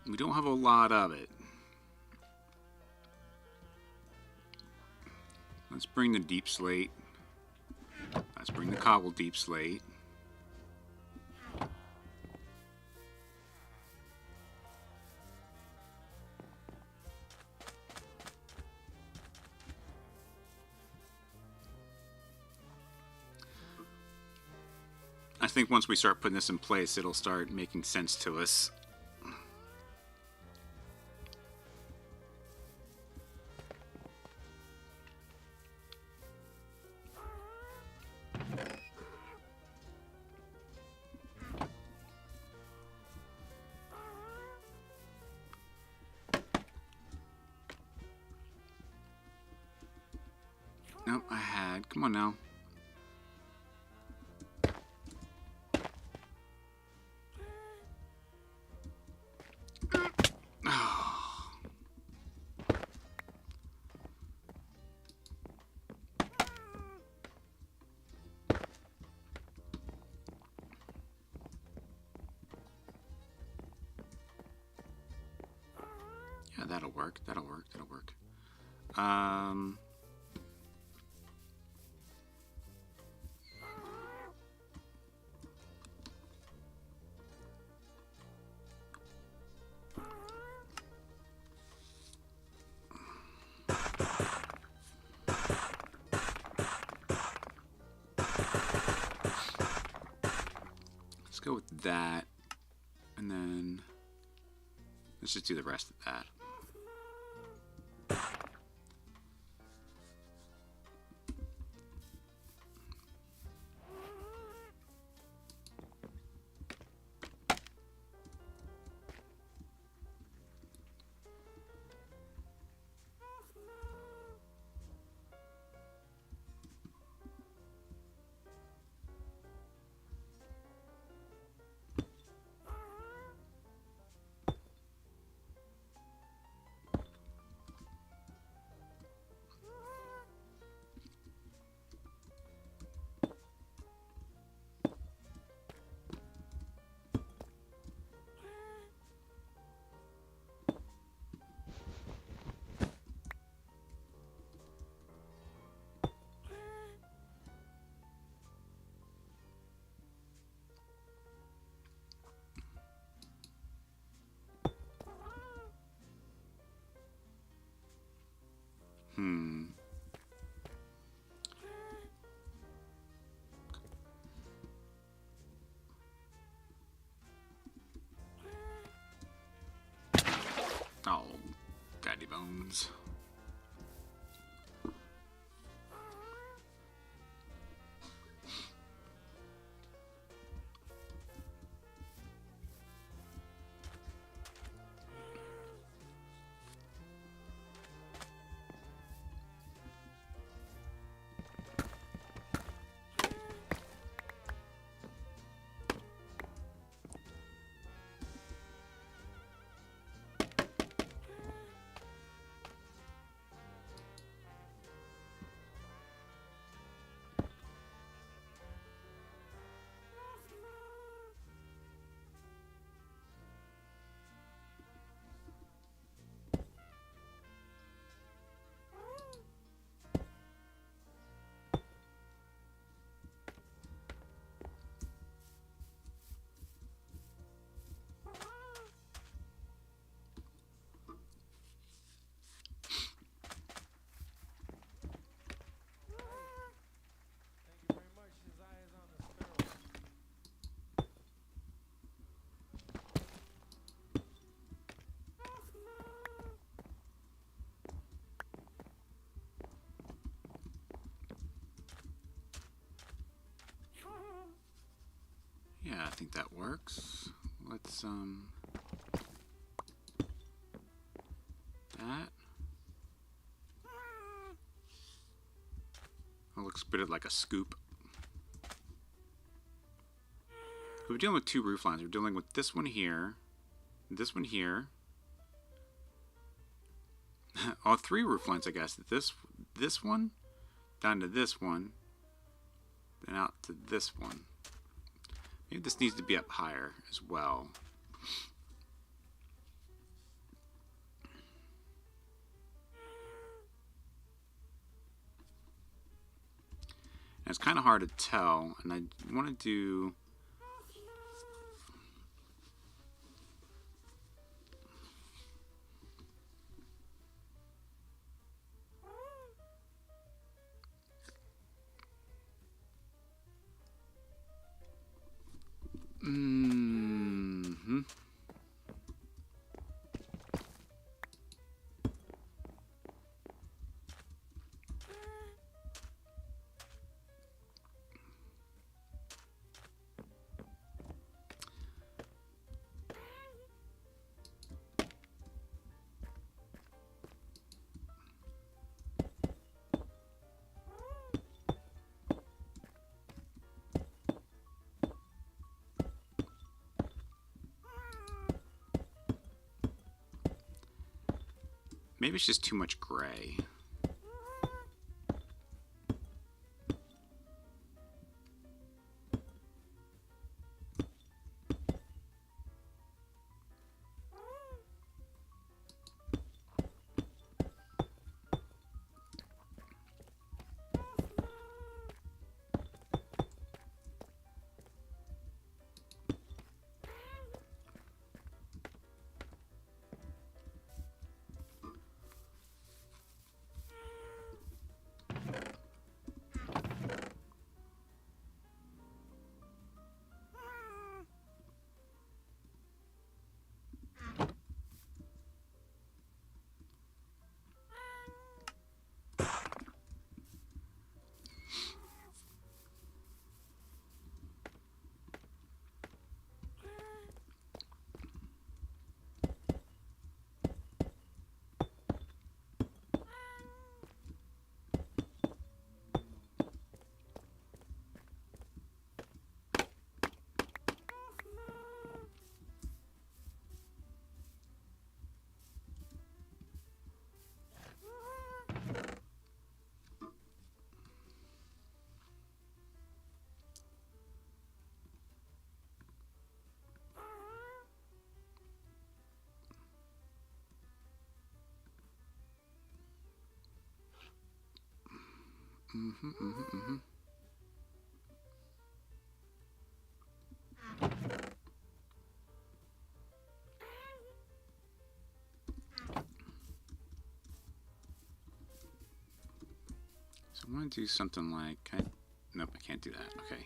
We don't have a lot of it. Let's bring the deep slate. Let's bring the cobble deep slate. I think once we start putting this in place, it'll start making sense to us. Nope, I had. Come on now. Yeah, that'll work. That'll work. That'll work. Let's go with that, and then let's just do the rest of that. Oh, daddy bones. think that works. Let's that. It looks a bit like a scoop. We're dealing with two roof lines. We're dealing with this one here, oh, three roof lines, I guess. This one, down to this one, then out to this one. Maybe this needs to be up higher as well. And it's kind of hard to tell, and I want to do... Maybe it's just too much gray. So I want to do something like... Nope, I can't do that. Okay.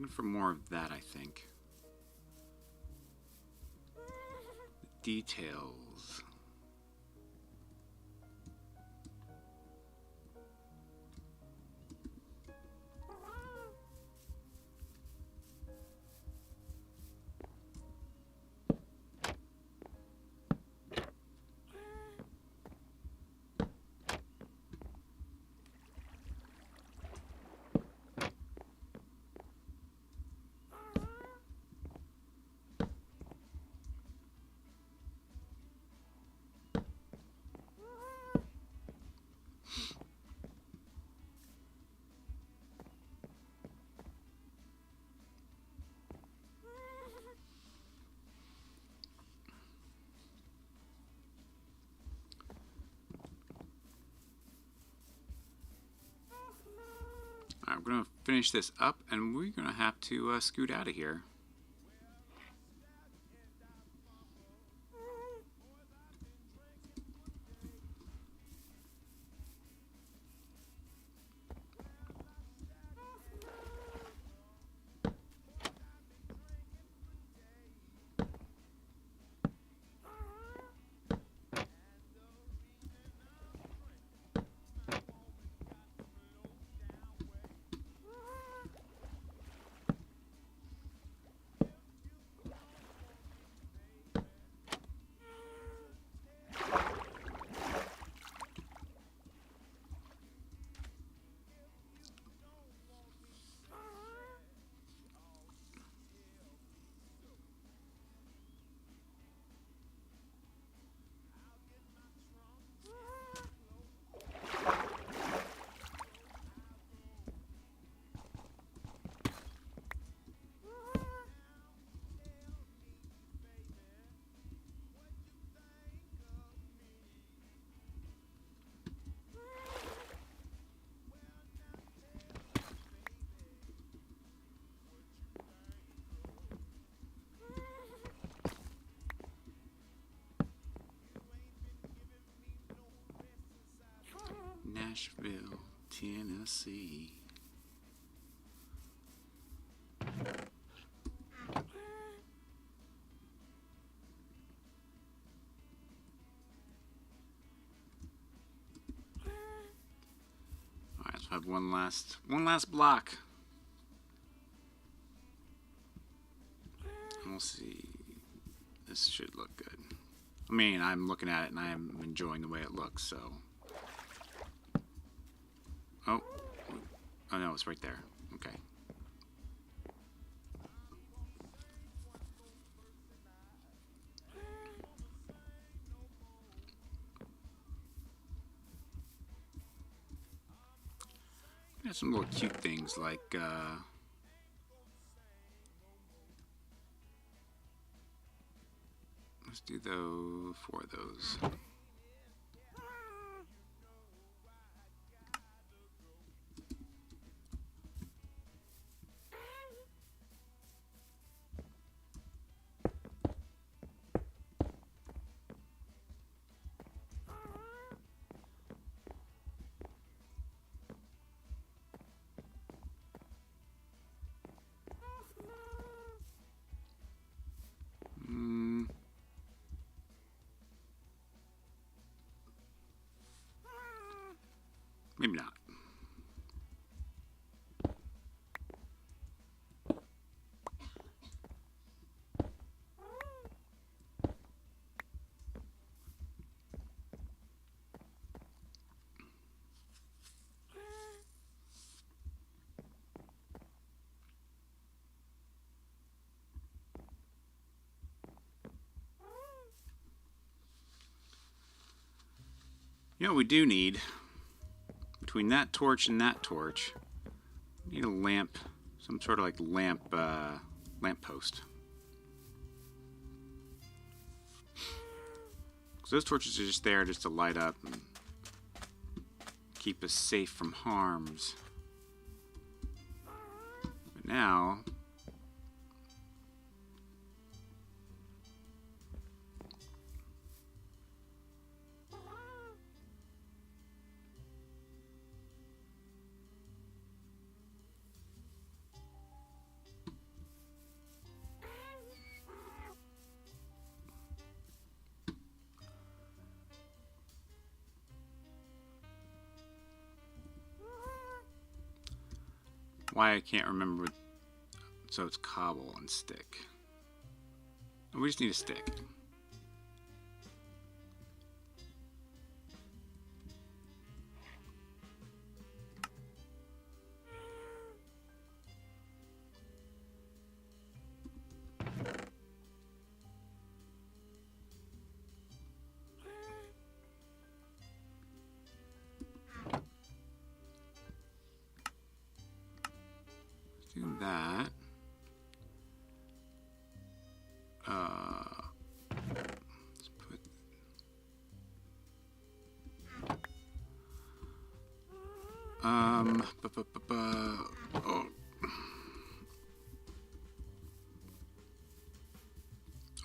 Looking for more of that, I think. Details. Alright, we're going to finish this up, and we're going to have to scoot out of here. Nashville, Tennessee. Alright, so I have one last block. And we'll see. This should look good. I mean, I'm looking at it and I am enjoying the way it looks, so. Oh no, it's right there. Okay. There's some little cute things like let's do those, 4 of those. Maybe not. You know what we do need? Between that torch and that torch, we need a lamp, some sort of like lamp post. Because those torches are just there just to light up and keep us safe from harms. But now, why I can't remember. So it's cobble and stick. We just need a stick. Do that. Let's put. Oh.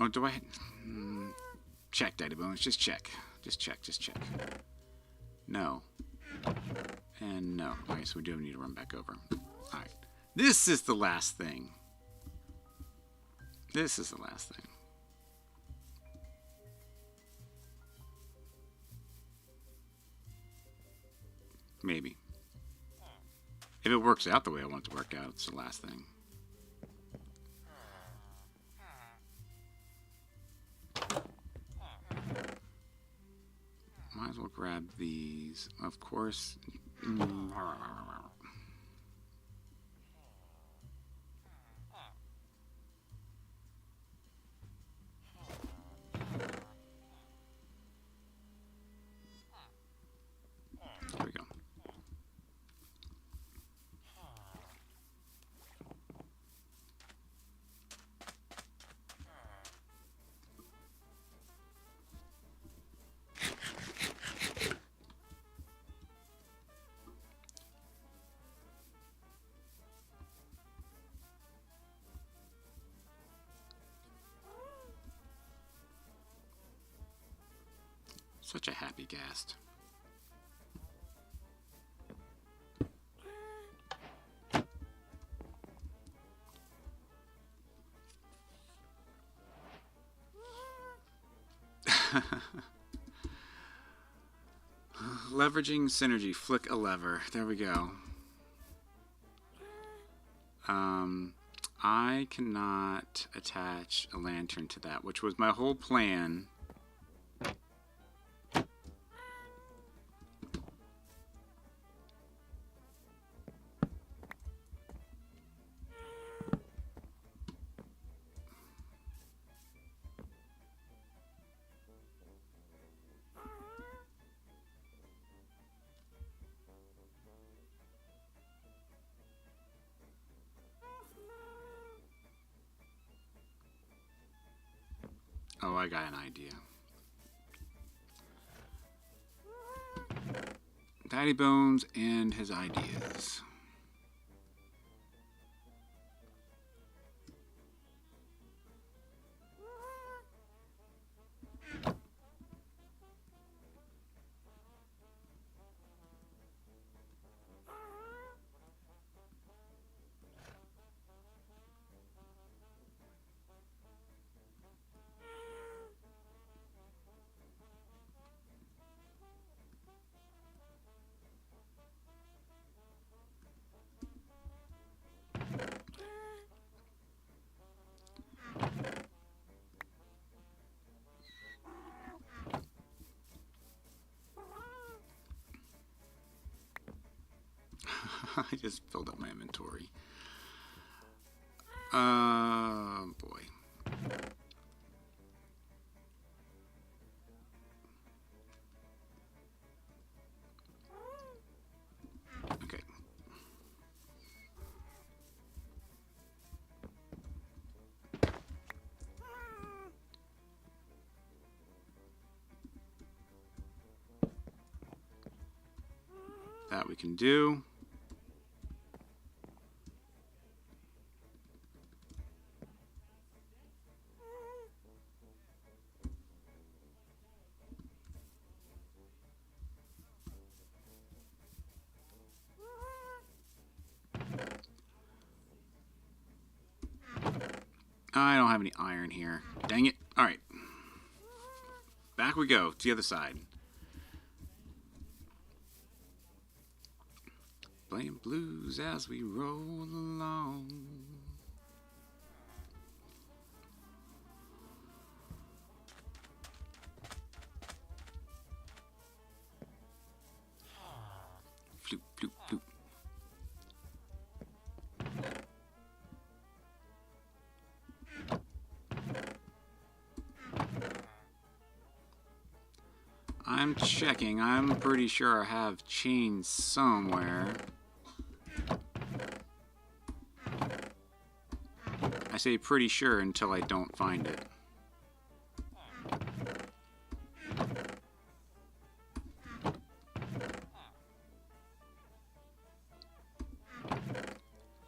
Oh, do I? Check, Daddy Bones. Just check. Just check. Just check. No. And no. Okay, so we do need to run back over. Alright. This is the last thing. This is the last thing. Maybe. If it works out the way I want it to work out, it's the last thing. Might as well grab these. Of course. There we go. Such a happy ghast. Leveraging synergy. Flick a lever. There we go. I cannot attach a lantern to that, which was my whole plan. Oh, I got an idea. Daddy Bones and his ideas. I just filled up my inventory. Boy. Okay. That we can do. I don't have any iron here. Dang it. Alright. Back we go to the other side. playing blues as we roll along. Floop, floop, floop. I'm checking. I'm pretty sure I have chains somewhere. I say pretty sure until I don't find it.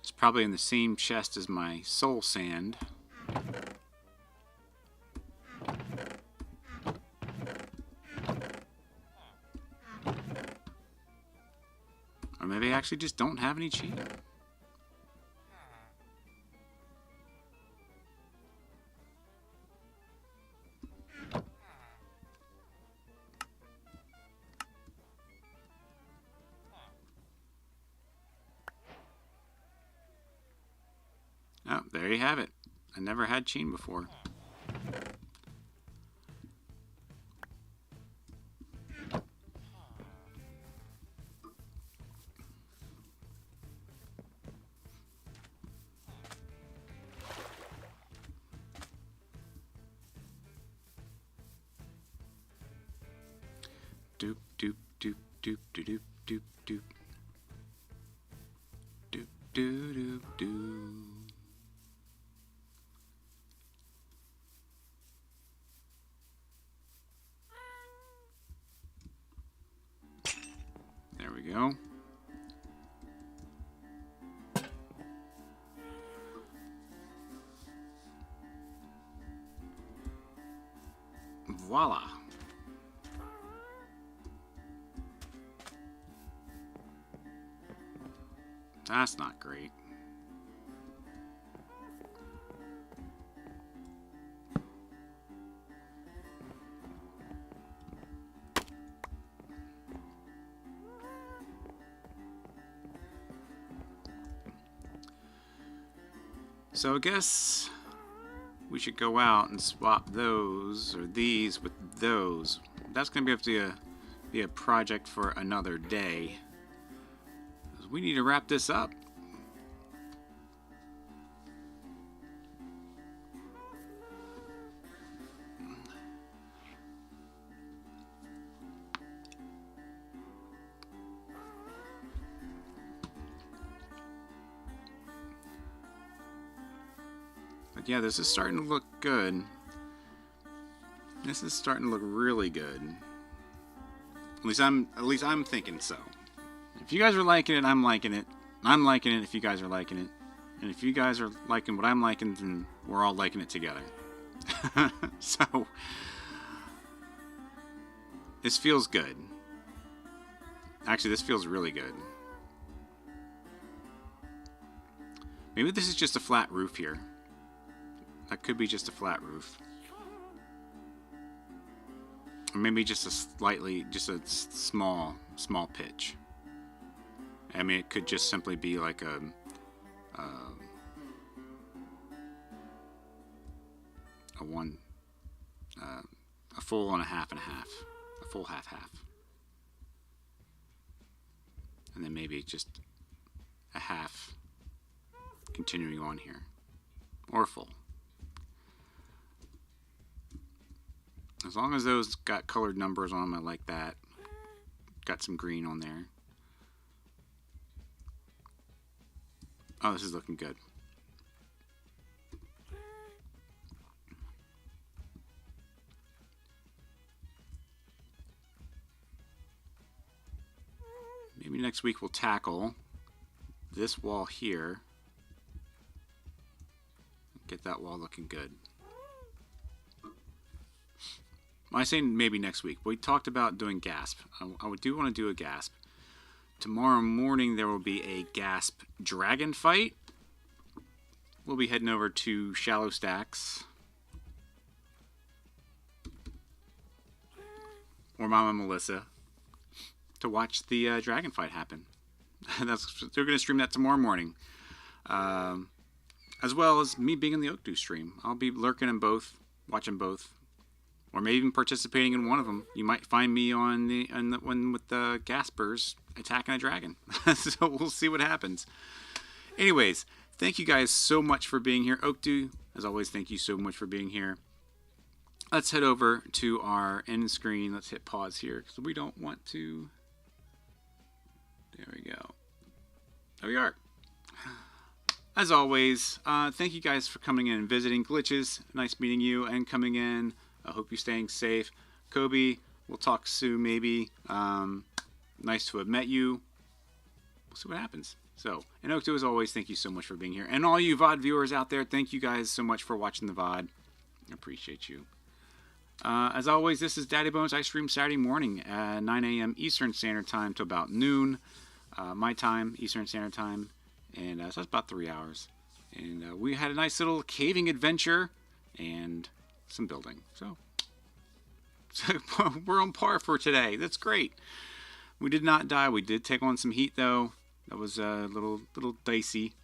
It's probably in the same chest as my soul sand. Or maybe I actually just don't have any chain. Oh, there you have it. I never had chain before. Doop doop doop doop doop doop doop doop doop doop doop. There we go. Voila. That's not great. So I guess we should go out and swap those or these with those. That's going to have to be a project for another day. We need to wrap this up. But yeah, this is starting to look good. This is starting to look really good. At least I'm thinking so. If you guys are liking it, I'm liking it. I'm liking it if you guys are liking it. And if you guys are liking what I'm liking, then we're all liking it together. So, this feels good. Actually, this feels really good. Maybe this is just a flat roof here. That could be just a flat roof. Or maybe just a small pitch. I mean, it could just simply be like a full and a half, a full half, and then maybe just a half continuing on here, or full. As long as those got colored numbers on them, I like that. Got some green on there. Oh, this is looking good. Maybe next week we'll tackle this wall here. Get that wall looking good. When I say maybe next week, we talked about doing gasp. I do want to do a gasp. Tomorrow morning there will be a gasp dragon fight. We'll be heading over to Shallow Stacks, or Mama Melissa, to watch the dragon fight happen. They're going to stream that tomorrow morning. As well as me being in the Oak Dew stream. I'll be lurking in both, watching both, or maybe even participating in one of them. You might find me on the one with the Gaspers attacking a dragon. So we'll see what happens. Anyways, thank you guys so much for being here. Oak Dew, as always, thank you so much for being here. Let's head over to our end screen. Let's hit pause here because we don't want to. There we go. There we are. As always, thank you guys for coming in and visiting. Glitches, nice meeting you and coming in. I hope you're staying safe. Kobe, we'll talk soon maybe. Nice to have met you. We'll see what happens. So, and Oak Dew, as always, thank you so much for being here. And all you VOD viewers out there, thank you guys so much for watching the VOD. I appreciate you. As always, this is Daddy Bones. I stream Saturday morning at 9 a.m. Eastern Standard Time to about noon. My time, Eastern Standard Time. And so that's about 3 hours. And we had a nice little caving adventure and some building. So we're on par for today. That's great. We did not die. We did take on some heat, though. That was a little dicey.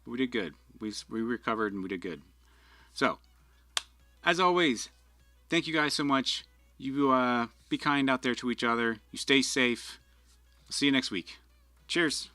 But we did good. We recovered and we did good. So, as always, thank you guys so much. You be kind out there to each other. You stay safe. I'll see you next week. Cheers.